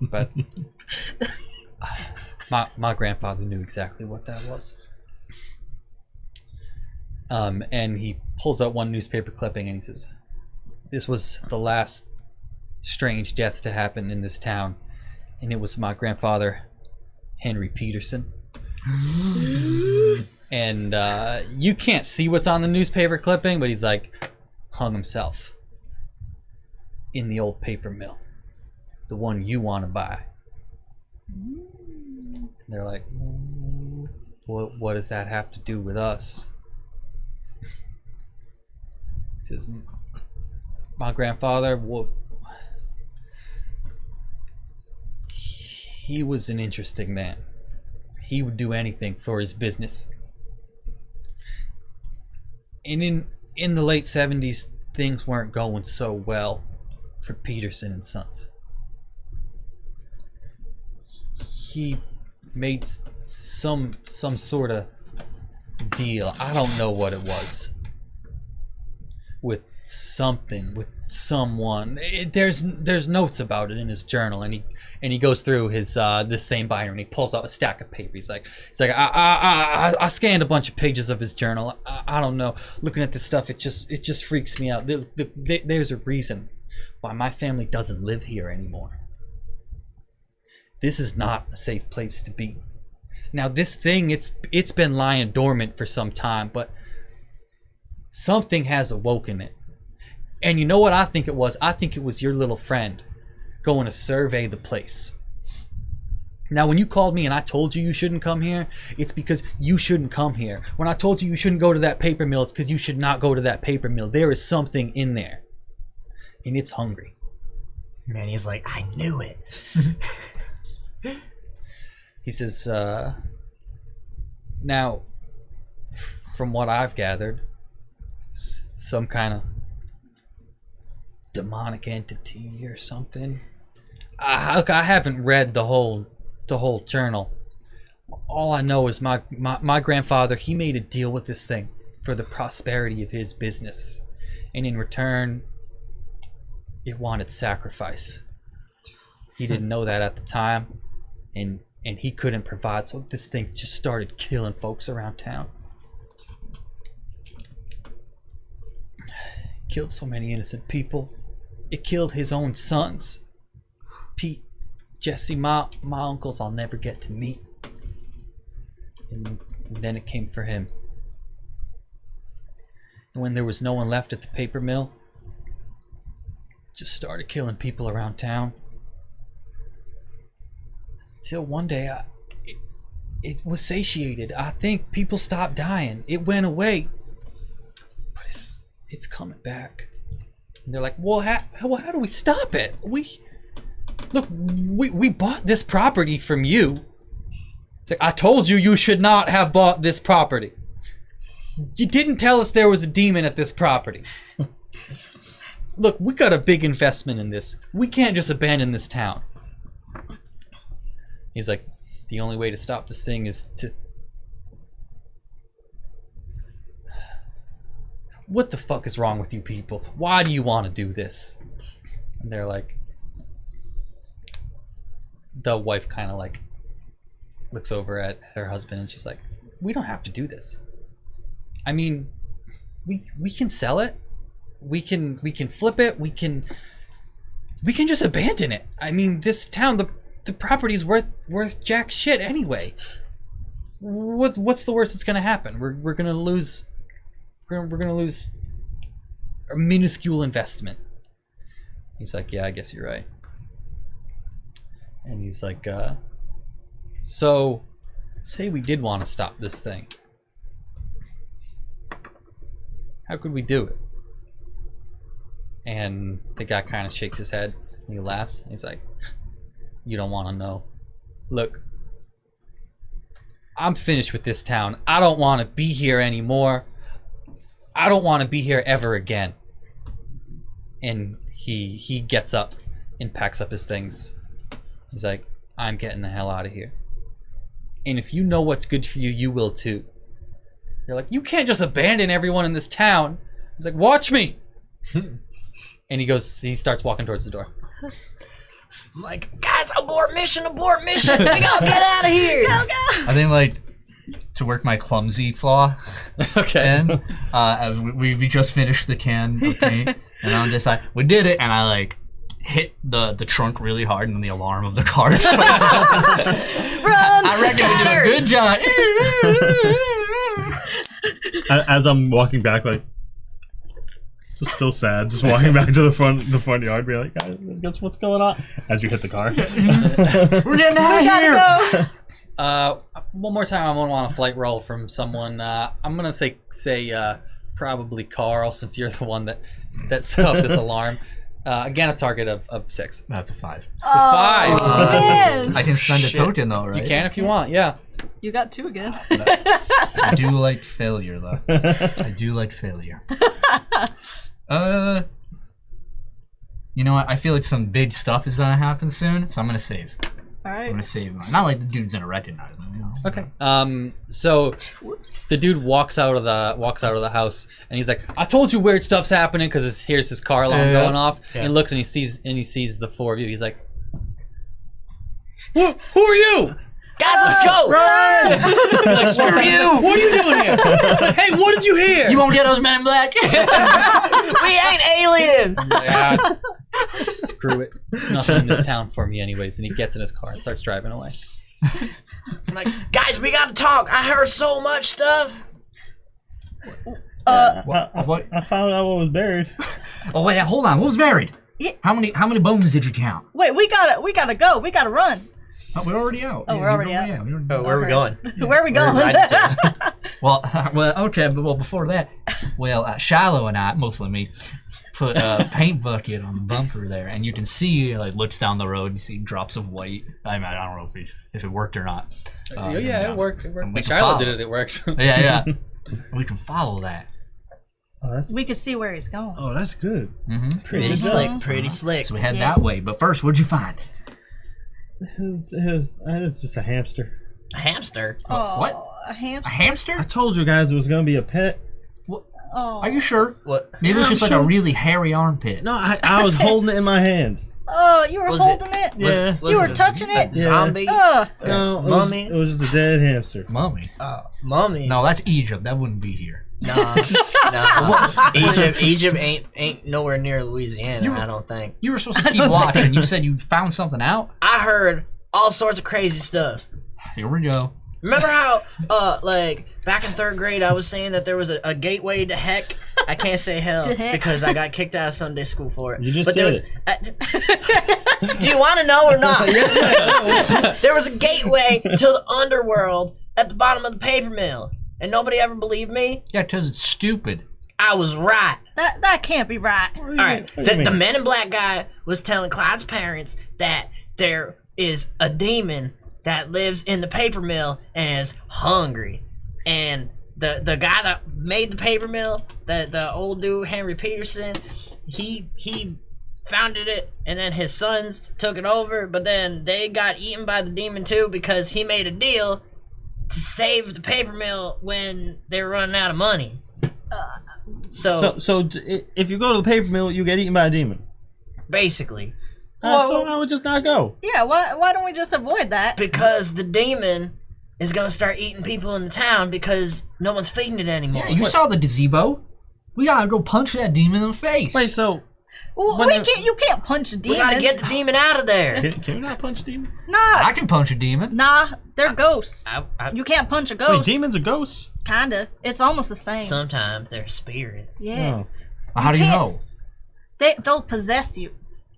Speaker 1: But my grandfather knew exactly what that was. And he pulls out one newspaper clipping and he says, "This was the last strange death to happen in this town, and it was my grandfather, Henry Peterson." And you can't see what's on the newspaper clipping, but he's like, "Hung himself in the old paper mill, the one you want to buy." And they're like, what does that have to do with us?" He says, "My grandfather, he was an interesting man. He would do anything for his business. And in the late 70s, things weren't going so well for Peterson and Sons. He made some sort of deal. I don't know what it was. With someone. There's notes about it in his journal, and he goes through his this same binder and he pulls out a stack of paper. He's like I scanned a bunch of pages of his journal. I don't know. Looking at this stuff, it just freaks me out. There's a reason why my family doesn't live here anymore. This is not a safe place to be. Now this thing, it's been lying dormant for some time, but something has awoken it. And you know what I think it was? I think it was your little friend going to survey the place. Now, when you called me and I told you shouldn't come here, it's because you shouldn't come here. When I told you shouldn't go to that paper mill, it's because you should not go to that paper mill. There is something in there. And it's hungry."
Speaker 2: Manny's like, "I knew it."
Speaker 1: He says, "Now, from what I've gathered, some kind of demonic entity or something. I haven't read the whole the whole journal. All I know is my grandfather, he made a deal with this thing for the prosperity of his business. And in return, it wanted sacrifice. He didn't know that at the time, and he couldn't provide, so this thing just started killing folks around town. Killed so many innocent people. It killed his own sons. Pete, Jesse, my uncles I'll never get to meet. And then it came for him. And when there was no one left at the paper mill, just started killing people around town. Till one day, it was satiated. I think people stopped dying. It went away. But it's coming back. And they're like, well, how do we stop it? We bought this property from you. It's like, I told you you should not have bought this property. You didn't tell us there was a demon at this property. Look, we got a big investment in this. We can't just abandon this town. He's like, the only way to stop this thing is to... What the fuck is wrong with you people? Why do you want to do this? And they're like... The wife kind of like looks over at her husband and she's like, we don't have to do this. I mean, we can sell it. We can flip it. We can just abandon it. I mean, this town, the property's worth jack shit anyway. What's the worst that's gonna happen? We're gonna lose a minuscule investment. He's like, yeah, I guess you're right. And he's like, so say we did want to stop this thing. How could we do it? And the guy kind of shakes his head and he laughs. He's like, you don't want to know. Look, I'm finished with this town. I don't want to be here anymore. I don't want to be here ever again. And he gets up and packs up his things. He's like, I'm getting the hell out of here. And if you know what's good for you, you will too. They're like, you can't just abandon everyone in this town. He's like, watch me. And he starts walking towards the door.
Speaker 2: I'm like, guys, abort mission. We gotta get out of here. Go.
Speaker 4: I think, like, to work my clumsy flaw.
Speaker 1: Okay.
Speaker 4: We just finished the can of paint, and I'm just like, we did it, and I like hit the trunk really hard, and then the alarm of the car.
Speaker 3: Run!
Speaker 4: I reckon we did a good job.
Speaker 5: As I'm walking back, like, just still sad, just walking back to the front yard, be like, guys, what's going on? As you hit the car.
Speaker 4: We're getting out of here.
Speaker 1: Go. One more time, I'm gonna want a flight roll from someone. I'm gonna say probably Carl, since you're the one that set off this alarm. Again, a target of 6.
Speaker 4: That's a 5.
Speaker 1: It's a 5.
Speaker 3: Man.
Speaker 4: I can spend a token though, right?
Speaker 1: You can if you want, yeah.
Speaker 3: You got 2 again.
Speaker 4: I do like failure though. I do like failure. You know what? I feel like some big stuff is gonna happen soon, so I'm gonna save.
Speaker 3: All right.
Speaker 4: I'm gonna save him. Not like the dude's gonna recognize me. You know?
Speaker 1: Okay. So the dude walks out of the house and he's like, "I told you weird stuff's happening," because here's his car alarm going off. Yeah. And he looks and he sees the 4 of you. He's like, "Who are you?
Speaker 2: Guys, let's go!
Speaker 1: Run!" Like, screw you! What are you doing here? Hey, what did you hear?
Speaker 2: You won't get us, Men in Black. We ain't aliens.
Speaker 1: Yeah. Screw it. Nothing in this town for me anyways. And he gets in his car and starts driving away.
Speaker 2: I'm like, guys, we gotta talk. I heard so much stuff.
Speaker 5: I found out what was buried.
Speaker 4: Oh wait, hold on. What was buried?
Speaker 3: Yeah.
Speaker 4: How many bones did you count?
Speaker 3: Wait, we gotta go. We gotta run.
Speaker 4: Oh, we're already out.
Speaker 3: Oh, we're already out.
Speaker 2: Where are we going?
Speaker 3: Where are we going?
Speaker 4: Well, okay, but before that, Shiloh and I, mostly me, put a paint bucket on the bumper there, and you can see, like, looks down the road, you see drops of white. I mean, I don't know if it worked or not.
Speaker 1: Yeah, it worked. When
Speaker 4: can
Speaker 1: Shiloh
Speaker 4: follow.
Speaker 1: did it, it worked.
Speaker 4: Yeah. We can follow that.
Speaker 3: We can see where he's going.
Speaker 5: Oh, that's good.
Speaker 4: Mm-hmm.
Speaker 2: Pretty slick.
Speaker 4: So we head that way. But first, what'd you find?
Speaker 5: It's just a hamster.
Speaker 2: A hamster?
Speaker 3: Oh,
Speaker 4: What?
Speaker 3: A hamster?
Speaker 4: A hamster?
Speaker 5: I told you guys it was gonna be a pet.
Speaker 3: Oh.
Speaker 4: Are you sure?
Speaker 2: What?
Speaker 4: Maybe it's
Speaker 5: I'm
Speaker 4: just like
Speaker 5: sure.
Speaker 4: a really hairy armpit.
Speaker 5: No, I was holding it in my hands.
Speaker 3: Oh, you were
Speaker 2: Was
Speaker 3: holding it?
Speaker 5: Yeah.
Speaker 2: Was
Speaker 3: You
Speaker 2: it
Speaker 3: were
Speaker 2: a
Speaker 3: touching it?
Speaker 2: A zombie?
Speaker 5: No,
Speaker 2: Mummy?
Speaker 5: it was just a dead hamster.
Speaker 4: Mummy.
Speaker 2: Mummy?
Speaker 4: No, that's Egypt. That wouldn't be here.
Speaker 2: No. Egypt ain't nowhere near Louisiana, I don't think.
Speaker 4: You were supposed to keep watching. You said you found something out.
Speaker 2: I heard all sorts of crazy stuff.
Speaker 4: Here we go.
Speaker 2: Remember how, like, back in 3rd grade, I was saying that there was a gateway to heck? I can't say hell
Speaker 3: To heck?
Speaker 2: because I got kicked out of Sunday school for it.
Speaker 5: You just
Speaker 2: there
Speaker 5: said
Speaker 2: was, do you want to know or not? There was a gateway to the underworld at the bottom of the paper mill, and nobody ever believed me.
Speaker 4: Yeah, because it's stupid.
Speaker 2: I was right.
Speaker 3: That can't be right.
Speaker 2: All right, the Men in Black guy was telling Clyde's parents that there is a demon that lives in the paper mill and is hungry. And the guy that made the paper mill, the old dude Henry Peterson, he founded it, and then his sons took it over, but then they got eaten by the demon too because he made a deal to save the paper mill when they were running out of money. So
Speaker 5: if you go to the paper mill, you get eaten by a demon.
Speaker 2: basically,
Speaker 5: So I would just not go.
Speaker 3: Yeah, why don't we just avoid that?
Speaker 2: because the demon is gonna start eating people in the town because no one's feeding it anymore.
Speaker 4: Yeah, you saw the gazebo. We gotta go punch that demon in the face.
Speaker 5: Wait, so
Speaker 3: Well, you can't punch a
Speaker 2: we
Speaker 3: demon.
Speaker 2: gotta get the demon out of there.
Speaker 5: can we not punch a demon?
Speaker 4: I
Speaker 3: Nah,
Speaker 4: can punch a demon.
Speaker 3: they're ghosts.
Speaker 2: I-
Speaker 3: You can't punch a
Speaker 5: Wait,
Speaker 3: ghost.
Speaker 5: demons are ghosts?
Speaker 3: Kinda. It's almost the same.
Speaker 2: Sometimes they're spirits.
Speaker 3: Yeah.
Speaker 5: Oh.
Speaker 4: How do you
Speaker 3: can't-
Speaker 4: know?
Speaker 3: They'll possess you.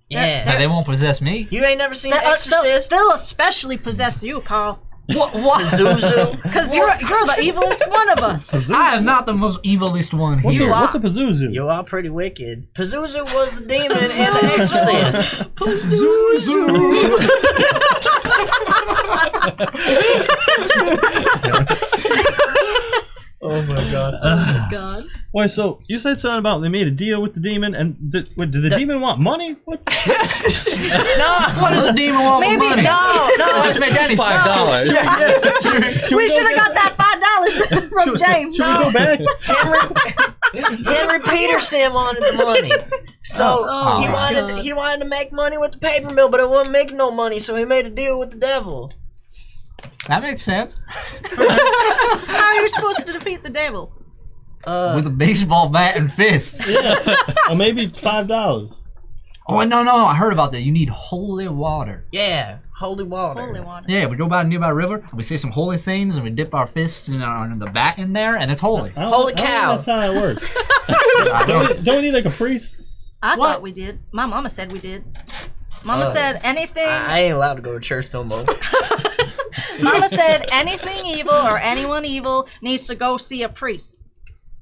Speaker 2: Yeah.
Speaker 4: That they won't possess me.
Speaker 2: You ain't never seen
Speaker 3: They'll,
Speaker 2: Exorcist?
Speaker 3: they'll especially possess you, Carl.
Speaker 4: What?
Speaker 2: Zuzu?
Speaker 3: Because you're the evilest one of us.
Speaker 4: I am not the most evilest one
Speaker 5: What's
Speaker 4: here.
Speaker 5: a Pazuzu?
Speaker 2: You are pretty wicked. Pazuzu was the demon in The Exorcist. Oh my god.
Speaker 3: God.
Speaker 5: Wait, so you said something about they made a deal with the demon, and did the demon want money? What?
Speaker 2: No!
Speaker 4: What does a demon want with money?
Speaker 2: No!
Speaker 4: Let's make that
Speaker 1: $5.
Speaker 3: We should have got that $5 from James.
Speaker 5: Should we go back?
Speaker 2: Henry Peterson wanted the money. So
Speaker 3: Oh
Speaker 2: he
Speaker 3: my
Speaker 2: wanted
Speaker 3: God.
Speaker 2: he wanted to make money with the paper mill, but it wasn't making no money, so he made a deal with the devil.
Speaker 4: That makes sense.
Speaker 3: How are you supposed to defeat the devil?
Speaker 4: With a baseball bat and fists.
Speaker 5: Or maybe $5.
Speaker 4: Oh, no, I heard about that. You need holy water.
Speaker 2: Yeah, holy water.
Speaker 3: Holy water.
Speaker 4: Yeah, we go by a nearby river, and we say some holy things, and we dip our fists in the bat in there, and it's holy.
Speaker 2: Holy cow.
Speaker 5: That's how it works.
Speaker 4: I don't-
Speaker 5: Don't we need like a priest?
Speaker 3: I
Speaker 4: What?
Speaker 3: thought we did. My mama said we did. Mama said anything.
Speaker 2: I ain't allowed to go to church no more.
Speaker 3: Mama said anything evil or anyone evil needs to go see a priest.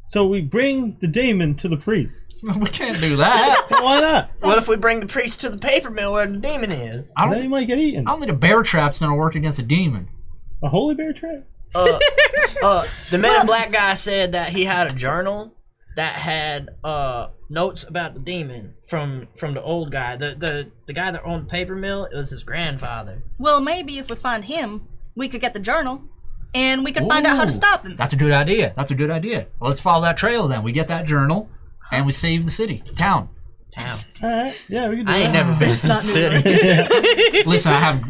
Speaker 5: So we bring the demon to the priest.
Speaker 4: we can't do that.
Speaker 5: Why not?
Speaker 2: What if we bring the priest to the paper mill where the demon is?
Speaker 4: I
Speaker 5: Then he
Speaker 4: don't,
Speaker 5: might get eaten.
Speaker 4: I don't think a bear trap's gonna work against a demon.
Speaker 5: A holy bear trap?
Speaker 2: The Man in Black guy said that he had a journal that had notes about the demon from the old guy. The guy that owned the paper mill, it was his grandfather.
Speaker 3: Well, maybe if we find him, we could get the journal, and we could find out how to
Speaker 4: Ooh,
Speaker 3: stop him.
Speaker 4: That's a good idea. Well, let's follow that trail then. We get that journal, and we save the city, town.
Speaker 5: Alright, yeah, we can do
Speaker 2: I ain't
Speaker 5: that.
Speaker 2: never been to the city.
Speaker 4: Listen, I have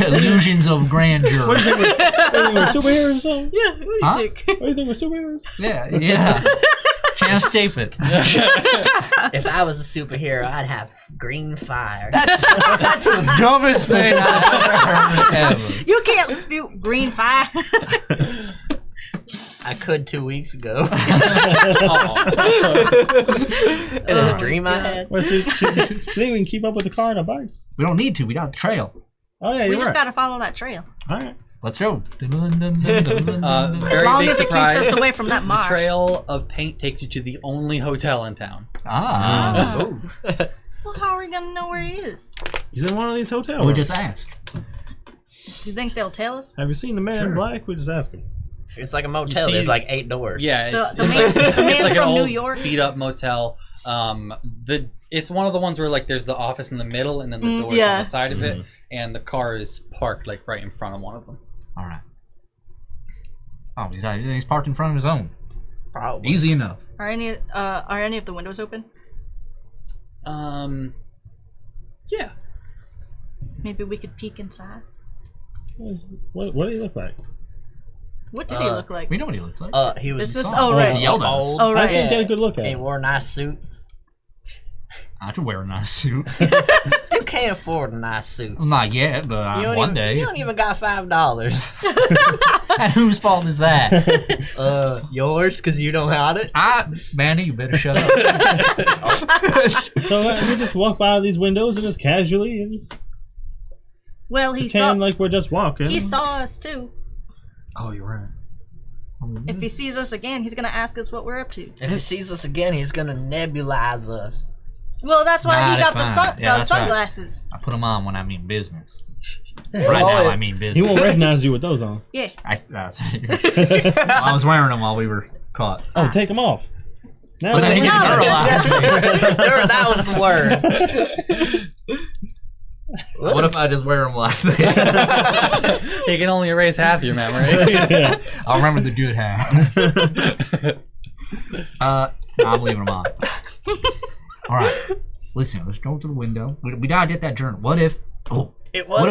Speaker 4: illusions of grandeur.
Speaker 5: What do you think we're superheroes or something?
Speaker 3: Yeah, what do you
Speaker 4: Huh?
Speaker 3: think?
Speaker 5: What do you think we're superheroes?
Speaker 4: Yeah. Can't escape it.
Speaker 2: If I was a superhero, I'd have green fire.
Speaker 4: That's the dumbest thing I've ever heard.
Speaker 3: You can't spew green fire.
Speaker 2: I could 2 weeks ago.
Speaker 1: Aw.
Speaker 2: It was a dream I had.
Speaker 5: Well, so, you think we can keep up with the car on our bikes?
Speaker 4: We don't need to. We got the trail.
Speaker 5: Oh, yeah,
Speaker 3: We
Speaker 5: you're
Speaker 3: just
Speaker 5: right.
Speaker 3: gotta follow that trail.
Speaker 5: Alright.
Speaker 4: Let's go.
Speaker 1: Very
Speaker 3: As long
Speaker 1: big
Speaker 3: as it
Speaker 1: surprise.
Speaker 3: keeps us away from that
Speaker 1: The
Speaker 3: marsh.
Speaker 1: trail of paint takes you to the only hotel in town.
Speaker 3: Well, how are we gonna know where he is?
Speaker 5: He's in one of these hotels.
Speaker 4: We just asked.
Speaker 3: You think they'll tell us?
Speaker 5: Have you seen the man in black? We just ask him.
Speaker 2: It's like a motel.
Speaker 1: see-
Speaker 2: There's like 8 doors.
Speaker 1: Yeah,
Speaker 3: The
Speaker 1: it's
Speaker 3: man, the man
Speaker 1: it's like
Speaker 3: from
Speaker 1: an
Speaker 3: New
Speaker 1: old
Speaker 3: York.
Speaker 1: beat up motel. The It's one of the ones where like there's the office in the middle and then the doors on the side of it, and the car is parked like right in front of one of them.
Speaker 4: All right. Oh, he's parked in front of his own.
Speaker 2: Probably.
Speaker 4: Easy enough.
Speaker 3: Are any of the windows open?
Speaker 1: Yeah.
Speaker 3: Maybe we could peek inside.
Speaker 5: What do you look like?
Speaker 3: What did he look like?
Speaker 4: We know what he looks like.
Speaker 2: He was
Speaker 3: right.
Speaker 4: He yelled at us.
Speaker 2: old.
Speaker 3: Oh, right.
Speaker 5: I didn't get a good look at
Speaker 2: He
Speaker 5: it.
Speaker 2: wore a nice suit.
Speaker 4: I could wear a nice suit.
Speaker 2: You can't afford a nice suit.
Speaker 4: Well, not yet, but one day.
Speaker 2: You don't even got $5.
Speaker 4: And whose fault is that?
Speaker 2: Yours, because you don't have it.
Speaker 4: Manny, you better shut up.
Speaker 5: So we just walk by these windows and just casually just
Speaker 3: Well, he
Speaker 5: pretend
Speaker 3: saw.
Speaker 5: like we're just walking.
Speaker 3: He saw us too.
Speaker 4: Oh, you're right.
Speaker 3: If he sees us again, he's gonna ask us what we're up to.
Speaker 2: If he sees us again, he's gonna nebulize us.
Speaker 3: Well, that's why he got the
Speaker 4: that's fine. Yeah, that's right.
Speaker 3: sunglasses.
Speaker 4: I put them on when I mean business. Right now, I mean business.
Speaker 5: He won't recognize you with those on.
Speaker 3: Yeah.
Speaker 4: I was wearing them while we were caught.
Speaker 5: Oh, take them off. Now
Speaker 4: But then he
Speaker 5: that-
Speaker 4: gets paralyzed.
Speaker 2: That was the word.
Speaker 4: What if I just wear them like that?
Speaker 1: He can only erase half your memory.
Speaker 4: I'll remember the good half. No, I'm leaving them on. All right. Listen, let's go to the window. We gotta get that journal. What if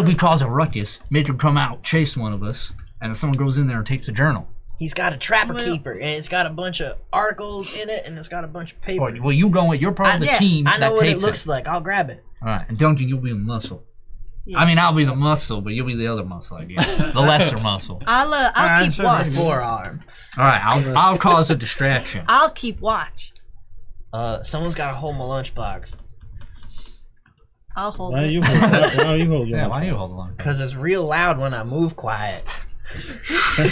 Speaker 4: we cause a ruckus, make him come out, chase one of us, and then someone goes in there and takes the journal?
Speaker 2: He's got a trapper keeper, and it's got a bunch of articles in it, and it's got a bunch of paper.
Speaker 4: Well, you go. You're part of the team.
Speaker 2: I know
Speaker 4: that
Speaker 2: what it
Speaker 4: takes
Speaker 2: looks like. I'll grab it.
Speaker 4: All right, and Duncan, you'll be the muscle.
Speaker 3: Yeah.
Speaker 4: I mean, I'll be the muscle, but you'll be the other muscle, I guess. The lesser muscle.
Speaker 3: I'll keep watch.
Speaker 2: Forearm.
Speaker 4: All right, I'll cause a distraction.
Speaker 3: I'll keep watch.
Speaker 2: Someone's got to hold my lunchbox.
Speaker 3: I'll hold
Speaker 5: Why
Speaker 3: it.
Speaker 5: do you hold your
Speaker 4: Yeah, why do you hold on?
Speaker 2: Because it's real loud when I move quiet.
Speaker 5: Wait,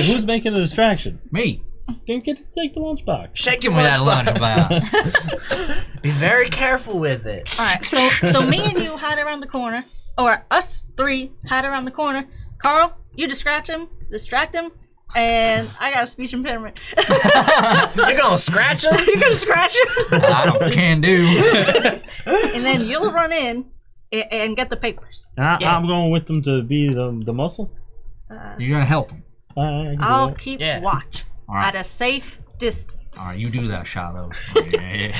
Speaker 5: who's making the distraction?
Speaker 4: Me.
Speaker 5: Didn't get to take the lunchbox.
Speaker 2: Shake
Speaker 4: Give
Speaker 2: the
Speaker 4: me that
Speaker 2: lunchbox.
Speaker 4: lunchbox.
Speaker 2: Be very careful with it.
Speaker 3: All right, so me and you hide around the corner, or us three hide around the corner. Carl, you distract him, and I got a speech impediment.
Speaker 2: You're gonna scratch him?
Speaker 3: You're gonna scratch him,
Speaker 4: I don't can do.
Speaker 3: and then you'll run in and get the papers.
Speaker 5: I'm going with them to be the muscle.
Speaker 4: You're gonna help him.
Speaker 5: I can do
Speaker 3: I'll
Speaker 5: that.
Speaker 3: keep
Speaker 2: Yeah.
Speaker 3: watch
Speaker 4: All right.
Speaker 3: at a safe distance.
Speaker 4: All right, you do that, Shiloh. Yeah.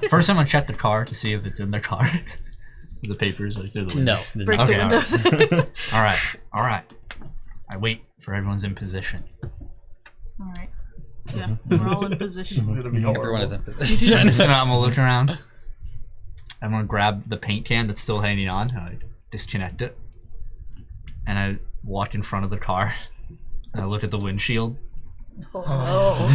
Speaker 4: First, I'm gonna check the car to see if it's in the car. The papers like through the window.
Speaker 1: No.
Speaker 3: Break
Speaker 4: Okay,
Speaker 3: the
Speaker 4: all
Speaker 3: windows.
Speaker 4: All right. I wait for everyone's in position.
Speaker 3: All right. Yeah, we're all in position.
Speaker 1: Everyone is in position.
Speaker 4: And so I'm gonna look around. I'm gonna grab the paint can that's still hanging on, and I disconnect it. And I walk in front of the car. And I look at the windshield.
Speaker 3: Oh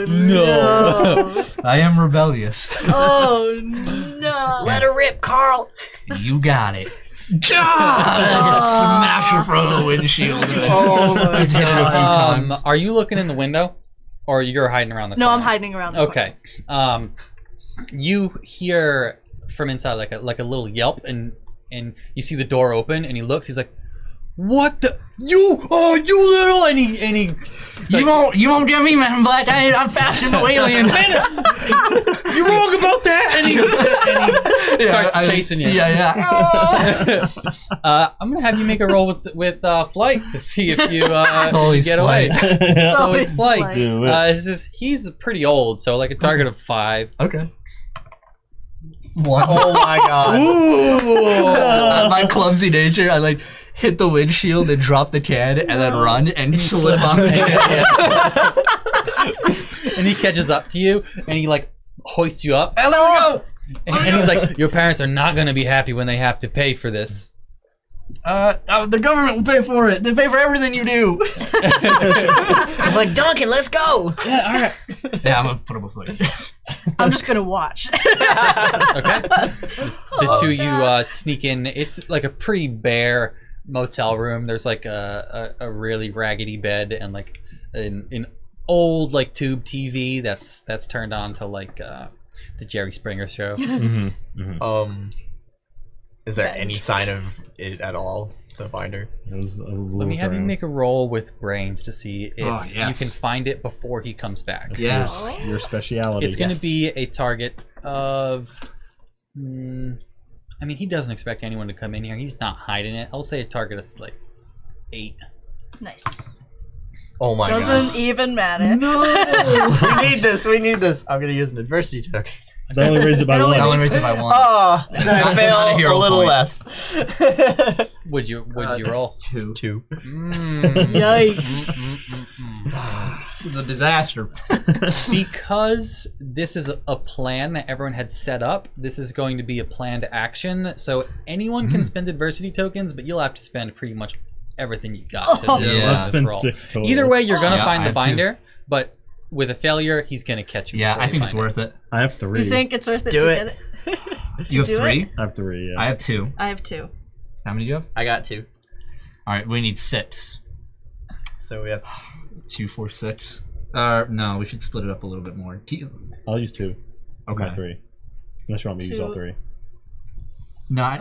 Speaker 3: no!
Speaker 4: I am rebellious.
Speaker 3: Oh no!
Speaker 2: Let her rip, Carl.
Speaker 4: You got it. I just smash her front of the windshield. Just hit it a few times.
Speaker 1: Are you looking in the window, or you're hiding around the
Speaker 3: No,
Speaker 1: corner?
Speaker 3: I'm hiding around the corner.
Speaker 1: Okay. You hear from inside like a little yelp, and you see the door open, and he looks. He's like, "What the? You little!" And he
Speaker 4: You won't get me, man, Black. I'm faster than alien.
Speaker 1: "You wrong about that!" And he starts chasing you.
Speaker 4: Yeah.
Speaker 1: I'm gonna have you make a roll with flight to see if you
Speaker 4: always
Speaker 1: get
Speaker 4: flight.
Speaker 1: away.
Speaker 3: It's
Speaker 1: So
Speaker 3: always
Speaker 1: it's flight.
Speaker 3: flight.
Speaker 5: Do it.
Speaker 1: He's pretty old, so like a target of 5.
Speaker 4: Okay. What?
Speaker 2: Oh my god.
Speaker 4: My clumsy nature, I like hit the windshield and drop the can and then run and slip on the can.
Speaker 1: And he catches up to you, and he like hoists you up. And there we go. And he's like, "Your parents are not gonna be happy when they have to pay for this."
Speaker 4: The government will pay for it. They pay for everything you do.
Speaker 2: I'm like, Duncan, let's go.
Speaker 1: Yeah, all right.
Speaker 4: Yeah, I'm gonna put him a foot.
Speaker 3: I'm just gonna watch.
Speaker 1: Okay. The two of you sneak in. It's like a pretty bare motel room. There's like a really raggedy bed and like an old like tube TV that's turned on to like the Jerry Springer show.
Speaker 2: Is there any sign of it at all? The binder.
Speaker 5: It was a
Speaker 1: Let me have you make a roll with brains to see if
Speaker 4: yes.
Speaker 1: you can find it before he comes back.
Speaker 4: Yes.
Speaker 5: your speciality.
Speaker 1: It's going to be a target of... I mean, he doesn't expect anyone to come in here. He's not hiding it. I'll say a target of like 8.
Speaker 3: Nice.
Speaker 2: Oh my
Speaker 3: Doesn't even matter.
Speaker 4: No.
Speaker 2: We need this. We need this. I'm gonna use an adversity token.
Speaker 5: That only raised it by
Speaker 3: It only
Speaker 5: one.
Speaker 4: I only raised it by 1.
Speaker 2: Oh, then I
Speaker 4: Not a
Speaker 2: fail
Speaker 4: hero
Speaker 2: a little
Speaker 4: point.
Speaker 2: less.
Speaker 1: Would you roll?
Speaker 4: 2.
Speaker 2: 2.
Speaker 3: Yikes.
Speaker 4: It was a disaster.
Speaker 1: Because this is a plan that everyone had set up, this is going to be a planned action. So anyone can spend adversity tokens, but you'll have to spend pretty much everything you got to do
Speaker 5: I've
Speaker 1: this
Speaker 5: spent
Speaker 1: roll.
Speaker 5: 6 total.
Speaker 1: Either way, you're going to
Speaker 4: Yeah,
Speaker 1: find
Speaker 4: I
Speaker 1: the
Speaker 4: have two.
Speaker 1: binder, but with a failure, he's going to catch you.
Speaker 4: Yeah,
Speaker 1: before
Speaker 4: I
Speaker 1: you
Speaker 4: think it's
Speaker 1: find
Speaker 4: worth it.
Speaker 5: I have 3.
Speaker 3: You think it's worth it
Speaker 2: Do
Speaker 3: to
Speaker 2: it.
Speaker 3: get it?
Speaker 4: You have
Speaker 3: do
Speaker 4: 3?
Speaker 3: it?
Speaker 5: I have 3, yeah.
Speaker 4: I have 2.
Speaker 3: I have 2.
Speaker 4: How many do you have?
Speaker 2: I got 2.
Speaker 4: All right, we need 6.
Speaker 2: So we have
Speaker 4: 2, 4, 6. No, we should split it up a little bit more.
Speaker 5: I'll use 2.
Speaker 4: Okay.
Speaker 5: Not 3. Unless you want me to use all
Speaker 3: 2.
Speaker 5: 3.
Speaker 4: Not.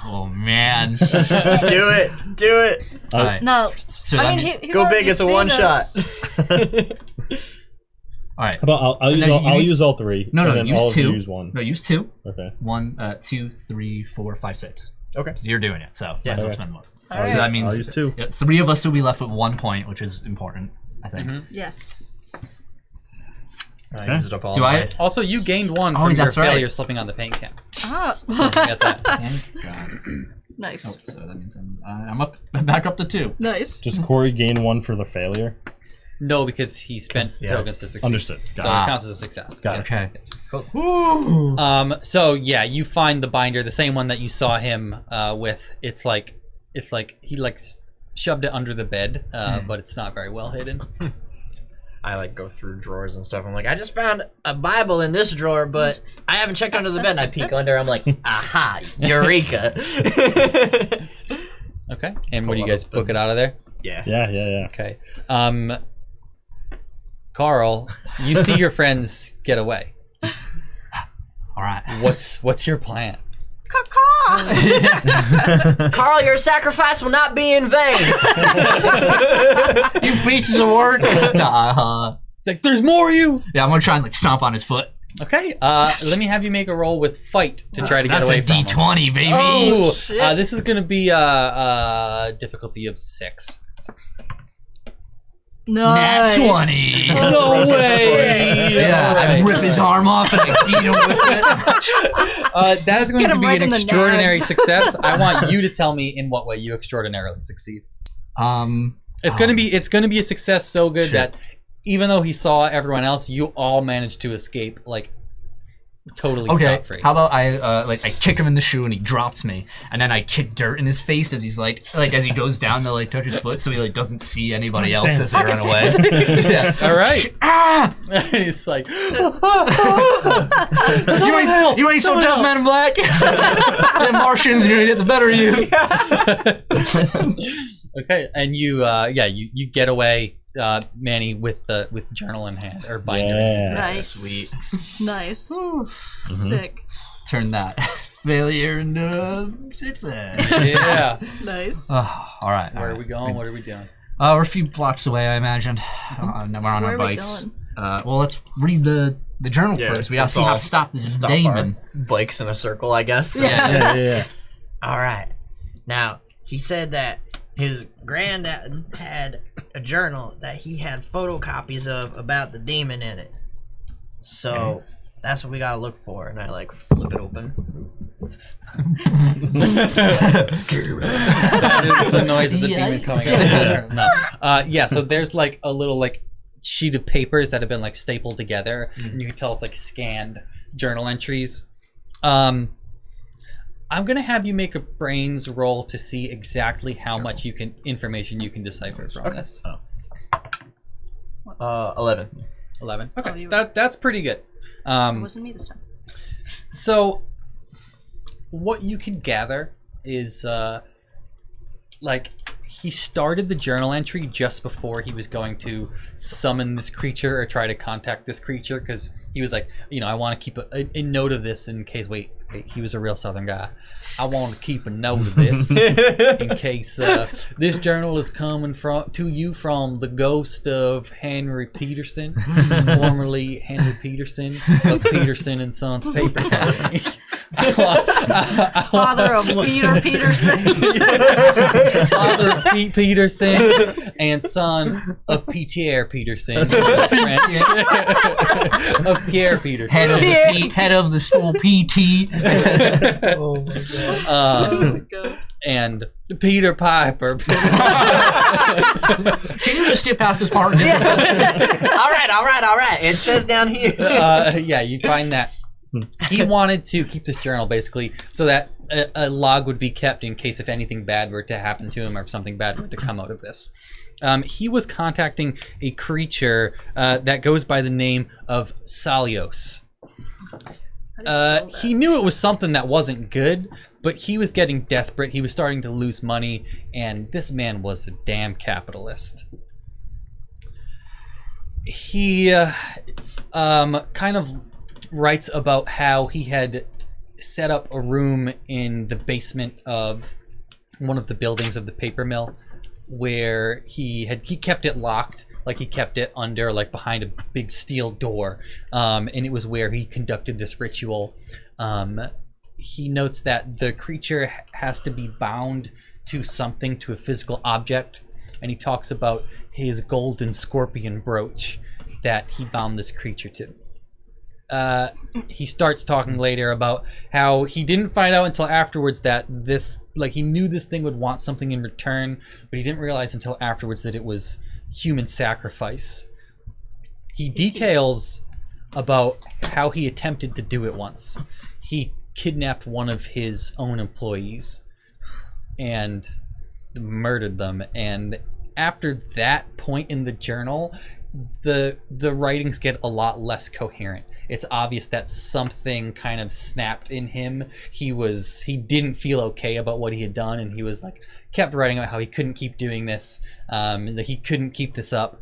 Speaker 4: Oh man.
Speaker 2: do it. Do it.
Speaker 4: All right.
Speaker 3: No.
Speaker 4: So
Speaker 3: I
Speaker 4: that
Speaker 3: mean,
Speaker 4: mean-
Speaker 3: he's
Speaker 2: Go
Speaker 3: already
Speaker 2: big. It's a
Speaker 3: seen
Speaker 2: one
Speaker 3: us.
Speaker 2: shot.
Speaker 4: all right.
Speaker 5: How about I'll use all 3.
Speaker 4: No,
Speaker 5: and
Speaker 4: no,
Speaker 5: then
Speaker 4: use
Speaker 5: all of you
Speaker 4: 2.
Speaker 5: use 1.
Speaker 4: No, use 2.
Speaker 5: Okay.
Speaker 4: 1, 2, 3, 4, 5, 6.
Speaker 2: Okay.
Speaker 4: So you're doing it. So
Speaker 2: Yeah.
Speaker 4: might as well
Speaker 5: Okay.
Speaker 4: spend more.
Speaker 3: All
Speaker 4: So
Speaker 3: right.
Speaker 4: that means
Speaker 5: I'll use 2.
Speaker 4: 3 of us will be left with 1 point, which is important, I think.
Speaker 3: Yeah.
Speaker 2: I used up all
Speaker 4: Do
Speaker 2: of
Speaker 4: I?
Speaker 2: mine.
Speaker 1: Also, you gained 1
Speaker 4: Oh,
Speaker 1: from your
Speaker 4: that's right.
Speaker 1: failure slipping on the paint can.
Speaker 3: Ah.
Speaker 1: Don't forget that.
Speaker 4: Thank God.
Speaker 3: Nice.
Speaker 4: So that means I'm back up to 2.
Speaker 3: Nice.
Speaker 5: Does Cory gain 1 for the failure?
Speaker 1: No, because he spent
Speaker 2: yeah.
Speaker 1: tokens to succeed.
Speaker 5: Understood. Got
Speaker 1: So
Speaker 5: it.
Speaker 1: it counts as a success.
Speaker 5: Got it.
Speaker 4: Okay.
Speaker 1: So yeah, you find the binder, the same one that you saw him with. It's like he shoved it under the bed, but it's not very well hidden.
Speaker 2: I like go through drawers and stuff. I'm like, I just found a Bible in this drawer, but I haven't checked under the bed. And I peek under. I'm like, aha, eureka.
Speaker 1: Okay. And what do you guys book it out of there?
Speaker 2: Yeah.
Speaker 5: Yeah.
Speaker 1: Okay. Carl, you see your friends get away.
Speaker 4: All right.
Speaker 1: What's your plan?
Speaker 2: Carl, your sacrifice will not be in vain.
Speaker 4: You pieces of work.
Speaker 1: It's like there's more of you.
Speaker 4: Yeah, I'm gonna try and like stomp on his foot.
Speaker 1: Okay. Let me have you make a roll with fight to try to get
Speaker 4: That's
Speaker 1: away
Speaker 4: a
Speaker 1: from him.
Speaker 4: D20, baby.
Speaker 1: Oh,
Speaker 3: shit.
Speaker 1: this is gonna be a difficulty of 6.
Speaker 3: Nice.
Speaker 4: Nat 20.
Speaker 1: No way!
Speaker 4: Yeah, I
Speaker 1: Alright.
Speaker 4: rip his arm off and I beat him with it.
Speaker 1: That is going
Speaker 3: Get
Speaker 1: to
Speaker 3: him
Speaker 1: be
Speaker 3: right
Speaker 1: an
Speaker 3: in the
Speaker 1: extraordinary
Speaker 3: nads.
Speaker 1: success. I want you to tell me in what way you extraordinarily succeed. It's going to be a success so good
Speaker 4: Shit.
Speaker 1: that even though he saw everyone else, you all managed to escape like totally
Speaker 4: Okay,
Speaker 1: scot free.
Speaker 4: how about I kick him in the shoe and he drops me, and then I kick dirt in his face as he's like as he goes down to like touch his foot, so he like doesn't see anybody else as they run away. Yeah.
Speaker 1: All right.
Speaker 4: Ah!
Speaker 1: It's like
Speaker 4: You ain't so tough, Man in Black. The Martians are gonna get the better of you.
Speaker 1: okay, and you you get away, Manny, with journal in hand or binder.
Speaker 5: Yeah.
Speaker 3: Nice.
Speaker 4: Sweet.
Speaker 3: Nice. Sick.
Speaker 4: Turn that failure into success.
Speaker 1: Yeah.
Speaker 3: Nice.
Speaker 4: All right.
Speaker 1: Where are we going? What are we doing?
Speaker 4: We're a few blocks away, I imagine. We're on
Speaker 3: Where
Speaker 4: our
Speaker 3: are we
Speaker 4: bikes.
Speaker 3: going?
Speaker 4: Well, let's read the journal
Speaker 2: Yeah,
Speaker 4: first. We gotta
Speaker 2: let's
Speaker 4: see how
Speaker 2: all
Speaker 4: to stop this
Speaker 2: Stop
Speaker 4: demon.
Speaker 2: our bikes in a circle, I guess.
Speaker 5: Yeah.
Speaker 2: All right. Now, he said that his granddad had a journal that he had photocopies of about the demon in it. So that's what we gotta look for. And I like flip it open.
Speaker 1: That is the noise of the demon coming out. No. Yeah, so there's like a little like sheet of papers that have been like stapled together, and you can tell it's like scanned journal entries. I'm gonna have you make a brains roll to see exactly how much information you can decipher from this.
Speaker 2: 11.
Speaker 1: 11.
Speaker 3: Oh,
Speaker 1: Okay,
Speaker 3: you-
Speaker 1: that's pretty good.
Speaker 3: It wasn't me this time.
Speaker 1: So, what you can gather is, like, he started the journal entry just before he was going to summon this creature or try to contact this creature, because he was like, I want to keep a note of this in case. Wait, he was a real Southern guy. I want to keep a note of this in case this journal is coming to you from the ghost of Henry Peterson, formerly Henry Peterson of Peterson and Sons Paper Company.
Speaker 3: Father of Peter Peterson.
Speaker 1: Father of Pete Peterson and son of Pierre Peterson. French. Of Pierre Peterson.
Speaker 4: Head of the school PT.
Speaker 5: Oh my god.
Speaker 1: And Peter Piper.
Speaker 4: Can you just skip past this part?
Speaker 2: All right. It says down here.
Speaker 1: Yeah, you find that he wanted to keep this journal basically so that a log would be kept in case if anything bad were to happen to him or if something bad were to come out of this. He was contacting a creature that goes by the name of Salios. He knew it was something that wasn't good, but he was getting desperate. He was starting to lose money, and this man was a damn capitalist. He kind of writes about how he had set up a room in the basement of one of the buildings of the paper mill where he kept it locked. Like he kept it under, like behind a big steel door, and it was where he conducted this ritual. He notes that the creature has to be bound to something, to a physical object, and he talks about his golden scorpion brooch that he bound this creature to. He starts talking later about how he didn't find out until afterwards that this, like, he knew this thing would want something in return, but he didn't realize until afterwards that it was human sacrifice. He details about how he attempted to do it once. He kidnapped one of his own employees and murdered them, and after that point in the journal, the writings get a lot less coherent. It's obvious that something kind of snapped in him. He didn't feel okay about what he had done, and he was like, kept writing about how he couldn't keep doing this, that he couldn't keep this up.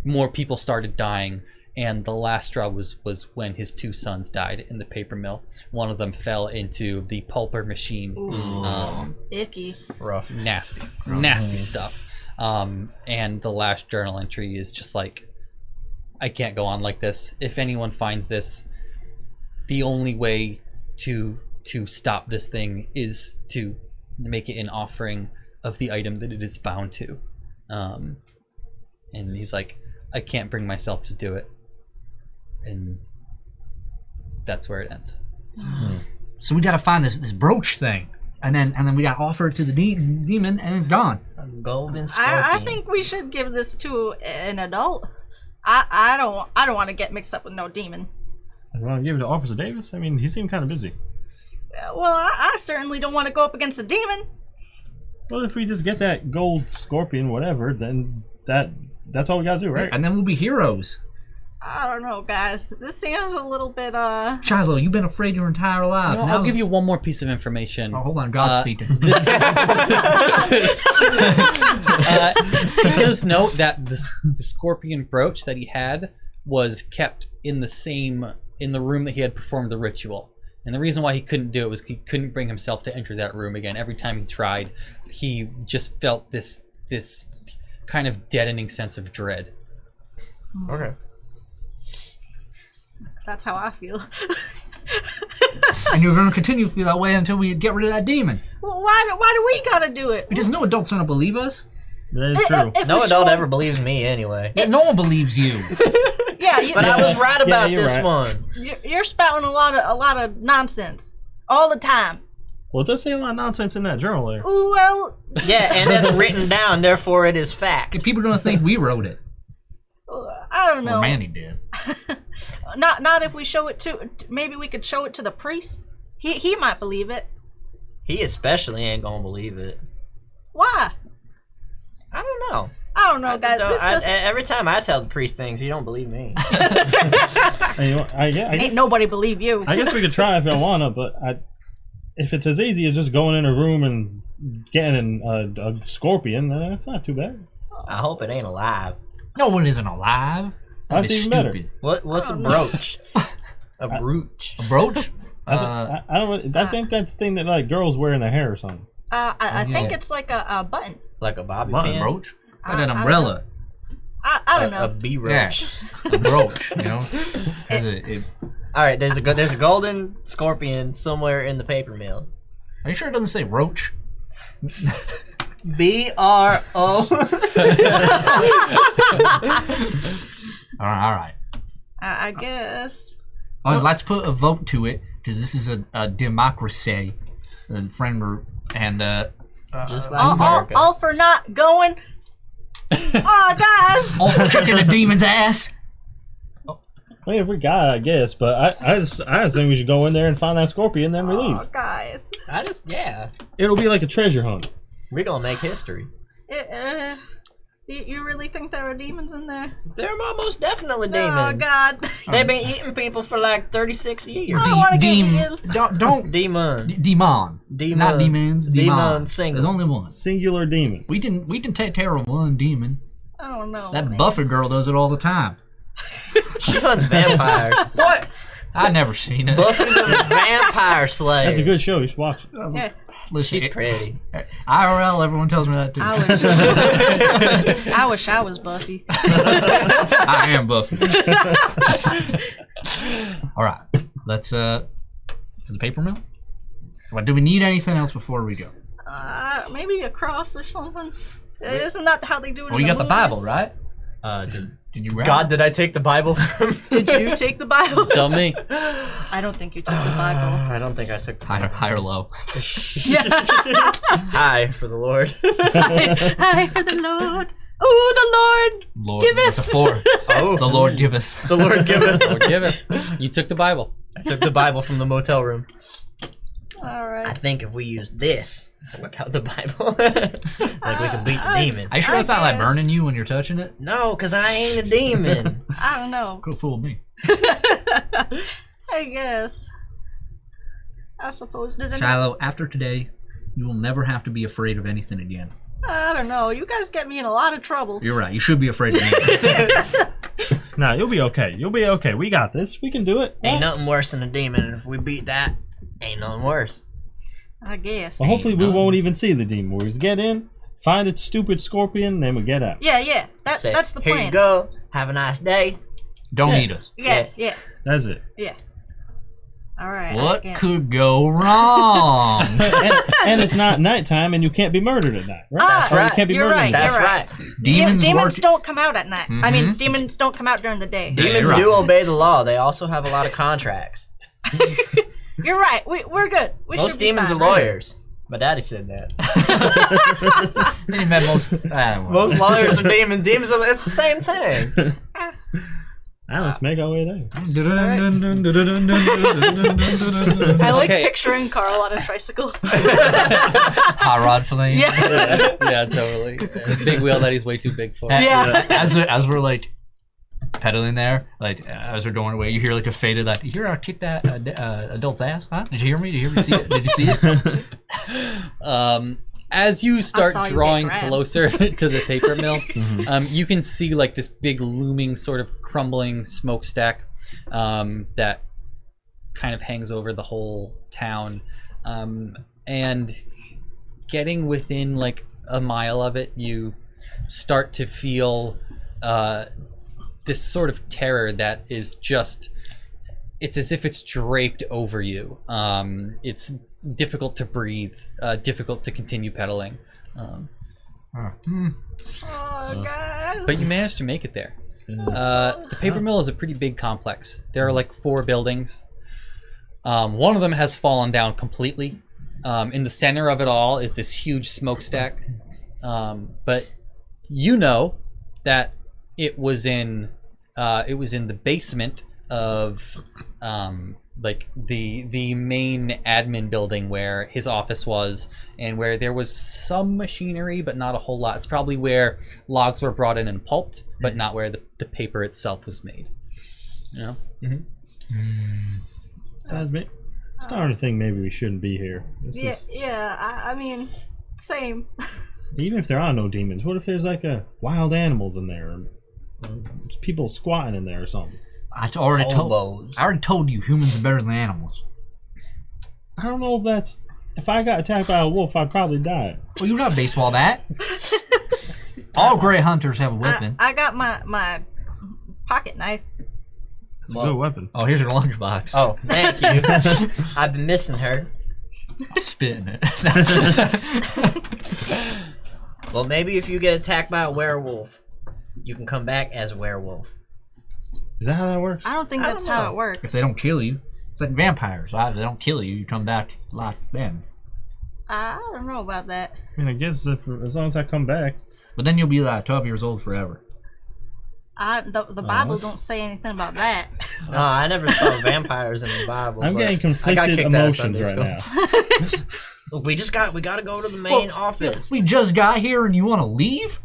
Speaker 1: More people started dying, and the last straw was when his two sons died in the paper mill. One of them fell into the pulper machine.
Speaker 3: Icky.
Speaker 2: Rough.
Speaker 1: Nasty stuff. And the last journal entry is just like, I can't go on like this. If anyone finds this, the only way to stop this thing is to make it an offering of the item that it is bound to. And he's like, I can't bring myself to do it. And that's where it ends.
Speaker 4: So we gotta find this brooch thing. And then we got offered to the demon, and it's gone.
Speaker 2: A golden scorpion.
Speaker 3: I think we should give this to an adult. I don't want to get mixed up with no demon.
Speaker 5: You want to give it to Officer Davis? I mean, he seemed kind of busy.
Speaker 3: Well, I certainly don't want to go up against a demon.
Speaker 5: Well, if we just get that gold scorpion, whatever, then that's all we gotta do, right?
Speaker 4: And then we'll be heroes.
Speaker 3: I don't know, guys. This seems a little bit,
Speaker 4: Shiloh, you've been afraid your entire life.
Speaker 1: No, I'll give you one more piece of information.
Speaker 4: Oh, hold on, God's speaking.
Speaker 1: He does note that the scorpion brooch that he had was kept in the room that he had performed the ritual. And the reason why he couldn't do it was he couldn't bring himself to enter that room again. Every time he tried, he just felt this kind of deadening sense of dread.
Speaker 5: Okay.
Speaker 3: that's how I feel.
Speaker 4: And you're going to continue to feel that way until we get rid of that demon.
Speaker 3: Well, why do we gotta do it?
Speaker 4: Because no adult's going to believe us.
Speaker 5: That is true.
Speaker 3: If
Speaker 2: No
Speaker 3: we
Speaker 2: adult
Speaker 3: show-
Speaker 2: ever believes me anyway.
Speaker 4: Yeah, no one believes you.
Speaker 3: Yeah,
Speaker 2: But I was right about
Speaker 5: you're
Speaker 2: this
Speaker 5: right.
Speaker 2: one.
Speaker 3: you're spouting a lot of nonsense all the time.
Speaker 5: Well, it does say a lot of nonsense in that journal there.
Speaker 3: Well,
Speaker 2: Yeah, and it's written down, therefore it is fact.
Speaker 4: People are going to think we wrote it.
Speaker 3: I don't know.
Speaker 4: Or Manny did.
Speaker 3: Not if we show it to. Maybe we could show it to the priest. He might believe it.
Speaker 2: He especially ain't gonna believe it.
Speaker 3: Why?
Speaker 2: I don't know.
Speaker 3: I don't know, guys. This just
Speaker 2: Every time I tell the priest things, he don't believe me.
Speaker 5: I
Speaker 3: ain't
Speaker 5: guess,
Speaker 3: nobody believe you.
Speaker 5: I guess we could try if y'all wanna, but if it's as easy as just going in a room and getting a scorpion, then it's not too bad.
Speaker 2: I hope it ain't alive.
Speaker 4: No one isn't alive.
Speaker 5: That's even better.
Speaker 2: What's a brooch? A brooch.
Speaker 4: A brooch?
Speaker 5: I think that's the thing that like girls wear in their hair or something.
Speaker 3: I think it's like a button.
Speaker 2: Like a bobby
Speaker 5: Button.
Speaker 2: pin?
Speaker 4: Brooch? Like an umbrella.
Speaker 3: I don't know.
Speaker 2: A B-roach.
Speaker 4: A brooch, you know?
Speaker 2: All right, there's a golden scorpion somewhere in the paper mill.
Speaker 4: Are you sure it doesn't say roach?
Speaker 2: B-R-O.
Speaker 4: All right.
Speaker 3: I guess.
Speaker 4: Oh, let's put a vote to it, because this is a democracy.
Speaker 2: Just like
Speaker 3: All,
Speaker 2: America.
Speaker 3: all for not going. Oh, guys.
Speaker 4: all for kicking a demon's ass.
Speaker 5: I mean, if we got it, I guess, but I just think we should go in there and find that scorpion, then we leave.
Speaker 3: Oh, guys.
Speaker 5: It'll be like a treasure hunt.
Speaker 2: We're gonna make history.
Speaker 3: You really think there are demons in there?
Speaker 2: They're most definitely
Speaker 3: Oh,
Speaker 2: demons.
Speaker 3: God.
Speaker 2: They've been eating people for like 36 years.
Speaker 3: I don't want to get
Speaker 4: Demon.
Speaker 3: eaten.
Speaker 4: Don't.
Speaker 2: Demon.
Speaker 4: Demon. Not demons.
Speaker 2: Demon single.
Speaker 4: There's only one.
Speaker 5: Singular demon.
Speaker 4: We can take care of one demon.
Speaker 3: I don't know.
Speaker 4: That
Speaker 3: man.
Speaker 4: Buffy girl does it all the time.
Speaker 2: She hunts vampires.
Speaker 4: What? I never seen it.
Speaker 2: Buffy the Vampire Slayer.
Speaker 5: That's a good show. You should watch it.
Speaker 3: Yeah.
Speaker 4: Listen,
Speaker 2: She's pretty.
Speaker 4: IRL, everyone tells me that too.
Speaker 3: I wish I was Buffy.
Speaker 4: I am Buffy. All right, let's to the paper mill. Well, do we need anything else before we go?
Speaker 3: Maybe a cross or something. Isn't that how they do it?
Speaker 4: Well,
Speaker 3: in
Speaker 4: you got the Bible,
Speaker 3: movies?
Speaker 4: right? Did you read?
Speaker 2: Did I take the Bible from?
Speaker 3: Did you take the Bible?
Speaker 1: Tell me.
Speaker 3: I don't think you took the Bible.
Speaker 2: I don't think I took the
Speaker 4: High or low?
Speaker 2: High for the Lord.
Speaker 3: Hi for the Lord. Ooh, the Lord.
Speaker 4: Lord,
Speaker 3: Giveth.
Speaker 4: it's a 4.
Speaker 2: Oh,
Speaker 4: The Lord giveth.
Speaker 2: the Lord giveth.
Speaker 1: Or give it. You took the Bible.
Speaker 2: I took the Bible from the motel room.
Speaker 3: All
Speaker 2: I
Speaker 3: right.
Speaker 2: think if we use this, whip out the Bible, like we can beat the demon.
Speaker 4: Are you sure it's not like
Speaker 3: guess.
Speaker 4: burning you when you're touching it?
Speaker 2: No, because I ain't a demon.
Speaker 3: I don't know.
Speaker 4: Could have fooled me.
Speaker 3: I guess. I suppose. Does it?
Speaker 4: Shiloh, after today, you will never have to be afraid of anything again.
Speaker 3: I don't know. You guys get me in a lot of trouble.
Speaker 4: You're right. You should be afraid of anything.
Speaker 5: Nah, you'll be okay. You'll be okay. We got this. We can do it.
Speaker 2: Ain't nothing worse than a demon, and if we beat that, ain't nothing worse.
Speaker 3: I guess.
Speaker 5: Well, hopefully we won't even see the demon. We just get in, find its stupid scorpion, then we get out.
Speaker 3: Yeah.
Speaker 2: Say,
Speaker 3: That's the
Speaker 2: Here
Speaker 3: plan.
Speaker 2: you go. Have a nice day.
Speaker 4: Don't
Speaker 5: Yeah.
Speaker 4: eat us.
Speaker 3: Yeah.
Speaker 5: That's it.
Speaker 3: All right.
Speaker 4: What could go wrong?
Speaker 5: And it's not nighttime, and you can't be murdered at night, right?
Speaker 2: That's
Speaker 5: Or you
Speaker 2: right.
Speaker 5: can't be
Speaker 3: You're
Speaker 5: murdered
Speaker 3: right.
Speaker 5: at
Speaker 2: That's
Speaker 3: You're
Speaker 2: right.
Speaker 4: Demons
Speaker 3: Demons
Speaker 4: work.
Speaker 3: don't come out at night. I mean, demons don't come out during the day.
Speaker 2: Demons
Speaker 4: you're
Speaker 2: do
Speaker 4: right.
Speaker 2: obey the law. They also have a lot of contracts.
Speaker 3: You're right. We're good. We
Speaker 2: Most
Speaker 3: should be
Speaker 2: demons
Speaker 3: fine,
Speaker 2: are
Speaker 3: right?
Speaker 2: lawyers. My daddy said that.
Speaker 4: He meant most.
Speaker 2: Most lawyers are demons. Demons are. It's the same thing.
Speaker 5: Now let's make our way there.
Speaker 3: I like
Speaker 1: Okay.
Speaker 3: picturing Carl on a tricycle.
Speaker 4: Hot rod flame.
Speaker 3: Yeah.
Speaker 1: Yeah, totally. The big wheel that he's way too big for.
Speaker 3: Yeah.
Speaker 4: As we're like pedaling there, like as we're going away, you hear like a faded like, "You hear I kicked that adult's ass? Huh? Did you hear me? Did you hear me see it? Did you see it?"
Speaker 1: As you
Speaker 3: saw
Speaker 1: start
Speaker 3: you
Speaker 1: drawing
Speaker 3: get grabbed.
Speaker 1: closer to the paper mill, you can see like this big looming sort of crumbling smokestack that kind of hangs over the whole town. And getting within like a mile of it, you start to feel this sort of terror that is just, it's as if it's draped over you. It's difficult to breathe, difficult to continue pedaling.
Speaker 3: Oh, guys.
Speaker 1: But you managed to make it there. The paper mill is a pretty big complex. There are like 4 buildings. One of them has fallen down completely. In the center of it all is this huge smokestack. But you know that it was in the basement of like the main admin building where his office was, and where there was some machinery but not a whole lot. It's probably where logs were brought in and pulped, but not where the paper itself was made. You know?
Speaker 5: Sounds me. starting to think maybe we shouldn't be here.
Speaker 3: I mean, same.
Speaker 5: Even if there are no demons, what if there's like wild animals in there, or people squatting in there or something?
Speaker 4: I already told you humans are better than animals.
Speaker 5: I don't know if that's. If I got attacked by a wolf, I'd probably die.
Speaker 4: Well, you got a baseball bat. All gray hunters have a weapon.
Speaker 3: I got my pocket knife.
Speaker 5: It's a good weapon.
Speaker 4: Oh, here's your lunchbox.
Speaker 2: Oh, thank you. I've been missing her.
Speaker 4: Spitting it.
Speaker 2: Well, maybe if you get attacked by a werewolf, you can come back as a werewolf.
Speaker 5: Is that how that works?
Speaker 3: I don't think that's how it works.
Speaker 4: If they don't kill you, it's like vampires. Right? If they don't kill you, you come back like them.
Speaker 3: I don't know about that.
Speaker 5: I mean, I guess as long as I come back.
Speaker 4: But then you'll be like 12 years old forever.
Speaker 3: The Bible don't say anything about that.
Speaker 2: No, I never saw vampires in the Bible.
Speaker 5: I'm getting conflicted emotions right now.
Speaker 2: Look, we gotta go to the main office.
Speaker 4: We just got here and you want to leave?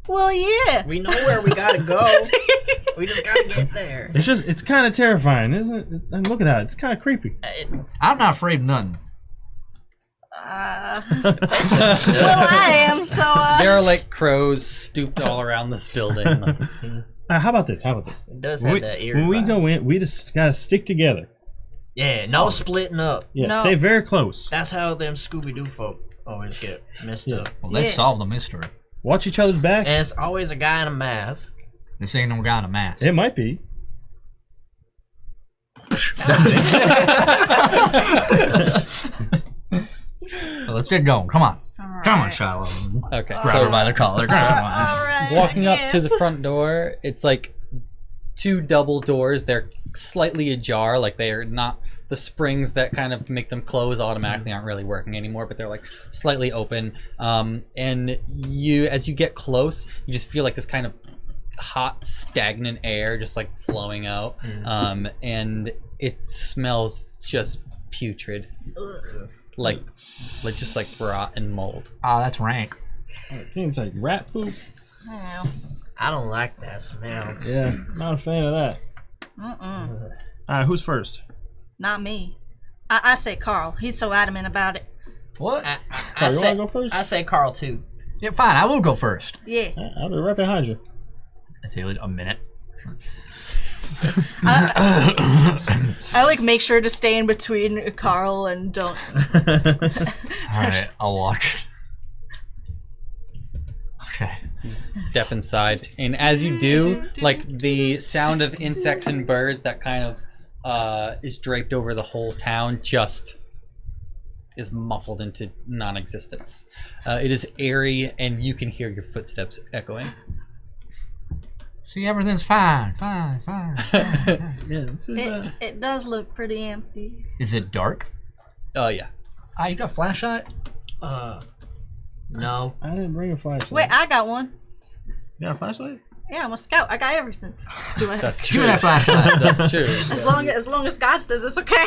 Speaker 3: Well, yeah.
Speaker 2: We know where we gotta go. We just gotta get there.
Speaker 5: It's kind of terrifying, isn't it? I mean, look at that. It's kind of creepy.
Speaker 4: I'm not afraid of nothing.
Speaker 3: Well, I am, so,
Speaker 1: There are like crows stooped all around this building.
Speaker 5: How about this?
Speaker 2: It does have that eerie
Speaker 5: when we
Speaker 2: vibe.
Speaker 5: go in, we just gotta stick together.
Speaker 2: Yeah, no splitting up.
Speaker 5: Yeah,
Speaker 3: No.
Speaker 5: stay very close.
Speaker 2: That's how them Scooby-Doo folk always get messed up.
Speaker 4: Well, let's solve the mystery.
Speaker 5: Watch each other's backs.
Speaker 2: And it's always a guy in a mask.
Speaker 4: This ain't no guy in a mask.
Speaker 5: It might be.
Speaker 4: Well, let's get going. Come on.
Speaker 3: All
Speaker 4: Come on,
Speaker 3: right.
Speaker 4: Shiloh.
Speaker 1: Okay,
Speaker 4: Grab
Speaker 1: so
Speaker 4: her by the collar. Grab her by
Speaker 3: All right,
Speaker 1: walking
Speaker 3: I
Speaker 1: up to the
Speaker 3: guess.
Speaker 1: front door, it's like two double doors. They're slightly ajar, like they are not the springs that kind of make them close automatically aren't really working anymore, but they're like slightly open. And you, as you get close, you just feel like this kind of hot, stagnant air just like flowing out, and it smells just putrid, like just like rot and mold.
Speaker 4: Oh, that's rank.
Speaker 5: Things like rat poop.
Speaker 3: Oh.
Speaker 2: I don't like that smell.
Speaker 5: Yeah, not a fan of that.
Speaker 3: Mm-mm.
Speaker 5: All right, who's first?
Speaker 3: Not me. I say Carl. He's so adamant about it.
Speaker 4: What?
Speaker 5: Carl, you wanna go first?
Speaker 2: I say Carl too.
Speaker 4: Yeah, fine. I will go first.
Speaker 3: Yeah.
Speaker 5: I'll be right behind you.
Speaker 4: I tell you, a minute.
Speaker 3: I like make sure to stay in between Carl and don't.
Speaker 4: All right, I'll watch. Okay.
Speaker 1: Step inside, and as you do, like the sound of insects and birds that kind of is draped over the whole town just is muffled into non-existence. It is airy, and you can hear your footsteps echoing.
Speaker 4: See, everything's fine. Fine.
Speaker 5: Yeah, this is.
Speaker 3: It does look pretty empty.
Speaker 4: Is it dark?
Speaker 1: Oh yeah.
Speaker 4: Ah, you got a flashlight?
Speaker 2: No.
Speaker 5: I didn't bring a flashlight.
Speaker 3: Wait, I got one.
Speaker 5: You got a flashlight?
Speaker 3: Yeah, I'm a scout. I got everything. Do I?
Speaker 1: That's
Speaker 4: Give
Speaker 1: true.
Speaker 4: me that flashlight.
Speaker 1: That's true.
Speaker 3: As long as God says it's okay.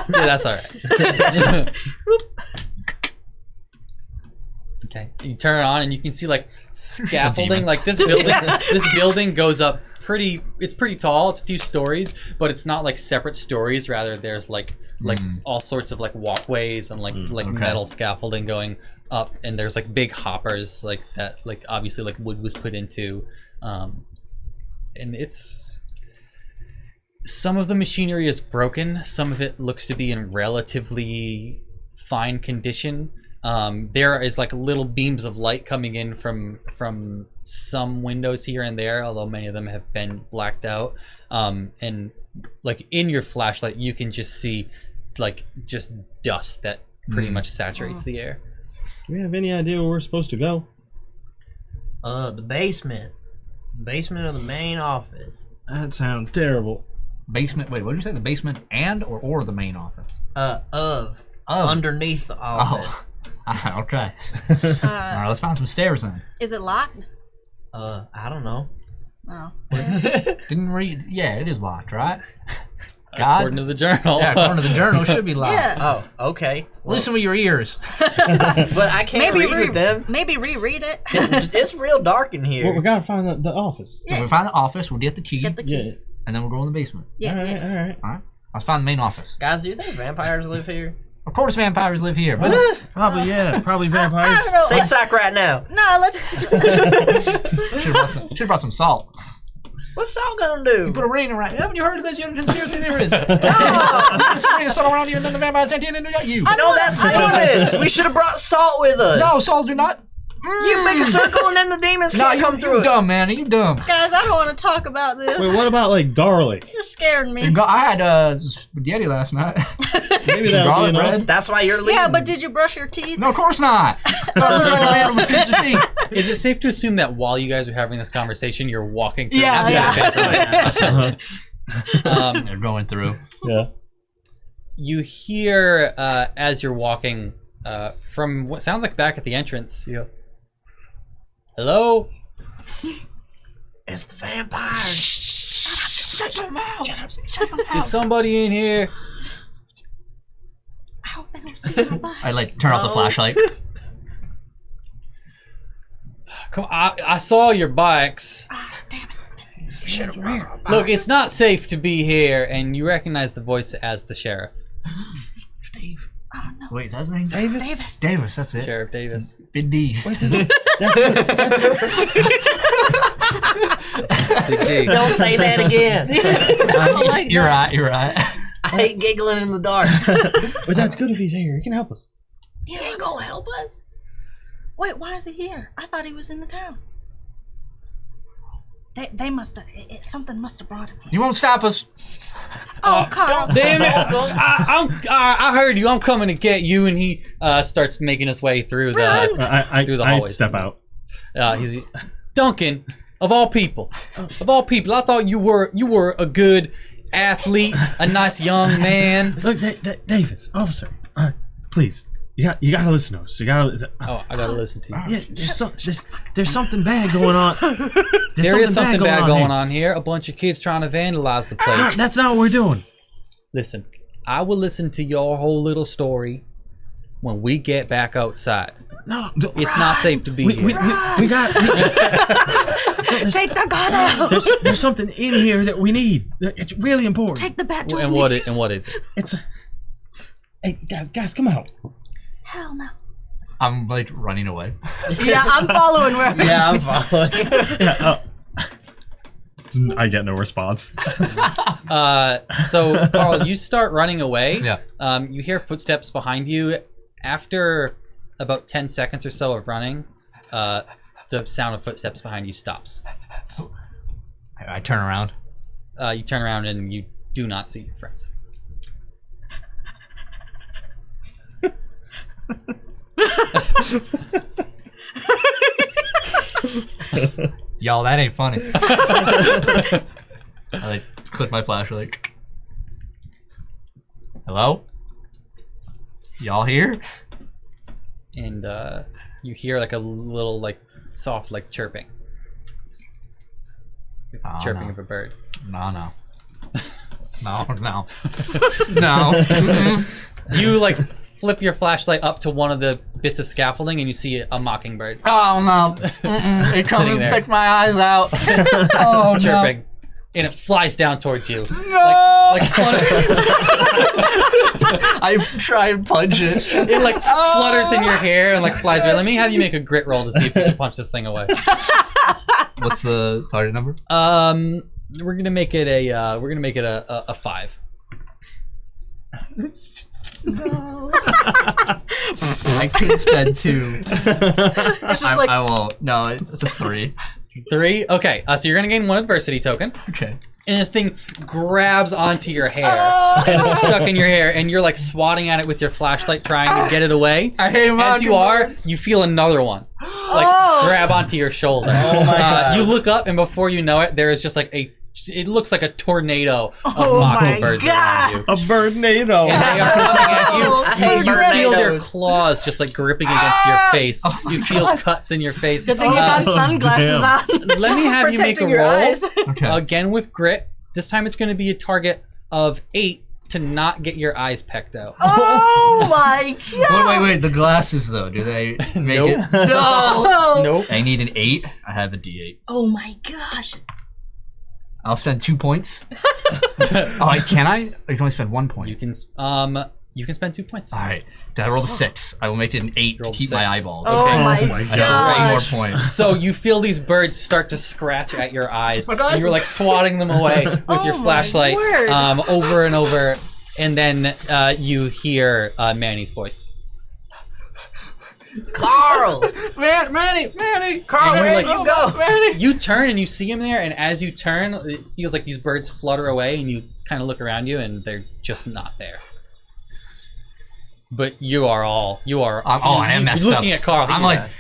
Speaker 1: Yeah, that's all right. Okay, you turn it on and you can see like scaffolding.
Speaker 4: Demon.
Speaker 1: Like this building, this building goes up pretty. It's pretty tall. It's a few stories, but it's not like separate stories. Rather, there's like all sorts of like walkways and like metal scaffolding going up, and there's like big hoppers like that. Like obviously like wood was put into, and it's. Some of the machinery is broken. Some of it looks to be in relatively fine condition. There is like little beams of light coming in from some windows here and there, although many of them have been blacked out. And like in your flashlight, you can just see like just dust that pretty much saturates the air.
Speaker 5: Do we have any idea where we're supposed to go?
Speaker 2: The basement. Basement of the main office.
Speaker 5: That sounds terrible.
Speaker 4: Basement. Wait, what did you say? The basement and or the main office?
Speaker 2: Of. Underneath the office.
Speaker 4: Oh. Okay. All right, let's find some stairs then.
Speaker 3: Is it locked?
Speaker 2: I don't know.
Speaker 3: Oh.
Speaker 4: Didn't read. Yeah, it is locked, right? God.
Speaker 1: According to the journal.
Speaker 4: Yeah, according to the journal, it should be locked.
Speaker 3: Yeah.
Speaker 2: Oh, okay. Well,
Speaker 4: Listen with your ears.
Speaker 2: but I can't read with them.
Speaker 3: Maybe reread it.
Speaker 2: It's real dark in here.
Speaker 5: Well, we gotta find the office.
Speaker 3: Yeah.
Speaker 4: When we find the office, we'll get the key,
Speaker 3: Get the key.
Speaker 5: Yeah.
Speaker 4: and then we'll go in the basement.
Speaker 3: Yeah.
Speaker 5: All
Speaker 3: yeah.
Speaker 5: right.
Speaker 4: All right. I found the main office.
Speaker 2: Guys, do you think vampires live here?
Speaker 4: Of course vampires live here. But
Speaker 5: Probably, yeah. Probably vampires.
Speaker 3: I don't know.
Speaker 2: Say sack right now.
Speaker 3: No, let's.
Speaker 4: should have brought some salt.
Speaker 2: What's Salt gonna do?
Speaker 4: Put a ring around. Haven't you heard of this conspiracy theorist? Spraying salt around you and then the vampires stand in and got you.
Speaker 2: No, that's bonus. We should have brought Salt with us.
Speaker 4: No, salt do not.
Speaker 2: You make a circle and then the demons
Speaker 4: No,
Speaker 2: can't come through
Speaker 4: you
Speaker 2: it.
Speaker 4: dumb, man. You dumb.
Speaker 3: Guys, I don't want to talk about this.
Speaker 5: Wait, what about like garlic?
Speaker 3: You're scaring me.
Speaker 4: I had spaghetti last night.
Speaker 5: Maybe
Speaker 4: Some
Speaker 5: that'll be
Speaker 4: garlic
Speaker 5: enough.
Speaker 4: bread.
Speaker 2: That's why you're leaving.
Speaker 3: Yeah, but did you brush your teeth?
Speaker 4: No, of course not. I look like a man with a piece of teeth.
Speaker 1: Is it safe to assume that while you guys are having this conversation, you're walking through?
Speaker 3: Yeah,
Speaker 1: Absolutely.
Speaker 4: They're going through.
Speaker 5: Yeah.
Speaker 1: You hear as you're walking from what sounds like back at the entrance. You go, hello?
Speaker 2: It's the vampires.
Speaker 3: Shut your mouth. Shut your mouth.
Speaker 1: Is somebody in here?
Speaker 3: I hope they don't see my butt.
Speaker 4: I like turn off the flashlight.
Speaker 1: Come on, I saw your bikes.
Speaker 3: Ah, damn it.
Speaker 1: Look, it's not safe to be here, and you recognize the voice as the sheriff.
Speaker 4: Dave.
Speaker 3: Oh, no.
Speaker 4: Wait, is that his name?
Speaker 3: Davis.
Speaker 4: Davis, that's it.
Speaker 1: Sheriff Davis.
Speaker 4: Big D.
Speaker 1: Big G.
Speaker 2: Don't say that again.
Speaker 4: You're right. You're right.
Speaker 2: I hate giggling in the dark.
Speaker 5: But that's good if he's here. He can help us.
Speaker 2: He ain't gonna help us.
Speaker 3: Wait, why is he here? I thought he was in the town. They must have. Something must have brought him here.
Speaker 4: You won't stop us.
Speaker 3: Oh, Carl.
Speaker 1: Damn it! I heard you. I'm coming to get you. And he starts making his way through the through the
Speaker 5: I'd
Speaker 1: hallways.
Speaker 5: step out.
Speaker 1: He's Duncan. Of all people, I thought you were a good athlete, a nice young man.
Speaker 5: Look, Davis, officer, please, you gotta listen to us. You gotta.
Speaker 1: Oh, I gotta listen to you.
Speaker 5: Yeah, there's something bad going on.
Speaker 1: There is something bad going on here. A bunch of kids trying to vandalize the
Speaker 5: No,
Speaker 1: place.
Speaker 5: that's not what we're doing.
Speaker 1: Listen, I will listen to your whole little story when we get back outside.
Speaker 5: No,
Speaker 1: It's not safe to be here.
Speaker 5: we got.
Speaker 3: Take the gun out.
Speaker 5: There's something in here that we need. It's really important.
Speaker 3: Take the bat to his
Speaker 1: And
Speaker 3: knees.
Speaker 1: what is it?
Speaker 5: It's. Hey, guys, come out.
Speaker 3: Hell no.
Speaker 4: I'm like running away.
Speaker 3: Yeah, I'm following where.
Speaker 2: Yeah, I'm following.
Speaker 5: I get no response.
Speaker 1: So Carl, you start running away.
Speaker 4: Yeah.
Speaker 1: You hear footsteps behind you. After about 10 seconds or so of running, the sound of footsteps behind you stops.
Speaker 4: I turn around.
Speaker 1: You turn around and you do not see your friends.
Speaker 4: Y'all, that ain't funny. I like click my flashlight. Hello? Y'all here?
Speaker 1: And you hear like a little like soft like chirping. Chirping
Speaker 4: no.
Speaker 1: of a bird.
Speaker 4: No. No. No. Mm-mm.
Speaker 1: You like flip your flashlight up to one of the bits of scaffolding and you see a mockingbird
Speaker 4: Oh no. Mm-mm. It comes and
Speaker 1: there.
Speaker 4: picked my eyes out. Oh
Speaker 1: chirping. And it flies down towards you.
Speaker 4: No.
Speaker 1: Like flutter.
Speaker 4: I try and punch it.
Speaker 1: It like flutters in your hair and like flies away. Let me have you make a grit roll to see if you can punch this thing away.
Speaker 4: What's the target number?
Speaker 1: We're gonna make it a 5.
Speaker 3: No.
Speaker 4: I could spend 2.
Speaker 3: It's just like
Speaker 4: I won't. No, it's a 3.
Speaker 1: 3. Okay. So you're gonna gain 1 adversity token.
Speaker 4: Okay.
Speaker 1: And this thing grabs onto your hair and is stuck in your hair, and you're like swatting at it with your flashlight, trying to get it away.
Speaker 4: I hate
Speaker 1: As you are, you feel another one like grab onto your shoulder.
Speaker 2: Oh my God.
Speaker 1: You look up, and before you know it, there is just like it looks like a tornado of
Speaker 3: Oh my
Speaker 1: mockingbirds around you.
Speaker 5: A birdnado.
Speaker 1: And they are coming at you.
Speaker 3: I hate
Speaker 1: You feel their
Speaker 2: tornadoes.
Speaker 1: claws just like gripping against your face. You feel cuts in your face.
Speaker 3: good thing you got sunglasses on.
Speaker 1: Let me have you make a
Speaker 3: Protecting your
Speaker 1: roll.
Speaker 3: eyes.
Speaker 4: Okay.
Speaker 1: Again with grit. This time it's going to be a target of 8 to not get your eyes pecked out.
Speaker 3: Oh my god!
Speaker 4: Wait. The glasses though, do they make
Speaker 1: Nope.
Speaker 4: it? No.
Speaker 3: Oh,
Speaker 1: Nope.
Speaker 4: I need an 8. I have a D8.
Speaker 3: oh my gosh!
Speaker 4: I'll spend 2 points. Can I? Or you can only spend 1 point.
Speaker 1: You can spend 2 points.
Speaker 4: All right. Did I roll the 6? I will make it an 8 to
Speaker 1: Rolled
Speaker 4: keep
Speaker 1: 6.
Speaker 4: my eyeballs.
Speaker 3: Oh my
Speaker 4: I
Speaker 3: god.
Speaker 4: got 1 more points.
Speaker 1: So you feel these birds start to scratch at your eyes,
Speaker 4: My eyes.
Speaker 1: and you're like swatting them away with your
Speaker 3: my
Speaker 1: flashlight
Speaker 3: word.
Speaker 1: over and over, and then you hear Manny's voice.
Speaker 2: Carl!
Speaker 4: Manny!
Speaker 2: Carl,
Speaker 1: And you're
Speaker 2: where'd
Speaker 1: like,
Speaker 2: you go?
Speaker 4: Manny!
Speaker 1: You turn and you see him there, and as you turn, it feels like these birds flutter away, and you kind of look around you, and they're just not there. But I am messed
Speaker 4: up.
Speaker 1: Looking at Carl,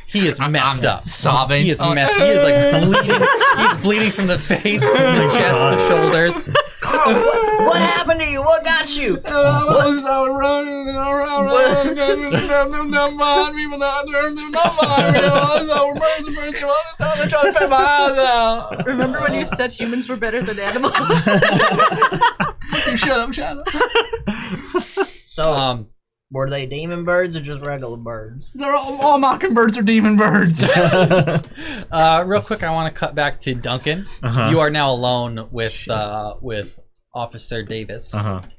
Speaker 1: he is messed up.
Speaker 4: Sobbing.
Speaker 1: He is messed. He is like bleeding. He's bleeding from the face, the chest, the shoulders.
Speaker 2: Carl, what happened to you? What got you?
Speaker 3: Remember when you said humans were better than animals?
Speaker 4: Shut up.
Speaker 2: So, were they demon birds or just regular birds?
Speaker 4: They're all mockingbirds are demon birds.
Speaker 1: Real quick, I want to cut back to Duncan.
Speaker 5: Uh-huh.
Speaker 1: You are now alone with Officer Davis,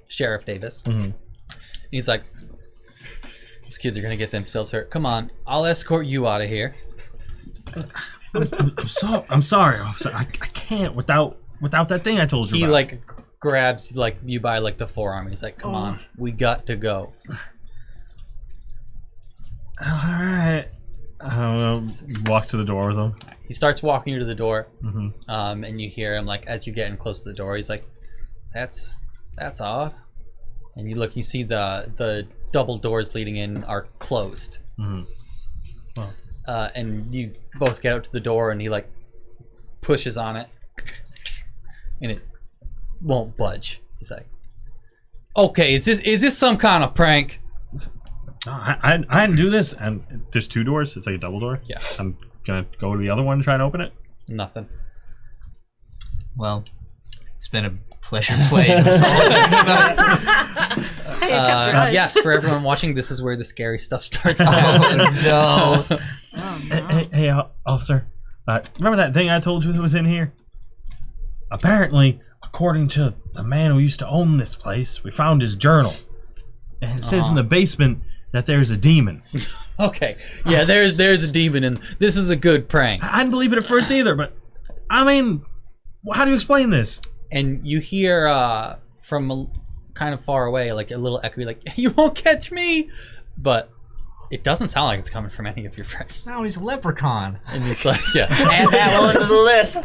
Speaker 1: Sheriff Davis.
Speaker 5: Mhm.
Speaker 1: He's like, these kids are gonna get themselves hurt. Come on, I'll escort you out of here.
Speaker 5: I'm sorry, officer. I can't without that thing I told you
Speaker 1: He
Speaker 5: about.
Speaker 1: like grabs like you by like the forearm. He's like, come on, we got to go.
Speaker 5: All right. Walk to the door with him.
Speaker 1: He starts walking you to the door,
Speaker 5: Mhm.
Speaker 1: and you hear him like as you're getting close to the door. He's like, "That's odd." And you look, you see the double doors leading in are closed.
Speaker 5: Mhm.
Speaker 1: And you both get out to the door, and he like pushes on it, and it won't budge. He's like, "Okay, is this some kind of prank?"
Speaker 5: No, I didn't do this. And there's 2 doors. It's like a double door.
Speaker 1: Yeah.
Speaker 5: I'm gonna go to the other one and try and open it.
Speaker 1: Nothing.
Speaker 4: Well, it's been a pleasure playing.
Speaker 3: Hey, it kept your eyes.
Speaker 1: Yes, for everyone watching, this is where the scary stuff starts.
Speaker 4: Oh no!
Speaker 5: Hey, officer. Remember that thing I told you that was in here? Apparently, according to the man who used to own this place, we found his journal. And it says in the basement that there's a demon.
Speaker 1: Okay, yeah, there's a demon, and this is a good prank.
Speaker 5: I didn't believe it at first either, but I mean, how do you explain this?
Speaker 1: And you hear from kind of far away, like a little echo, like, "You won't catch me," but it doesn't sound like it's coming from any of your friends.
Speaker 4: Now he's a leprechaun.
Speaker 1: And it's like, yeah.
Speaker 2: Add that one to the list.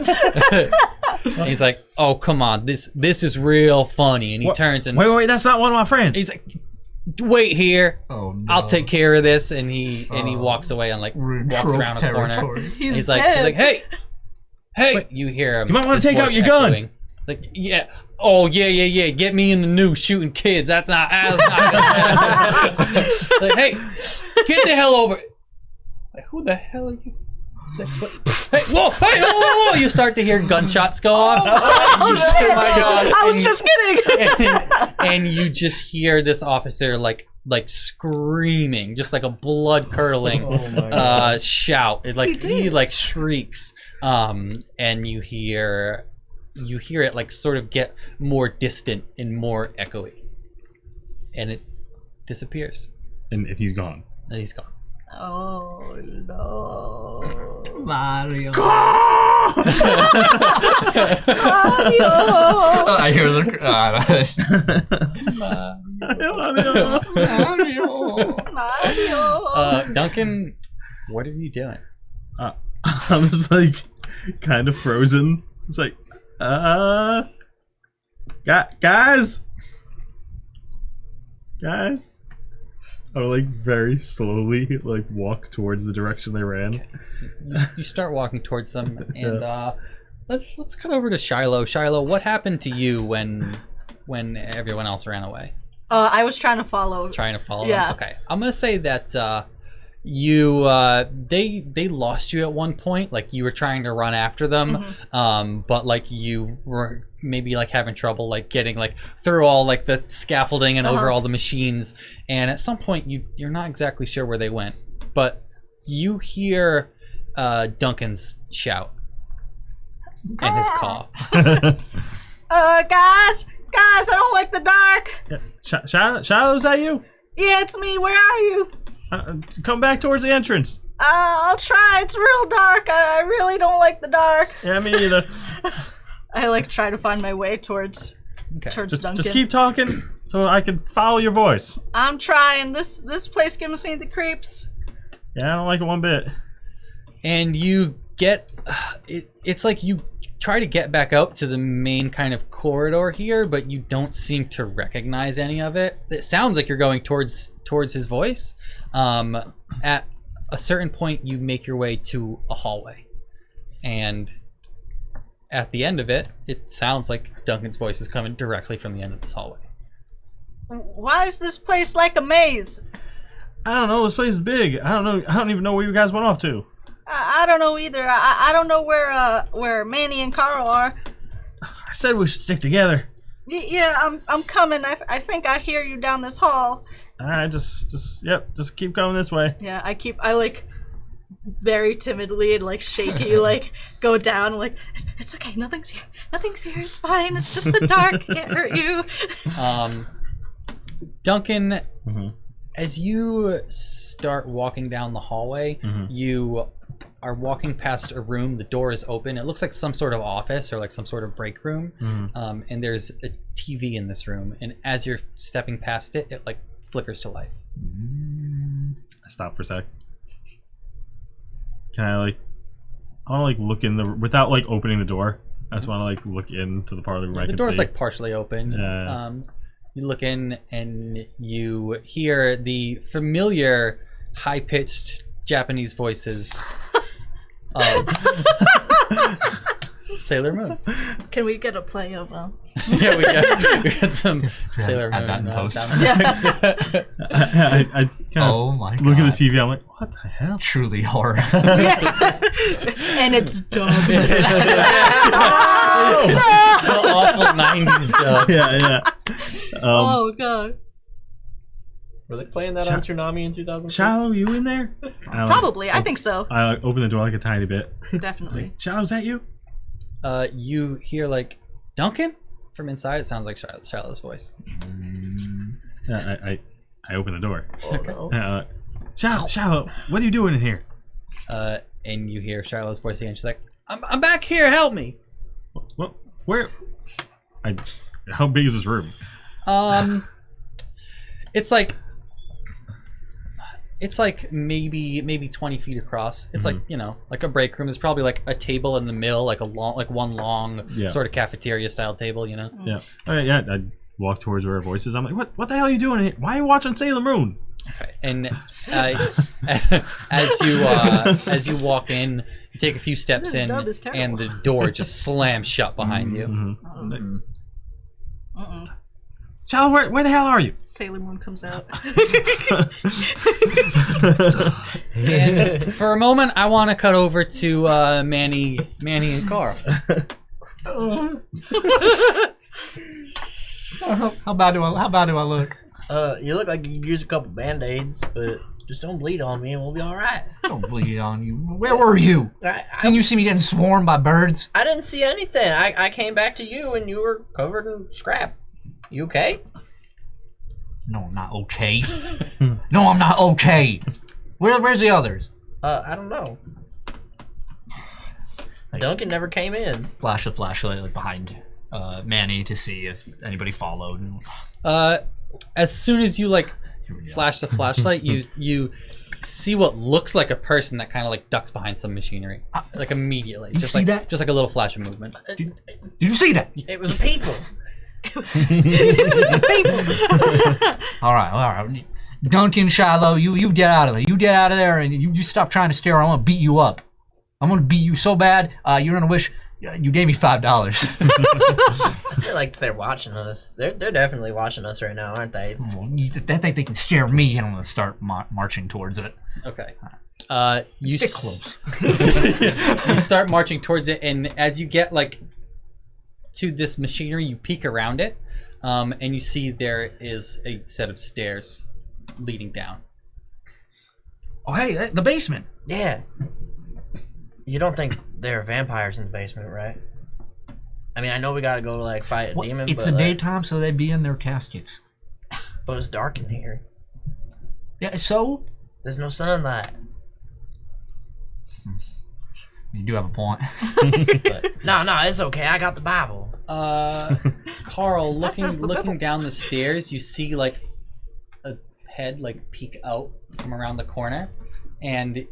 Speaker 1: And he's like, "Oh, come on, this is real funny." And he turns and
Speaker 5: Wait, that's not one of my friends.
Speaker 1: he's like, "Wait here,
Speaker 4: Oh no!
Speaker 1: I'll take care of this." And he walks away and like
Speaker 4: We're in
Speaker 1: walks
Speaker 4: trope
Speaker 1: around a corner.
Speaker 4: territory.
Speaker 3: He's
Speaker 1: He's
Speaker 3: dead.
Speaker 1: like, "Hey, you hear him?
Speaker 5: You might wanna
Speaker 1: his
Speaker 5: take out
Speaker 1: voice
Speaker 5: your gun.
Speaker 1: echoing. Like, yeah. Oh, yeah. Get me in the news shooting kids. That's not gonna happen. Like, hey, get the hell over. Like, who the hell are you? Like, hey, whoa. You start to hear gunshots go off.
Speaker 3: Oh, shit.
Speaker 1: my God.
Speaker 3: I was just kidding.
Speaker 1: And you just hear this officer like screaming, just like a blood curdling shout. He like shrieks, and you hear it like sort of get more distant and more echoey, and it disappears.
Speaker 5: And he's gone.
Speaker 1: And he's gone.
Speaker 3: Oh no.
Speaker 4: Mario.
Speaker 3: Mario.
Speaker 4: I hear the.
Speaker 3: Mario.
Speaker 1: Duncan, what are you doing?
Speaker 5: I'm just like kind of frozen. It's like, guys. I would like very slowly like walk towards the direction they ran.
Speaker 1: So you start walking towards them, and let's cut over to Shiloh. Shiloh, what happened to you when everyone else ran away?
Speaker 3: I was trying to follow.
Speaker 1: Trying to follow
Speaker 3: Yeah.
Speaker 1: them? Okay, I'm gonna say that they lost you at one point. Like you were trying to run after them, but like you were maybe like having trouble like getting like through all like the scaffolding and over all the machines. And at some point you're not exactly sure where they went, but you hear Duncan's shout. and his cough.
Speaker 3: Guys, I don't like the dark.
Speaker 5: Shiloh, is that you?
Speaker 3: Yeah, it's me. Where are you?
Speaker 5: Come back towards the entrance.
Speaker 3: I'll try. It's real dark. I really don't like the dark.
Speaker 5: Yeah, me either.
Speaker 3: I try to find my way towards Duncan.
Speaker 5: Just keep talking so I can follow your voice.
Speaker 3: I'm trying. This place gives me the creeps.
Speaker 5: Yeah, I don't like it one bit.
Speaker 1: And you get it's like you try to get back out to the main kind of corridor here, but you don't seem to recognize any of it. It sounds like you're going towards his voice. At a certain point, you make your way to a hallway, and at the end of it, it sounds like Duncan's voice is coming directly from the end of this hallway.
Speaker 3: Why is this place like a maze?
Speaker 5: I don't know. This place is big. I don't know. I don't even know where you guys went off to.
Speaker 3: I don't know either. I don't know where Manny and Carl are.
Speaker 5: I said we should stick together.
Speaker 3: Yeah, I'm coming. I think I hear you down this hall.
Speaker 5: All right, just keep coming this way.
Speaker 3: Yeah, I very timidly and shaky go down it's okay, nothing's here, it's fine, it's just the dark, can't hurt you.
Speaker 1: Duncan, as you start walking down the hallway, you are walking past a room. The door is open. It looks like some sort of office or some sort of break room. And there's a TV in this room. And as you're stepping past it, it flickers to life.
Speaker 5: I stop for a sec. Can I want to look in the without opening the door? I just want to look into the part of the room I can see.
Speaker 1: The door's partially open.
Speaker 5: Yeah.
Speaker 1: You look in and you hear the familiar high-pitched Japanese voices of Sailor Moon.
Speaker 3: Can we get a play of
Speaker 1: Yeah, we got some Sailor Moon.
Speaker 4: Add that in post.
Speaker 5: I
Speaker 4: Oh my god.
Speaker 5: look at the TV. I'm like, what the hell?
Speaker 4: Truly horror.
Speaker 3: and it's dubbed.
Speaker 1: Awful 90s stuff.
Speaker 5: Yeah.
Speaker 3: Oh god.
Speaker 2: Were they playing that on Tsunami in 2006?
Speaker 5: Shiloh, you in there?
Speaker 3: Probably. I think so.
Speaker 5: I open the door a tiny bit.
Speaker 3: Definitely.
Speaker 5: Shiloh, is that you?
Speaker 1: You hear Duncan from inside. It sounds like Shiloh's voice.
Speaker 5: Yeah, I open the door.
Speaker 2: Oh, no.
Speaker 5: Shiloh, what are you doing in here?
Speaker 1: And you hear Shiloh's voice again. She's like, I'm back here. Help me.
Speaker 5: What? Where? How big is this room?
Speaker 1: It's maybe 20 feet across. It's a break room. There's probably a table in the middle, one long sort of cafeteria style table,
Speaker 5: Yeah. All right, yeah. I walk towards where her voice is. I'm like, what the hell are you doing here? Why are you watching Sailor Moon?
Speaker 1: Okay. And as you walk in, you take a few steps in, and the door just slams shut behind you.
Speaker 5: Child, where the hell are you?
Speaker 3: Sailor Moon comes out.
Speaker 1: And for a moment, I want to cut over to Manny and Carl.
Speaker 4: How bad do I look?
Speaker 2: You look like you could use a couple band-aids, but just don't bleed on me and we'll be alright.
Speaker 4: Don't bleed on you. Where were you? Didn't you see me getting swarmed by birds?
Speaker 2: I didn't see anything. I came back to you and you were covered in scrap. You okay?
Speaker 4: No, I'm not okay. No, I'm not okay. Where's the others?
Speaker 2: I don't know. Duncan never came in.
Speaker 4: Flash the flashlight behind Manny to see if anybody followed.
Speaker 1: As soon as you flash the flashlight, you see what looks like a person that kind of ducks behind some machinery, immediately.
Speaker 4: You see that?
Speaker 1: Just a little flash of movement.
Speaker 4: Did you see that?
Speaker 2: It was people.
Speaker 3: It was people.
Speaker 4: All right. Duncan, Shiloh, you get out of there. You get out of there, and you stop trying to stare. I'm gonna beat you up. I'm gonna beat you so bad. You're gonna wish you gave me $5.
Speaker 2: I feel like they're watching us. They're definitely watching us right now, aren't they?
Speaker 4: If they think they can stare me, and I'm gonna start marching towards it.
Speaker 1: Okay.
Speaker 4: You stick close.
Speaker 1: You start marching towards it, and as you get to this machinery, you peek around it, and you see there is a set of stairs leading down.
Speaker 4: Oh, hey, the basement.
Speaker 2: Yeah. You don't think there are vampires in the basement, right? I mean, I know we gotta go like fight a demon.
Speaker 4: It's
Speaker 2: but,
Speaker 4: the
Speaker 2: like,
Speaker 4: daytime, so they'd be in their caskets.
Speaker 2: but it's dark in here.
Speaker 4: Yeah, so
Speaker 2: There's no sunlight.
Speaker 4: you do have a point.
Speaker 2: But, no, it's okay. I got the Bible.
Speaker 1: Carl,
Speaker 3: says the
Speaker 1: looking
Speaker 3: Bible.
Speaker 1: down the stairs, you see like a head like peek out from around the corner, and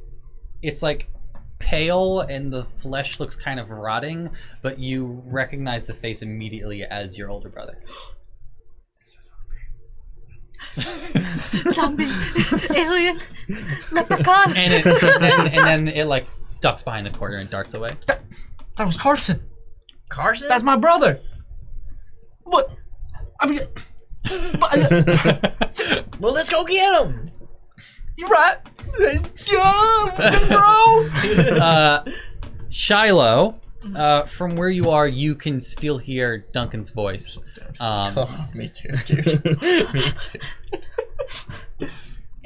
Speaker 1: it's like pale and the flesh looks kind of rotting, but you recognize the face immediately as your older brother.
Speaker 3: Zombie, alien, leprechaun.
Speaker 1: And then it like ducks behind the corner and darts away.
Speaker 4: That was Carson.
Speaker 2: Carson?
Speaker 4: That's my brother. What? I mean,
Speaker 2: Well, let's go get him.
Speaker 4: you're right. Bro.
Speaker 1: Shiloh, from where you are, you can still hear Duncan's voice.
Speaker 2: Me too, dude. Me too.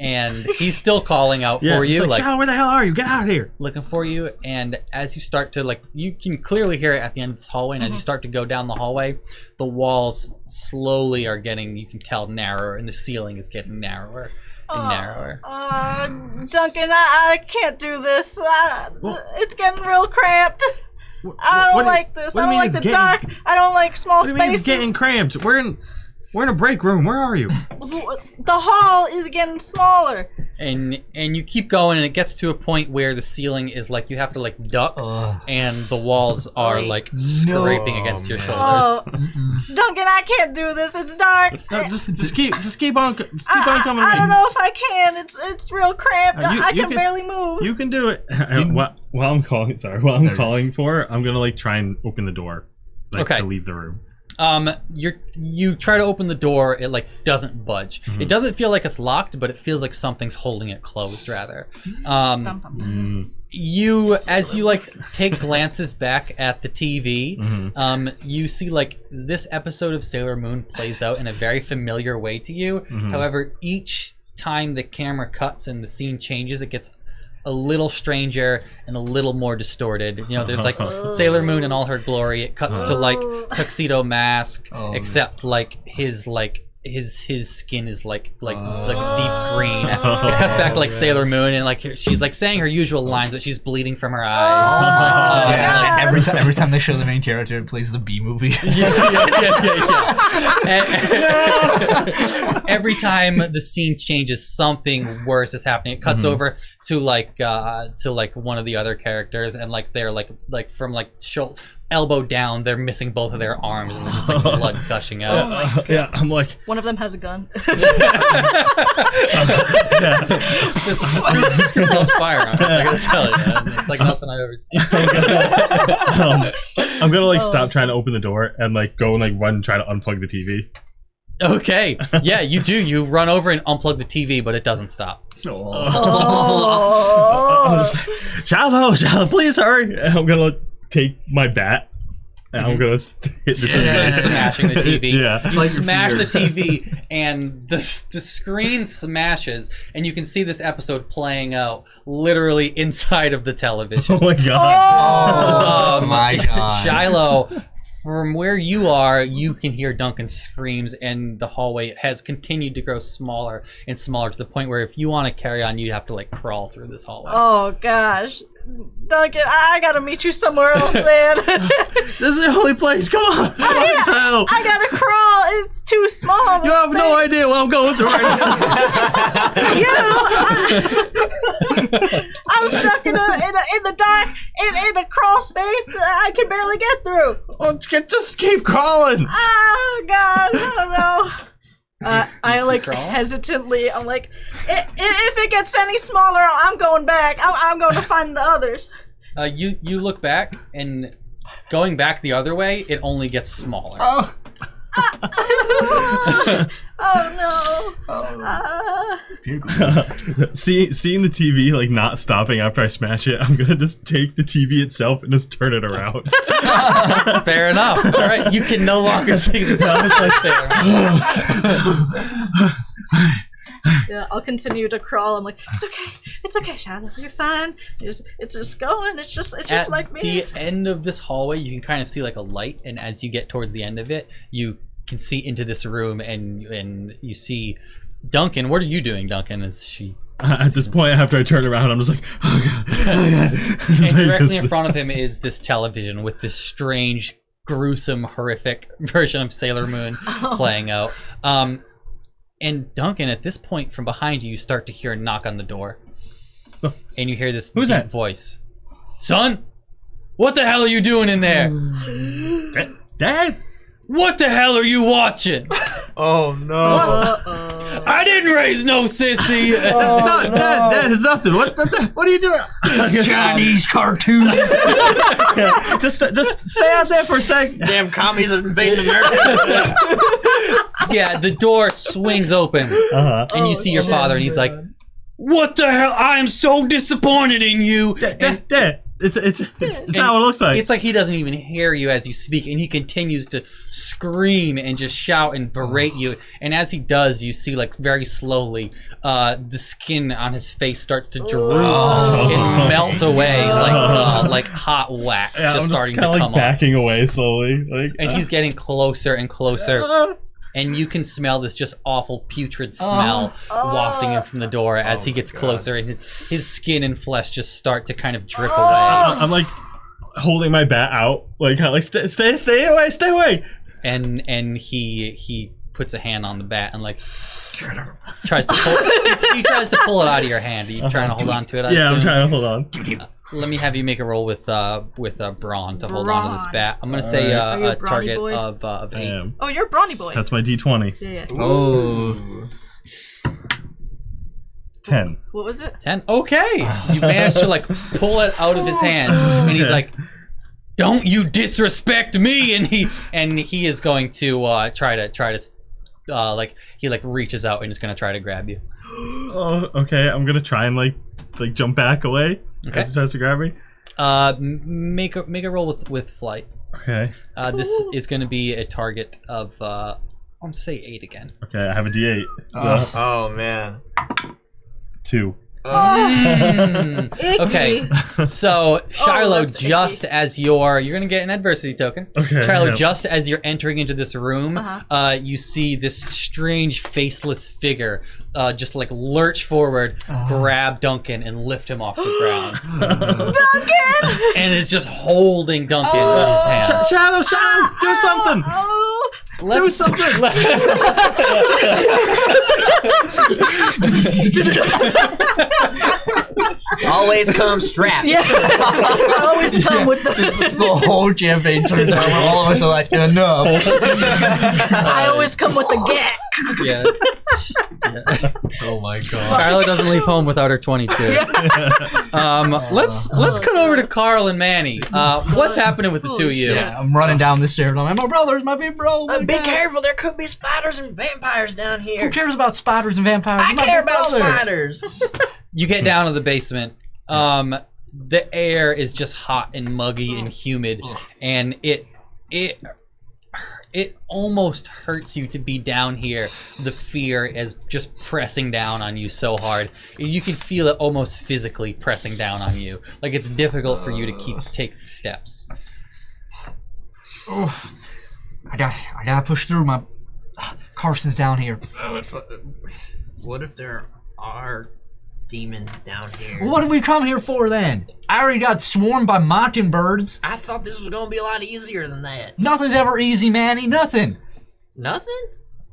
Speaker 1: And he's still calling out
Speaker 5: Yeah,
Speaker 1: for
Speaker 5: it's
Speaker 1: you,
Speaker 5: like,
Speaker 1: like
Speaker 5: John, where the hell are you? Get out of here!
Speaker 1: looking for you. And as you start to you can clearly hear it at the end of this hallway. And as you start to go down the hallway, the walls slowly are getting, you can tell, narrower, and the ceiling is getting narrower and narrower.
Speaker 3: Duncan, I can't do this. It's getting real cramped. I don't like this. I don't like the dark. I don't like small
Speaker 5: What do you mean it's
Speaker 3: spaces.
Speaker 5: getting cramped? We're in a break room. Where are you?
Speaker 3: The hall is getting smaller.
Speaker 1: And you keep going, and it gets to a point where the ceiling is like you have to like duck, and the walls are like scraping against your shoulders.
Speaker 3: Oh, Duncan, I can't do this. It's dark.
Speaker 5: No, just keep on coming.
Speaker 3: I don't know if I can. It's real cramped. I
Speaker 5: you
Speaker 3: can barely move.
Speaker 5: You can do it. While I'm calling for, I'm gonna like try and open the door, like
Speaker 1: Okay.
Speaker 5: to leave the room.
Speaker 1: You try to open the door, it like doesn't budge.
Speaker 5: Mm-hmm.
Speaker 1: It doesn't feel like it's locked, but it feels like something's holding it closed rather.
Speaker 3: Bum, bum, bum.
Speaker 1: You as you like take glances back at the TV, you see like this episode of Sailor Moon plays out in a very familiar way to you. However, each time the camera cuts and the scene changes, it gets a little stranger and a little more distorted. You know, there's like Sailor Moon in all her glory. It cuts to like Tuxedo Mask, except like his skin is like deep green. It cuts back to like Sailor Moon, and like she's like saying her usual lines, but she's bleeding from her eyes.
Speaker 4: Yeah, like, every time they show the main character, it plays the B movie.
Speaker 1: Every time the scene changes, something worse is happening. It cuts over to like one of the other characters, and like they're like from like elbow down, they're missing both of their arms, and there's just like blood gushing out.
Speaker 5: Yeah, I'm like,
Speaker 3: One of them has a gun.
Speaker 1: Loves firearms, I gotta tell you, man. It's like nothing I've ever seen.
Speaker 5: I'm gonna like stop trying to open the door and like go and like run and try to unplug the TV.
Speaker 1: Okay, yeah, you do. You run over and unplug the TV, but it doesn't stop.
Speaker 5: Shiloh, please hurry! And I'm gonna take my bat and I'm gonna hit the TV.
Speaker 1: Smashing the TV.
Speaker 5: Yeah.
Speaker 1: You
Speaker 4: Like
Speaker 1: smash
Speaker 4: your
Speaker 1: the TV, and the screen smashes, and you can see this episode playing out literally inside of the television.
Speaker 5: Oh my god.
Speaker 4: Oh my god.
Speaker 1: Shiloh, from where you are, you can hear Duncan's screams, and the hallway has continued to grow smaller and smaller to the point where if you want to carry on, you have to like crawl through this hallway.
Speaker 3: Oh gosh, Duncan, I gotta meet you somewhere else, man.
Speaker 5: This is the only place. Come on.
Speaker 3: I gotta crawl. It's too small.
Speaker 5: You have no idea what I'm going through right now.
Speaker 3: I'm stuck in the dark in a crawl space I can barely get through.
Speaker 5: Oh, just keep crawling.
Speaker 3: Oh god, I don't know. I like
Speaker 1: Crawl?
Speaker 3: hesitantly. I'm like, if it gets any smaller, I'm going back. I'm going to find the others.
Speaker 1: You look back, and going back the other way, it only gets smaller.
Speaker 3: Oh no.
Speaker 5: Seeing the TV like not stopping after I smash it, I'm gonna just take the TV itself and just turn it around.
Speaker 1: Fair enough. All right, you can no longer see this episode there.
Speaker 3: Yeah, I'll continue to crawl. I'm like, it's okay, Shiloh, you're fine. It's just going. It's just
Speaker 1: At
Speaker 3: like me.
Speaker 1: the end of this hallway, you can kind of see like a light, and as you get towards the end of it, you can see into this room, and you see Duncan. What are you doing, Duncan? As she
Speaker 5: At this point, after I turn around, I'm just like, oh god, oh god.
Speaker 1: and directly in front of him is this television with this strange, gruesome, horrific version of Sailor Moon playing out. And Duncan, at this point, from behind you, you start to hear a knock on the door. And you hear this
Speaker 5: Who's
Speaker 1: deep
Speaker 5: that?
Speaker 1: voice. Son? What the hell are you doing in there?
Speaker 5: Dad?
Speaker 1: What the hell are you watching?
Speaker 2: Oh no!
Speaker 1: I didn't raise no sissy.
Speaker 5: Dad, it's nothing. What are you doing?
Speaker 4: Chinese cartoon.
Speaker 5: Just stay out there for a sec.
Speaker 2: Damn commies have invaded America.
Speaker 1: Yeah, the door swings open, and you see your father, and he's like, "What the hell? I am so disappointed in you."
Speaker 5: Dad, it's not what it looks like.
Speaker 1: It's like he doesn't even hear you as you speak, and he continues to scream and just shout and berate you. And as he does, you see, like, very slowly, the skin on his face starts to droop and melt away like hot wax,
Speaker 5: Yeah,
Speaker 1: just
Speaker 5: I'm
Speaker 1: starting to
Speaker 5: kinda,
Speaker 1: come
Speaker 5: like
Speaker 1: off.
Speaker 5: backing away slowly. Like,
Speaker 1: And he's getting closer and closer. And you can smell this just awful putrid smell wafting in from the door as he gets closer, and his skin and flesh just start to kind of drip away.
Speaker 5: I'm like holding my bat out, like kind of like stay away.
Speaker 1: And he puts a hand on the bat and like tries to pull. He tries to pull it out of your hand. Are you trying to hold on to it? I
Speaker 5: Yeah, I'm
Speaker 1: assume?
Speaker 5: trying to hold on.
Speaker 1: Let me have you make a roll with Braun to hold on to this
Speaker 3: Braun.
Speaker 1: bat. I'm gonna say
Speaker 3: Are you a
Speaker 1: a
Speaker 3: brawny
Speaker 1: target
Speaker 3: boy?
Speaker 1: of 8.
Speaker 3: Oh, you're a brawny boy.
Speaker 5: That's my D20.
Speaker 3: Yeah.
Speaker 4: Oh.
Speaker 5: 10.
Speaker 3: What was it?
Speaker 1: 10. Okay, you managed to like pull it out of his hand, and he's like, "Don't you disrespect me!" And he is going to try to like he like reaches out and is gonna try to grab you.
Speaker 5: Oh, okay. I'm gonna try and like jump back away
Speaker 1: Okay.
Speaker 5: as he tries to grab me.
Speaker 1: Make a roll with flight.
Speaker 5: Okay.
Speaker 1: This is going to be a target of I'm gonna say 8 again.
Speaker 5: Okay. I have a D8. So,
Speaker 2: Oh man.
Speaker 5: 2.
Speaker 1: Okay, so Shiloh,
Speaker 3: that's
Speaker 1: just as you're gonna get an adversity token.
Speaker 5: Okay,
Speaker 1: Shiloh,
Speaker 5: yeah.
Speaker 1: just as you're entering into this room, you see this strange faceless figure just like lurch forward, grab Duncan, and lift him off the ground.
Speaker 3: Duncan!
Speaker 1: And is just holding Duncan in his hand.
Speaker 5: Shadow, do something.
Speaker 3: Oh!
Speaker 5: Do something.
Speaker 2: Always come strapped.
Speaker 3: Yeah. I always come with the.
Speaker 4: The whole campaign turns out where all of us are like, enough.
Speaker 3: I always come with the gag.
Speaker 1: Yeah.
Speaker 4: Oh my god.
Speaker 1: Shiloh doesn't leave home without her 22. Let's cut over to Carl and Manny. What's happening with the two of you?
Speaker 4: Yeah, I'm running down the stairs. I'm like, my brother's my big bro. my
Speaker 2: Be
Speaker 4: God.
Speaker 2: careful, there could be spiders and vampires down
Speaker 4: Who
Speaker 2: here.
Speaker 4: cares about spiders and vampires?
Speaker 2: I
Speaker 4: He's my
Speaker 2: care
Speaker 4: big
Speaker 2: about
Speaker 4: brother.
Speaker 2: spiders.
Speaker 1: You get down to the basement. The air is just hot and muggy and humid, and it almost hurts you to be down here. The fear is just pressing down on you so hard. You can feel it almost physically pressing down on you. Like it's difficult for you to take steps.
Speaker 4: Oof. I gotta push through. My Carson's down here.
Speaker 2: What if there are demons down here?
Speaker 4: What did we come here for then? I already got swarmed by mockingbirds.
Speaker 2: I thought this was gonna be a lot easier than that.
Speaker 4: Nothing's ever easy, Manny. Nothing.
Speaker 2: Nothing?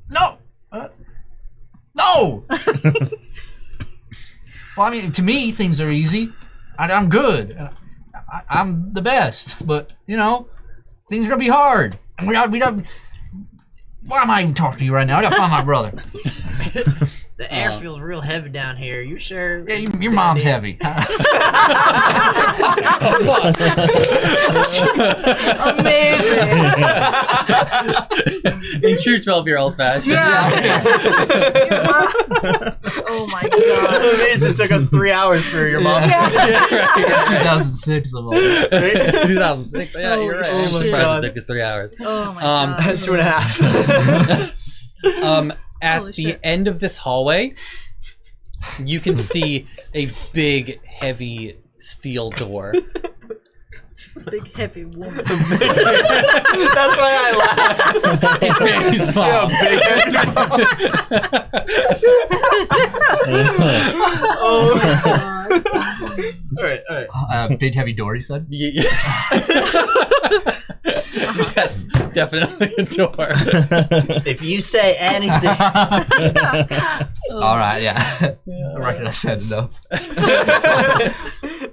Speaker 4: No. No. Well, I mean, to me, things are easy. I'm good. I'm the best. But you know, things are gonna be hard. And we got. Why am I even talking to you right now? I gotta find my brother.
Speaker 2: The air feels real heavy down here. You sure?
Speaker 4: Yeah, your mom's heavy.
Speaker 3: Amazing.
Speaker 1: In true 12-year old fashion.
Speaker 3: Yeah. Oh my god.
Speaker 2: It took us 3 hours for your mom.
Speaker 4: 2006 of all.
Speaker 1: 2006. Yeah, you're right.
Speaker 3: Oh
Speaker 1: I'm
Speaker 3: my
Speaker 1: surprised
Speaker 2: God.
Speaker 1: it took us 3 hours.
Speaker 3: Oh my god.
Speaker 2: 2.5.
Speaker 1: at
Speaker 3: Holy
Speaker 1: the
Speaker 3: shit.
Speaker 1: end of this hallway, you can see a big, heavy steel door.
Speaker 3: Big heavy woman.
Speaker 2: That's why I laughed.
Speaker 1: It's Manny's mom.
Speaker 2: All right.
Speaker 4: Big heavy door, you said?
Speaker 1: Yeah. Yes, definitely a door.
Speaker 2: If you say anything,
Speaker 4: All right, yeah. I reckon I said enough.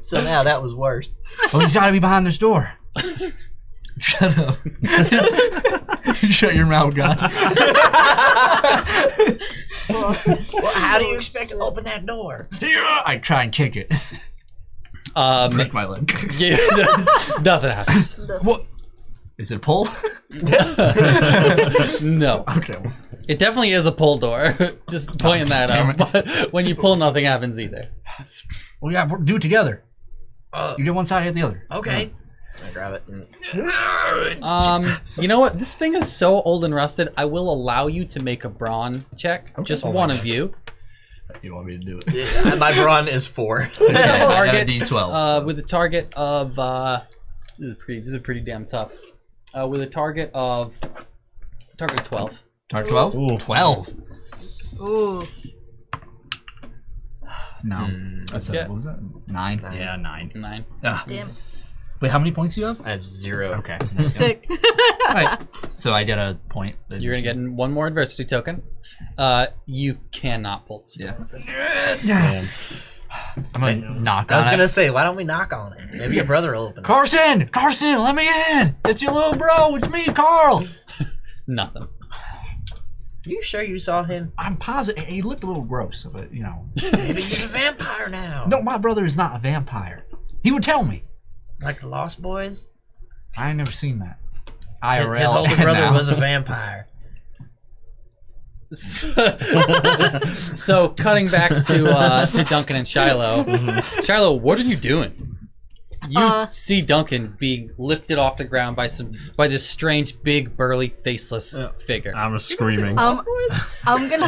Speaker 2: so now that was worse.
Speaker 4: Well, he's got to be behind this door. Shut up. Shut your mouth, God.
Speaker 2: Well, how do you expect to open that door?
Speaker 4: I try and kick it. Break my leg.
Speaker 1: Yeah, nothing happens.
Speaker 4: What? Is it a pull?
Speaker 1: No.
Speaker 4: Okay.
Speaker 1: It definitely is a pull door. Just pointing that
Speaker 4: damn
Speaker 1: out. But when you pull, nothing happens either.
Speaker 4: Well, yeah, we'll do it together.
Speaker 2: Uh,
Speaker 4: You get one side, I get the other.
Speaker 2: okay. I grab it.
Speaker 1: You know what? This thing is so old and rusted. I will allow you to make a brawn check. Just one of you.
Speaker 4: You want me to do it?
Speaker 2: Yeah, my brawn is 4.
Speaker 1: With a
Speaker 4: I got a
Speaker 1: target.
Speaker 4: D12.
Speaker 1: With a target of. This is pretty damn tough. With a target of 12.
Speaker 4: Target 12?
Speaker 5: Ooh.
Speaker 4: 12.
Speaker 3: Ooh.
Speaker 4: No. That's
Speaker 1: Yeah.
Speaker 4: what was that? 9? Yeah, 9.
Speaker 1: 9.
Speaker 4: Ah.
Speaker 3: Damn.
Speaker 4: Wait, how many points do you have?
Speaker 2: I have 0.
Speaker 4: Okay.
Speaker 3: Sick.
Speaker 4: Alright. So I get a point.
Speaker 1: You're gonna get one more adversity token. You cannot pull this door.
Speaker 5: Man.
Speaker 4: I'm gonna knock
Speaker 2: I was
Speaker 4: on
Speaker 2: gonna
Speaker 4: it.
Speaker 2: say, why don't we knock on it? Maybe your brother will open it.
Speaker 4: Carson! Carson, let me in! It's your little bro. It's me, Carl.
Speaker 1: Nothing.
Speaker 2: You sure you saw him?
Speaker 4: I'm positive. He looked a little gross, but you know.
Speaker 2: Maybe he's a vampire now.
Speaker 4: No, my brother is not a vampire. He would tell me.
Speaker 2: Like the Lost Boys?
Speaker 4: I ain't never seen that. IRL.
Speaker 2: His older
Speaker 4: and
Speaker 2: brother
Speaker 4: now.
Speaker 2: was a vampire.
Speaker 1: So cutting back to Duncan and Shiloh. Shiloh, what are you doing? You see Duncan being lifted off the ground by this strange, big, burly, faceless figure.
Speaker 5: I'm screaming.
Speaker 3: I'm gonna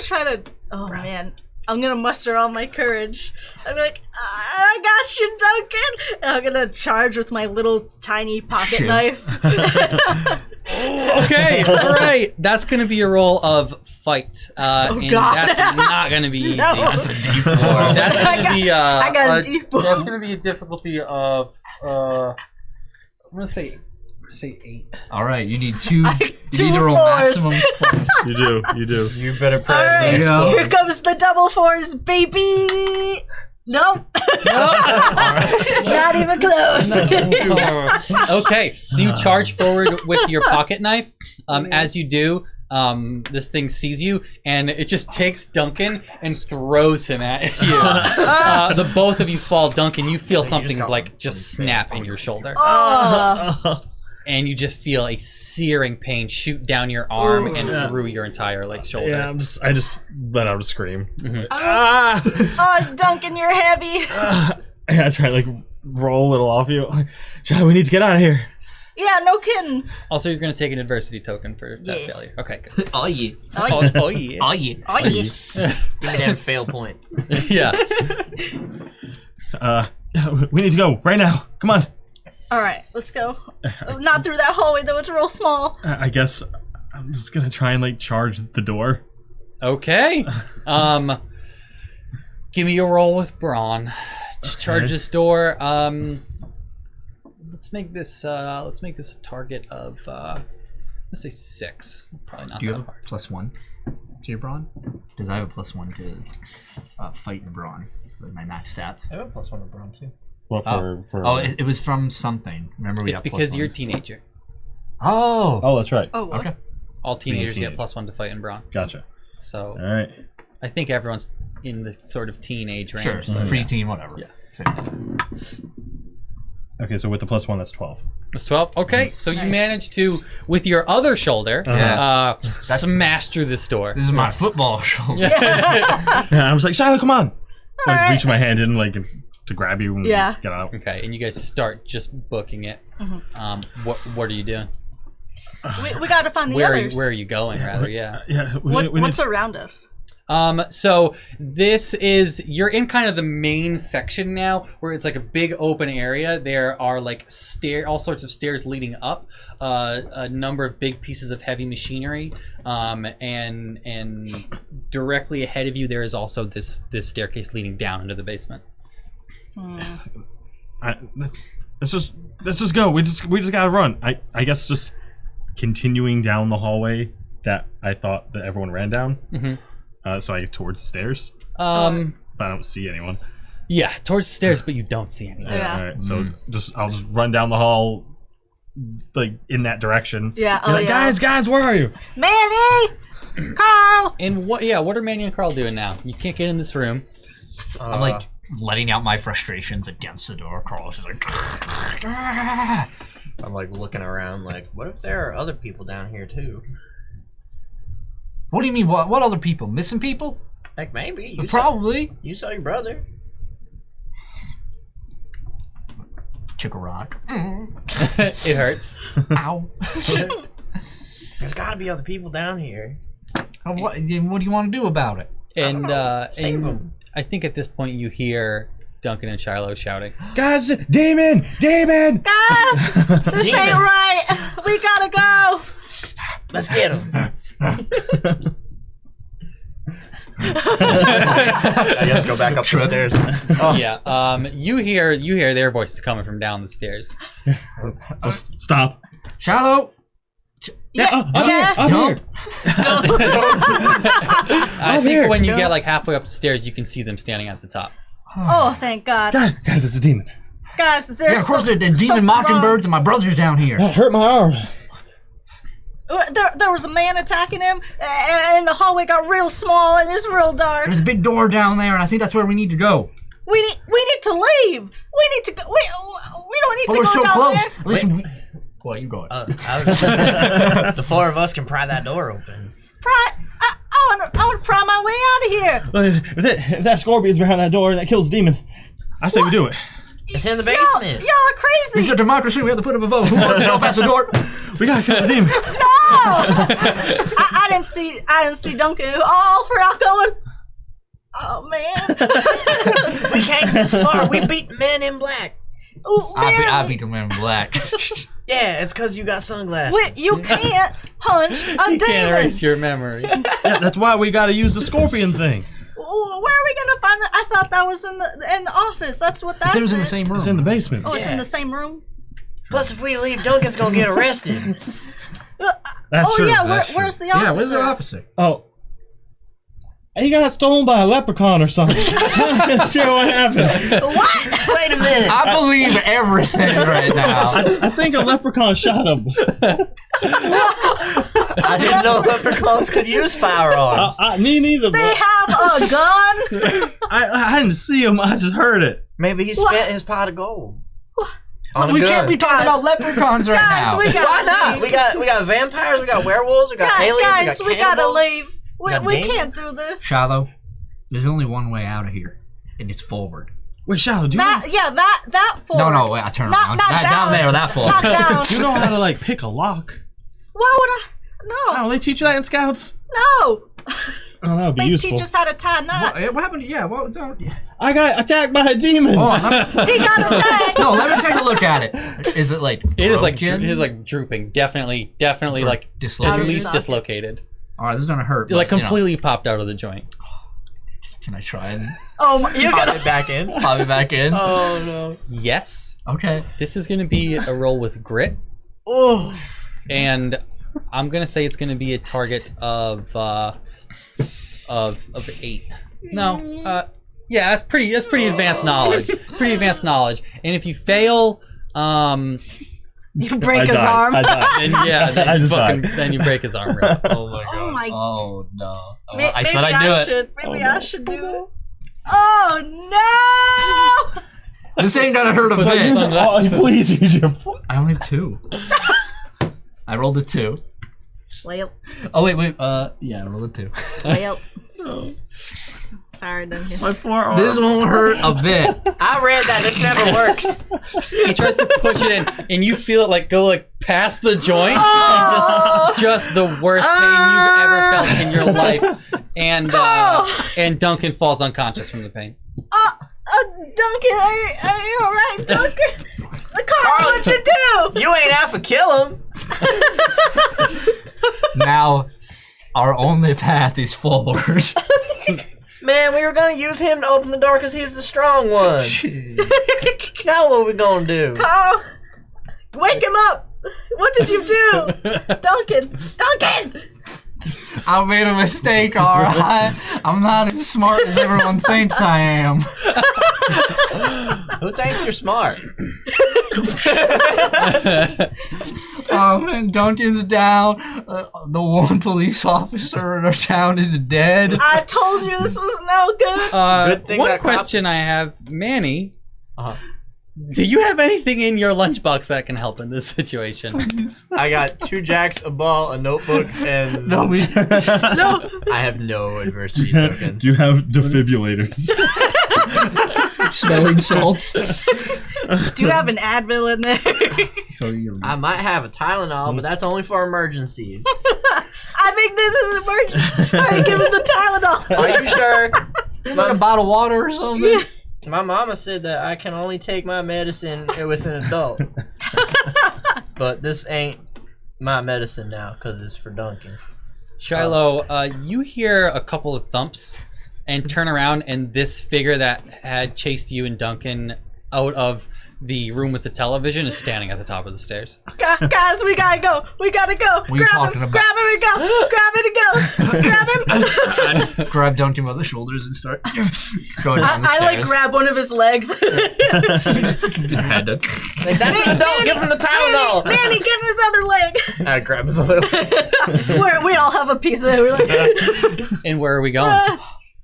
Speaker 3: try to. Oh man. I'm gonna muster all my courage. I'm like, I got you, Duncan! And I'm gonna charge with my little tiny pocket
Speaker 4: Shit.
Speaker 3: knife.
Speaker 1: Okay, all right. That's gonna be a roll of fight, and
Speaker 3: God.
Speaker 1: that's not gonna be easy.
Speaker 3: No.
Speaker 4: That's a D4.
Speaker 1: That's gonna be
Speaker 3: I got a D4.
Speaker 1: That's gonna be a difficulty of I'm gonna say 8.
Speaker 4: All right, you need two.
Speaker 3: Two
Speaker 4: You need to roll
Speaker 3: fours.
Speaker 4: maximum points.
Speaker 5: You do. You do.
Speaker 2: You better
Speaker 3: All
Speaker 2: pray
Speaker 3: right,
Speaker 2: it
Speaker 4: go.
Speaker 3: here
Speaker 2: explodes.
Speaker 3: comes the double 4s, baby! Nope. Not even close.
Speaker 1: Okay, so you charge forward with your pocket knife. As you do, this thing sees you, and it just takes Duncan and throws him at you. The both of you fall. Duncan, you feel something like just snap in your shoulder. And you just feel a searing pain shoot down your arm and through your entire shoulder.
Speaker 5: Yeah, I just let out a scream.
Speaker 3: Oh, Duncan, you're heavy.
Speaker 5: I try to roll a little off you. Charlie, we need to get out of here.
Speaker 3: Yeah, no kidding.
Speaker 1: Also, you're going to take an adversity token for that failure. Okay, good.
Speaker 4: Oh yeah.
Speaker 1: Oh yeah.
Speaker 4: Oh yeah.
Speaker 3: Oh, yeah.
Speaker 2: Give me them fail points.
Speaker 1: Yeah.
Speaker 5: We need to go right now. Come on.
Speaker 3: All right, let's go. Not through that hallway, though. It's real small.
Speaker 5: I guess I'm just gonna try and charge the door.
Speaker 1: Okay. Give me a roll with brawn. Charge this door. Let's make this a target of let's say 6. Probably not
Speaker 4: Do you
Speaker 1: that
Speaker 4: have
Speaker 1: hard.
Speaker 4: +1 to your brawn? Because I have a +1 to fight and brawn. So my max stats.
Speaker 2: I have a +1 to brawn too.
Speaker 5: Well, for
Speaker 4: Oh, it was from something. Remember we
Speaker 1: It's
Speaker 4: got
Speaker 1: because you're a
Speaker 4: +1s.
Speaker 1: teenager.
Speaker 4: Oh.
Speaker 5: that's right.
Speaker 3: Oh, what?
Speaker 4: Okay.
Speaker 1: All teenagers get
Speaker 5: teenager.
Speaker 1: +1 to fight and brawn.
Speaker 5: Gotcha.
Speaker 1: So
Speaker 5: All right.
Speaker 1: I think everyone's in the sort of teenage range.
Speaker 4: Sure.
Speaker 1: So
Speaker 4: Preteen, whatever.
Speaker 1: Yeah.
Speaker 4: Same.
Speaker 5: Okay, so with the +1, that's 12.
Speaker 1: It's 12. Okay, so you managed to, with your other shoulder,
Speaker 4: Yeah.
Speaker 1: smash through this door.
Speaker 4: This is my football shoulder.
Speaker 5: Yeah, I was like, Shiloh, come on!
Speaker 3: right.
Speaker 5: Reaching my hand in, to grab you and
Speaker 3: Yeah.
Speaker 5: get out.
Speaker 1: Okay, and you guys start just booking it. What are you doing?
Speaker 3: We got to find the others.
Speaker 1: Where are you going, rather? Yeah.
Speaker 5: Yeah.
Speaker 3: What's around us?
Speaker 1: So this is, you're in kind of the main section now, where it's like a big open area. There are like all sorts of stairs leading up, a number of big pieces of heavy machinery, and directly ahead of you there is also this staircase leading down into the basement.
Speaker 5: Let's just go. We just gotta run. I guess just continuing down the hallway that I thought that everyone ran down. Mm-hmm. So I get towards the stairs. But I don't see anyone.
Speaker 1: Yeah, towards the stairs, but you don't see anyone.
Speaker 3: Yeah.
Speaker 5: All right. So I'll just run down the hall, like in that direction.
Speaker 3: Yeah.
Speaker 5: Be like, guys, where are you?
Speaker 3: Manny, Carl.
Speaker 1: And what are Manny and Carl doing now? You can't get in this room.
Speaker 4: I'm like letting out my frustrations against the door. Carl's just like.
Speaker 2: I'm like looking around, like, what if there are other people down here too?
Speaker 4: What do you mean? What other people? Missing people?
Speaker 2: Like maybe.
Speaker 4: Probably.
Speaker 2: You saw your brother.
Speaker 4: Chick a rock.
Speaker 1: It hurts.
Speaker 4: Ow.
Speaker 2: There's got to be other people down here.
Speaker 4: What do you want to do about it?
Speaker 1: And
Speaker 2: Save them.
Speaker 1: I think at this point you hear Duncan and Shiloh shouting,
Speaker 5: Guys, Demon!
Speaker 3: Guys, this ain't right. We gotta go.
Speaker 2: Let's get him. I guess go back up the stairs.
Speaker 1: Oh. Yeah, you hear their voices coming from down the stairs.
Speaker 5: Stop.
Speaker 4: Shiloh.
Speaker 5: I'm here.
Speaker 1: I think when you get like halfway up the stairs, you can see them standing at the top.
Speaker 3: Oh, thank God.
Speaker 5: Guys, it's a demon.
Speaker 3: Guys, there's
Speaker 4: Yeah, of course, the demon mockingbirds and my brother's down here.
Speaker 5: That hurt my arm.
Speaker 3: There was a man attacking him, and the hallway got real small and it's real dark.
Speaker 4: There's a big door down there, and I think that's where we need to go.
Speaker 3: We need to leave. We need to go. We don't need
Speaker 4: But
Speaker 3: to
Speaker 4: we're
Speaker 3: go
Speaker 4: so
Speaker 3: down
Speaker 4: close.
Speaker 3: there.
Speaker 4: At least well, you go.
Speaker 2: The four of us can pry that door open.
Speaker 3: I want to pry my way out of here.
Speaker 5: If that scorpion's behind that door and that kills the demon, I say we do it.
Speaker 2: It's in the basement.
Speaker 3: Y'all are crazy.
Speaker 4: This is a democracy. We have to put up a vote. Who wants to go past the door?
Speaker 5: We gotta kill the demon.
Speaker 3: No! I didn't see Duncan. All for out going. Oh man.
Speaker 2: We came this far. We beat Men in Black.
Speaker 3: Ooh,
Speaker 4: I beat the man in black.
Speaker 2: Yeah, it's because you got sunglasses.
Speaker 3: Wait, you can't punch a demon.
Speaker 1: You can't erase your memory.
Speaker 5: Yeah, that's why we gotta use the scorpion thing.
Speaker 3: Where are we gonna find that? I thought that was in the office. That's what that
Speaker 4: It was
Speaker 3: said.
Speaker 4: in the same room.
Speaker 5: It's in the basement.
Speaker 3: Oh, it's in
Speaker 2: Yeah.
Speaker 3: the same room.
Speaker 2: Plus, if we leave, Duncan's gonna get arrested.
Speaker 5: That's true.
Speaker 3: Yeah,
Speaker 5: That's
Speaker 3: where's
Speaker 5: true.
Speaker 3: the officer?
Speaker 4: Yeah, where's the officer?
Speaker 5: Oh. He got stolen by a leprechaun or something. I'm not sure what happened.
Speaker 3: What?
Speaker 2: Wait a minute.
Speaker 4: I believe everything right now.
Speaker 5: I think a leprechaun shot him.
Speaker 2: I didn't know leprechauns could use firearms.
Speaker 5: Me neither.
Speaker 3: They
Speaker 5: But
Speaker 3: have a gun?
Speaker 5: I didn't see him. I just heard it.
Speaker 2: Maybe he spent his pot of gold. On a
Speaker 4: We
Speaker 2: gun.
Speaker 4: can't be talking about leprechauns right
Speaker 3: Guys,
Speaker 4: now.
Speaker 3: we gotta
Speaker 2: Why not?
Speaker 3: leave.
Speaker 2: We got vampires. We got werewolves. We got aliens.
Speaker 3: Guys,
Speaker 2: we
Speaker 3: we
Speaker 2: got
Speaker 3: gotta
Speaker 2: cannibals.
Speaker 3: leave.
Speaker 2: got
Speaker 3: We
Speaker 2: demons.
Speaker 3: can't do this.
Speaker 4: Shiloh, there's only one way out of here, and it's forward.
Speaker 5: Wait, Shiloh, do you,
Speaker 3: That forward.
Speaker 4: No, wait, I turn
Speaker 3: Not-
Speaker 4: around.
Speaker 3: not
Speaker 4: Not
Speaker 3: down.
Speaker 4: down there, that forward.
Speaker 3: Not down.
Speaker 5: do you know how to, like, pick a lock?
Speaker 3: Why would I? No.
Speaker 5: Oh, they teach you that in Scouts?
Speaker 3: No.
Speaker 5: Oh, that would be
Speaker 3: They
Speaker 5: useful.
Speaker 3: teach us how to tie knots.
Speaker 4: What happened? Yeah, what was that? Yeah.
Speaker 5: I got attacked by a demon.
Speaker 4: Oh, let
Speaker 3: He got attacked.
Speaker 4: no, let me take a look at it. Is it like
Speaker 1: It is like
Speaker 4: broken?
Speaker 1: drooping. Definitely like
Speaker 4: dislocated?
Speaker 1: at least
Speaker 3: Socket.
Speaker 1: dislocated.
Speaker 4: All right, this is gonna hurt.
Speaker 1: Like
Speaker 4: but, you know,
Speaker 1: completely popped out of the joint.
Speaker 4: can I try and
Speaker 3: Oh, you're
Speaker 2: Pop
Speaker 3: gonna.
Speaker 2: it back in.
Speaker 4: pop it back in?
Speaker 2: Oh no.
Speaker 1: Yes,
Speaker 4: Okay.
Speaker 1: this is going to be a roll with grit,
Speaker 2: Oh.
Speaker 1: and I'm going to say it's going to be a target of 8. No, yeah, that's pretty advanced knowledge. Pretty advanced knowledge. And if you fail,
Speaker 3: You break his arm.
Speaker 5: I died.
Speaker 1: then yeah, then
Speaker 5: I
Speaker 1: you
Speaker 5: just
Speaker 1: fucking
Speaker 5: died.
Speaker 1: then you break his arm. Right?
Speaker 2: Oh my god.
Speaker 3: Oh my.
Speaker 4: Oh no. Oh,
Speaker 3: May-
Speaker 4: I said
Speaker 3: maybe
Speaker 4: I'd do it.
Speaker 3: should. Maybe I should do it. Oh no!
Speaker 4: This ain't gonna hurt a bit.
Speaker 5: Oh, please use your.
Speaker 4: I only have 2. I rolled a 2.
Speaker 3: Well,
Speaker 4: Oh wait. Yeah, I rolled a 2.
Speaker 3: well. Sorry, Duncan.
Speaker 5: My poor arm.
Speaker 4: This won't hurt a bit.
Speaker 2: I read that. This never works.
Speaker 1: He tries to push it in, and you feel it like go like past the joint, and just the worst pain you've ever felt in your life. And Duncan falls unconscious from the pain.
Speaker 3: Duncan, are you alright, Duncan? Carl, what'd you do?
Speaker 2: You ain't have to kill him.
Speaker 4: Now, our only path is forward.
Speaker 2: Man, we were gonna use him to open the door because he's the strong one. Now what we gonna do?
Speaker 3: Carl, wake him up. What did you do? Duncan!
Speaker 4: I made a mistake, alright? I'm not as smart as everyone thinks I am.
Speaker 2: Who thinks you're smart?
Speaker 4: And Duncan's down. The one police officer in our town is dead.
Speaker 3: I told you this was no good.
Speaker 2: Good thing
Speaker 1: One
Speaker 2: that
Speaker 1: question I have, Manny.
Speaker 2: Uh-huh.
Speaker 1: Do you have anything in your lunchbox that can help in this situation?
Speaker 2: I got 2 jacks, a ball, a notebook, and
Speaker 4: No, we.
Speaker 3: No.
Speaker 2: I have no adversity tokens.
Speaker 5: Do you have defibrillators?
Speaker 4: Smelling salts.
Speaker 3: Do you have an Advil in there?
Speaker 4: So you're.
Speaker 2: I might have a Tylenol, but that's only for emergencies.
Speaker 3: I think this is an emergency. All right, give him the Tylenol.
Speaker 2: Are you sure?
Speaker 4: Like a bottle of water or something?
Speaker 2: My mama said that I can only take my medicine with an adult. But this ain't my medicine now, because it's for Duncan.
Speaker 1: Shiloh, you hear a couple of thumps and turn around, and this figure that had chased you and Duncan out of the room with the television is standing at the top of the stairs.
Speaker 3: Guys, we gotta go. We gotta go.
Speaker 4: What are you talking about?
Speaker 3: Grab him and go. Grab it and go. Grab him.
Speaker 4: I grab Duncan by the shoulders and start going down the
Speaker 3: I
Speaker 4: stairs.
Speaker 3: like grab one of his legs.
Speaker 2: Like, that's an adult. Give him the Tylenol.
Speaker 3: Manny, get his other leg.
Speaker 2: I grab his other leg.
Speaker 3: We all have a piece of it. We're like,
Speaker 1: And where are we going?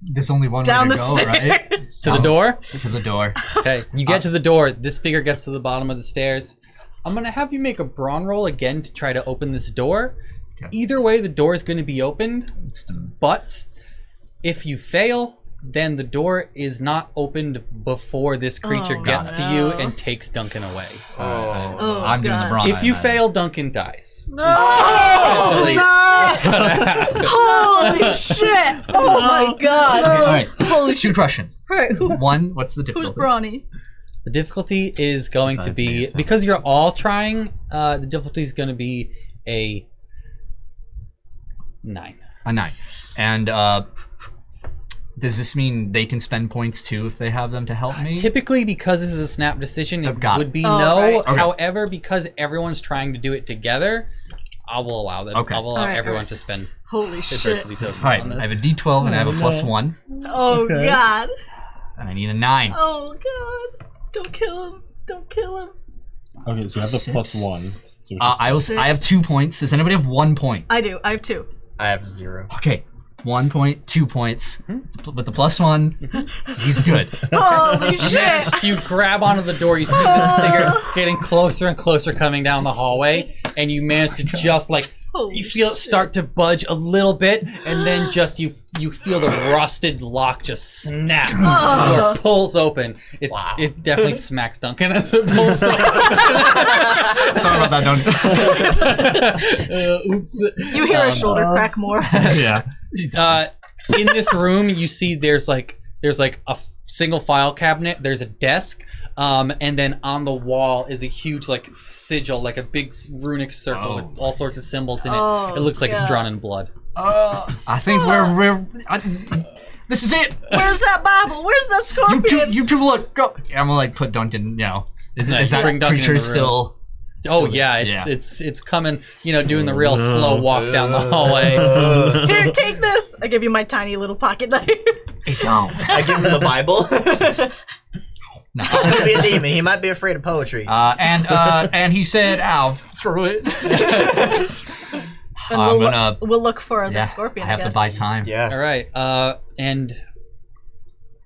Speaker 4: There's only one
Speaker 3: down
Speaker 4: way
Speaker 3: the
Speaker 4: to go,
Speaker 3: stairs.
Speaker 4: right?
Speaker 1: To the door?
Speaker 4: To the door.
Speaker 1: Okay, you get to the door. This figure gets to the bottom of the stairs. I'm going to have you make a brawn roll again to try to open this door.
Speaker 4: Okay.
Speaker 1: Either way, the door is going to be opened. But if you fail, then the door is not opened before this creature gets to you and takes Duncan away.
Speaker 3: Oh,
Speaker 4: I'm doing the
Speaker 3: God.
Speaker 4: brawn.
Speaker 1: If you fail, Duncan dies.
Speaker 3: No! That's
Speaker 1: gonna happen.
Speaker 3: Holy shit! Oh my God!
Speaker 4: All right.
Speaker 3: Holy
Speaker 4: Two
Speaker 3: shit!
Speaker 4: questions.
Speaker 3: All right,
Speaker 4: One, what's the
Speaker 3: who's
Speaker 4: difficulty?
Speaker 3: brawny?
Speaker 1: The difficulty is going to
Speaker 5: Besides me,
Speaker 1: be,
Speaker 5: it's not.
Speaker 1: because you're all trying, the difficulty is going to be a 9.
Speaker 4: A 9. And does this mean they can spend points too if they have them to help me?
Speaker 1: Typically, because this is a snap decision, it
Speaker 4: Got it.
Speaker 1: would be
Speaker 3: Oh,
Speaker 1: no.
Speaker 3: right.
Speaker 4: Okay.
Speaker 1: However, because everyone's trying to do it together, I will allow them.
Speaker 4: Okay.
Speaker 1: I will allow
Speaker 3: Alright,
Speaker 1: everyone
Speaker 3: alright.
Speaker 1: to spend
Speaker 3: Holy shit!
Speaker 1: adversity tokens
Speaker 4: All right,
Speaker 1: on
Speaker 4: I
Speaker 1: this.
Speaker 4: have a D12 and I have a +1,
Speaker 3: Oh
Speaker 5: Okay.
Speaker 3: God!
Speaker 4: and I need a 9.
Speaker 3: Oh God! Don't kill him! Don't kill him!
Speaker 5: Okay, so you have the
Speaker 4: 6.
Speaker 5: +1. So it's
Speaker 4: I have 2 points. Does anybody have 1 point?
Speaker 3: I do. I have 2.
Speaker 2: I have 0.
Speaker 4: Okay, 1 point, 2 points. With the +1, he's good.
Speaker 3: Holy shit!
Speaker 1: Managed to grab onto the door. You see this figure getting closer and closer coming down the hallway, and you manage to just like
Speaker 3: Holy
Speaker 1: you feel it start to budge a little bit, and then just you feel the rusted lock just snap. The door pulls open. It
Speaker 2: Wow.
Speaker 1: it definitely smacks Duncan as it pulls open.
Speaker 4: Sorry about that, Duncan.
Speaker 1: Oops.
Speaker 3: You hear a shoulder crack more.
Speaker 5: yeah.
Speaker 1: In this room, you see there's like a single file cabinet. There's a desk, and then on the wall is a huge like sigil, like a big runic circle with all sorts of symbols in it.
Speaker 3: Oh,
Speaker 1: It looks like it's
Speaker 3: God.
Speaker 1: drawn in blood.
Speaker 4: I think this is it.
Speaker 3: Where's that Bible? Where's that scorpion?
Speaker 4: You two look. Go. I'm gonna like put Duncan. You know, is
Speaker 1: Nice.
Speaker 4: that
Speaker 1: Bring Duncan in
Speaker 4: creature
Speaker 1: the room.
Speaker 4: still?
Speaker 1: Oh yeah, it's coming. You know, doing the real slow walk down the hallway.
Speaker 3: Here, take this. I give you my tiny little pocket knife.
Speaker 4: Hey, don't.
Speaker 2: I give him the Bible.
Speaker 4: No.
Speaker 2: He's gonna be a demon. He might be afraid of poetry.
Speaker 4: And he said, "Ow, throw it."
Speaker 3: And
Speaker 4: I'm
Speaker 3: we'll,
Speaker 4: gonna.
Speaker 3: we'll look for the
Speaker 4: Yeah,
Speaker 3: scorpion.
Speaker 4: I have
Speaker 3: guess.
Speaker 4: to buy time.
Speaker 2: yeah.
Speaker 1: All right, and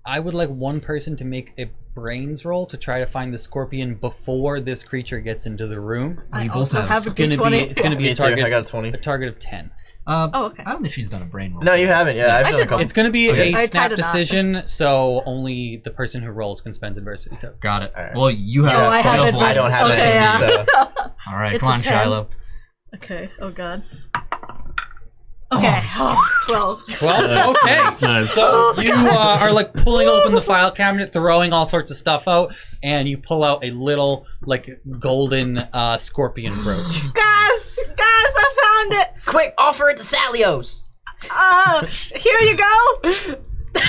Speaker 1: I would like one person to make a brains roll to try to find the scorpion before this creature gets into the room.
Speaker 3: I
Speaker 4: We both
Speaker 3: also
Speaker 4: have-
Speaker 3: have a
Speaker 1: It's gonna
Speaker 3: D20.
Speaker 1: be
Speaker 2: Me
Speaker 1: a
Speaker 2: too.
Speaker 1: target.
Speaker 2: I got a 20.
Speaker 1: A target of 10.
Speaker 3: okay.
Speaker 4: I don't think she's done a brain roll.
Speaker 2: No, you haven't. Yeah, I've done a couple.
Speaker 1: It's going to be
Speaker 3: Okay.
Speaker 1: a
Speaker 3: I
Speaker 1: snap
Speaker 3: tied a knot.
Speaker 1: decision, so only the person who rolls can spend adversity token.
Speaker 4: Got it.
Speaker 2: Alright.
Speaker 4: Well, you have.
Speaker 3: I have
Speaker 4: plus one.
Speaker 2: I don't have
Speaker 3: Okay,
Speaker 2: anything,
Speaker 3: yeah.
Speaker 2: so
Speaker 4: All right,
Speaker 3: It's
Speaker 4: come
Speaker 3: a
Speaker 4: on,
Speaker 3: 10.
Speaker 4: Shiloh.
Speaker 3: Okay. Oh God. Okay. Oh, 12.
Speaker 1: 12? Okay.
Speaker 5: That's nice.
Speaker 1: So you are like pulling open the file cabinet, throwing all sorts of stuff out, and you pull out a little like golden scorpion brooch.
Speaker 3: Guys, I found it.
Speaker 2: quick, offer it to Salios.
Speaker 3: Here you go.
Speaker 1: Throw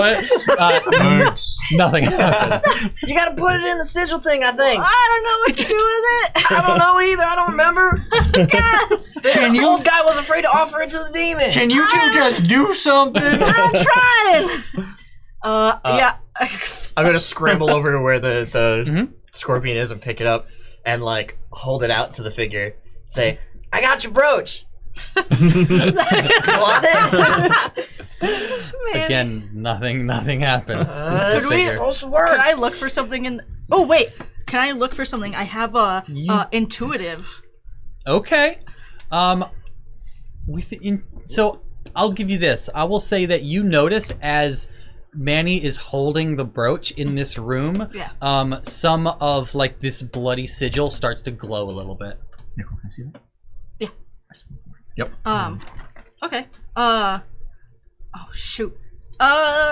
Speaker 1: it. Nothing happens.
Speaker 2: You gotta put it in the sigil thing, I think.
Speaker 3: I don't know what to do with it.
Speaker 2: I don't know either. I don't remember.
Speaker 3: Guys,
Speaker 2: The old guy was afraid to offer it to the demon.
Speaker 4: Can you two just do something?
Speaker 3: I'm trying. Yeah.
Speaker 2: I'm gonna scramble over to where the scorpion is and pick it up and like hold it out to the figure. Say, I got your brooch. Want it?
Speaker 3: Man.
Speaker 1: Again, nothing happens.
Speaker 2: This is supposed to work.
Speaker 3: Can I look for something in? Oh wait, can I look for something? I have a intuitive.
Speaker 1: Okay. So I'll give you this. I will say that you notice as Manny is holding the brooch in this room, some of like this bloody sigil starts to glow a little bit.
Speaker 4: Nicole, can I see that?
Speaker 3: Yeah.
Speaker 4: Yep.
Speaker 3: Okay. Oh shoot.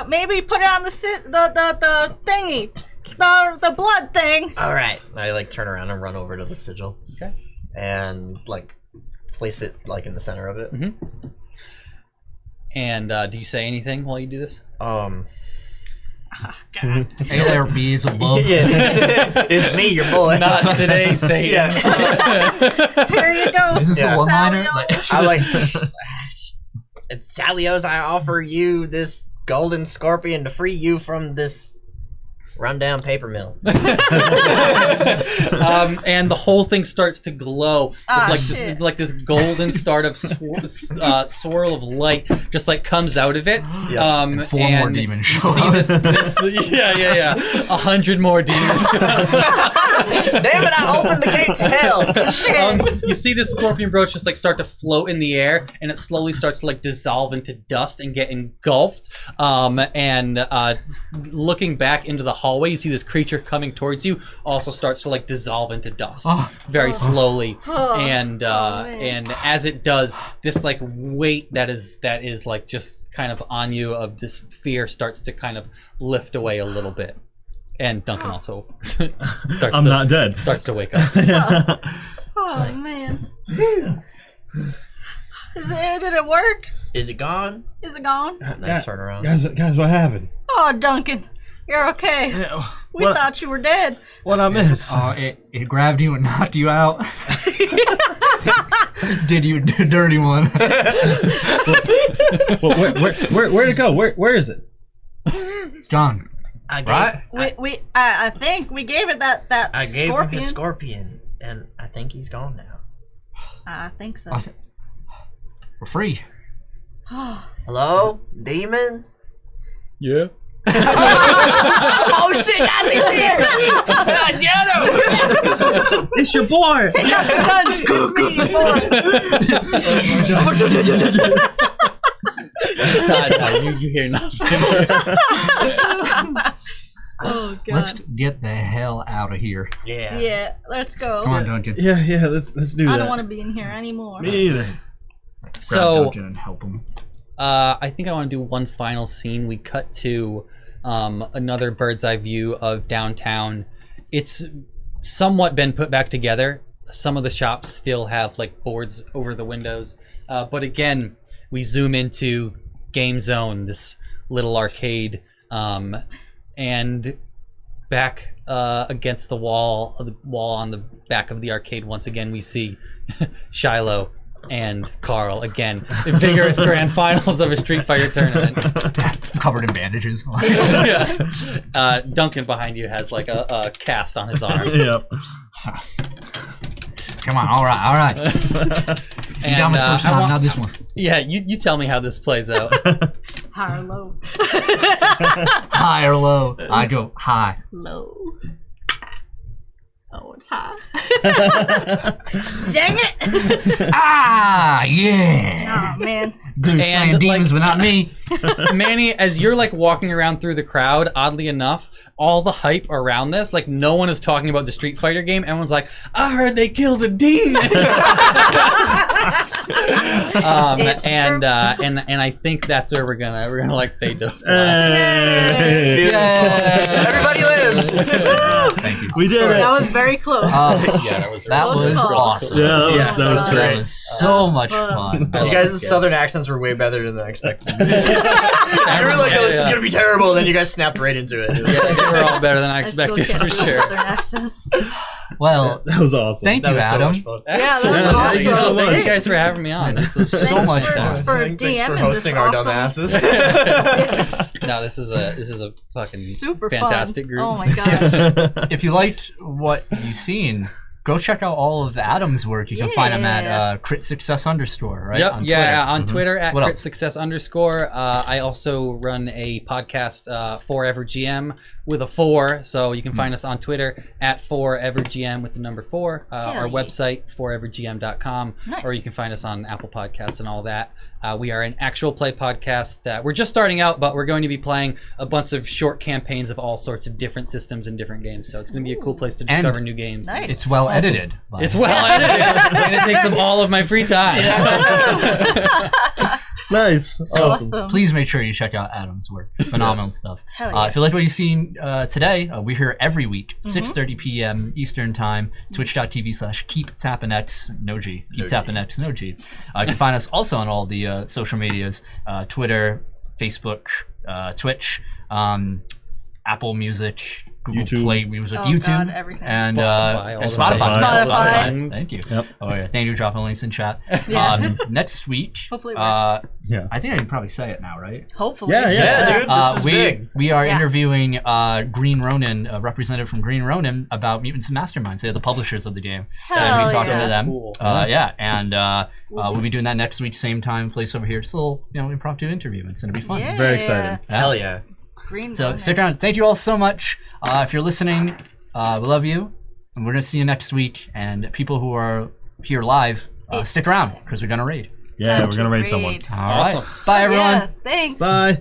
Speaker 3: Maybe put it on the thingy, the blood thing.
Speaker 2: All right. I like turn around and run over to the sigil.
Speaker 1: Okay.
Speaker 2: And like place it like in the center of it.
Speaker 1: Mm-hmm. And do you say anything while you do this?
Speaker 3: God.
Speaker 4: Hey there, bees above.
Speaker 2: It's me, your boy.
Speaker 1: Not today, Satan.
Speaker 3: Here you go.
Speaker 4: Is this a one-liner?
Speaker 2: I like. It's Salios. I offer you this golden scorpion to free you from this rundown paper mill.
Speaker 1: And the whole thing starts to glow with
Speaker 3: shit.
Speaker 1: this golden start of swirl of light just like comes out of it.
Speaker 4: And 4 more demons
Speaker 1: you
Speaker 4: show
Speaker 1: see
Speaker 4: up.
Speaker 1: this 100 more demons.
Speaker 2: Damn it! I opened the gate to hell.
Speaker 1: You see this scorpion brooch just like start to float in the air, and it slowly starts to like dissolve into dust and get engulfed. And looking back into the hallway, you see this creature coming towards you also starts to like dissolve into dust very slowly. And as it does, this like weight that is like just kind of on you of this fear starts to kind of lift away a little bit. And Duncan also
Speaker 5: not dead.
Speaker 1: Starts to wake up.
Speaker 3: Oh man. Did it work?
Speaker 2: Is it gone?
Speaker 3: Is it gone?
Speaker 2: And I turn around.
Speaker 5: Guys, what happened?
Speaker 3: Oh, Duncan, you're okay. We thought you were dead.
Speaker 5: What I miss?
Speaker 4: It grabbed you and knocked you out. Did you dirty one?
Speaker 5: Where'd it go? Where is it?
Speaker 4: It's gone.
Speaker 3: I think we gave it that
Speaker 2: I gave
Speaker 3: scorpion.
Speaker 2: him his scorpion, and I think he's gone now.
Speaker 3: I think so.
Speaker 4: We're free.
Speaker 2: Hello, demons?
Speaker 1: Yeah.
Speaker 2: Oh shit, guys, he's here! Get him!
Speaker 5: It's your boy.
Speaker 3: Take out the guns.
Speaker 2: It's me, boy.
Speaker 1: No, you hear nothing.
Speaker 3: Oh god.
Speaker 4: Let's get the hell out of here.
Speaker 2: Yeah.
Speaker 3: Yeah, let's go.
Speaker 4: Come on, Duncan.
Speaker 5: Yeah. Let's do that.
Speaker 3: I don't want to be in here anymore.
Speaker 5: Me either.
Speaker 1: So,
Speaker 4: Grab Duncan and help him.
Speaker 1: I think I want to do one final scene. We cut to another bird's eye view of downtown. It's somewhat been put back together. Some of the shops still have like boards over the windows, but again, we zoom into Game Zone, this little arcade, and back against the wall on the back of the arcade. Once again, we see Shiloh and Carl again in vigorous grand finals of a Street Fighter tournament.
Speaker 4: Covered in bandages.
Speaker 1: Yeah. Duncan behind you has like a cast on his arm.
Speaker 5: Yep.
Speaker 4: Come on, all right. You got my first time, not this one.
Speaker 1: Yeah, you tell me how this plays out.
Speaker 3: High or low?
Speaker 4: High or low? I go high.
Speaker 3: Low. Oh, It's hot. Dang it!
Speaker 4: Ah, yeah.
Speaker 3: Oh man.
Speaker 4: Good slaying demons, but not me.
Speaker 1: Manny, as you're like walking around through the crowd, oddly enough, all the hype around this, like no one is talking about the Street Fighter game. Everyone's like, I heard they killed a demon. And I think that's where we're gonna like fade to.
Speaker 5: Hey.
Speaker 2: Everybody lived.
Speaker 4: Thank you.
Speaker 5: We did it.
Speaker 3: That was very close.
Speaker 1: Yeah, that was
Speaker 4: awesome.
Speaker 5: Yeah, that was
Speaker 4: That
Speaker 5: great.
Speaker 4: was so much fun.
Speaker 2: You guys' southern accents were way better than I expected. I were like, oh, this is gonna be terrible, and then you guys snapped right into it.
Speaker 1: Yeah, they were all better than I
Speaker 3: I still
Speaker 1: expected
Speaker 3: can't
Speaker 1: for
Speaker 3: do a
Speaker 1: sure.
Speaker 3: Southern accent.
Speaker 4: Well,
Speaker 5: That was awesome.
Speaker 4: thank
Speaker 2: That
Speaker 4: you,
Speaker 2: was so
Speaker 4: Adam.
Speaker 2: much fun.
Speaker 3: Yeah, that was
Speaker 5: Yeah,
Speaker 3: awesome.
Speaker 5: thank you so much.
Speaker 1: Thank you guys for having me on. This was
Speaker 4: So
Speaker 3: Thanks
Speaker 4: much
Speaker 3: for,
Speaker 4: fun.
Speaker 3: for
Speaker 2: Thanks
Speaker 3: DMing
Speaker 2: for
Speaker 3: this
Speaker 2: hosting our
Speaker 3: awesome,
Speaker 2: dumbasses.
Speaker 1: no, this is a fucking
Speaker 3: super
Speaker 1: fantastic
Speaker 3: fun.
Speaker 1: group.
Speaker 3: Oh my gosh.
Speaker 4: If you liked what you've seen, go check out all of Adam's work. You can find him at Crit Success _ right?
Speaker 1: Yep,
Speaker 4: on
Speaker 1: yeah,
Speaker 4: Twitter.
Speaker 1: on Twitter at
Speaker 4: What
Speaker 1: Crit
Speaker 4: else?
Speaker 1: Success _ I also run a podcast, Forever GM with a 4. So you can find us on Twitter at Forever GM with the number 4. Our
Speaker 3: yeah.
Speaker 1: website, forevergm.com,
Speaker 3: Nice.
Speaker 1: or you can find us on Apple Podcasts and all that. We are an actual play podcast that we're just starting out, but we're going to be playing a bunch of short campaigns of all sorts of different systems and different games. So it's going to be a cool place to discover new games.
Speaker 3: Nice.
Speaker 4: It's well edited.
Speaker 1: It's well edited, and it takes up all of my free time.
Speaker 5: Nice.
Speaker 4: So
Speaker 3: Awesome.
Speaker 4: please make sure you check out Adam's work. Phenomenal stuff.
Speaker 3: Hell yeah.
Speaker 4: If you like what you've seen today, we're here every week, 6:30 p.m. Eastern Time, twitch.tv/keeptappinx, no G. Keeptappinx, no G. You can find us also on all the social medias, Twitter, Facebook, Twitch, Apple Music, Google
Speaker 5: YouTube.
Speaker 4: Play Music,
Speaker 3: Oh,
Speaker 4: YouTube,
Speaker 3: God, everything.
Speaker 4: and
Speaker 1: Spotify,
Speaker 4: and
Speaker 1: all
Speaker 4: Spotify.
Speaker 1: the
Speaker 3: Spotify.
Speaker 4: Thank you.
Speaker 5: Yep.
Speaker 4: Oh yeah, thank you for dropping links in chat.
Speaker 3: Yeah.
Speaker 4: Next week,
Speaker 3: Hopefully it works.
Speaker 5: Yeah.
Speaker 4: I think I can probably say it now, right?
Speaker 3: Hopefully.
Speaker 5: Yeah,
Speaker 2: Yeah, dude, this is
Speaker 4: we
Speaker 2: big.
Speaker 4: we are
Speaker 3: Yeah.
Speaker 4: interviewing Green Ronin, a representative from Green Ronin, about Mutants and Masterminds. They're the publishers of the game. And
Speaker 3: Hell
Speaker 4: we're talking
Speaker 3: yeah.
Speaker 4: to them.
Speaker 1: Cool.
Speaker 4: Yeah, and we'll be doing that next week, same time, place over here. It's a little, impromptu interview. It's gonna be fun.
Speaker 3: Yeah.
Speaker 5: Very excited.
Speaker 2: Hell yeah.
Speaker 3: Green
Speaker 4: So
Speaker 3: Ronin.
Speaker 4: stick around. Thank you all so much. If you're listening, we love you, and we're gonna see you next week. And people who are here live, stick around because we're gonna raid.
Speaker 5: Yeah,
Speaker 3: Time
Speaker 5: we're
Speaker 3: to
Speaker 5: gonna raid
Speaker 3: raid.
Speaker 5: someone.
Speaker 4: All right.
Speaker 1: Awesome.
Speaker 4: Bye, everyone.
Speaker 3: Yeah, thanks.
Speaker 5: Bye.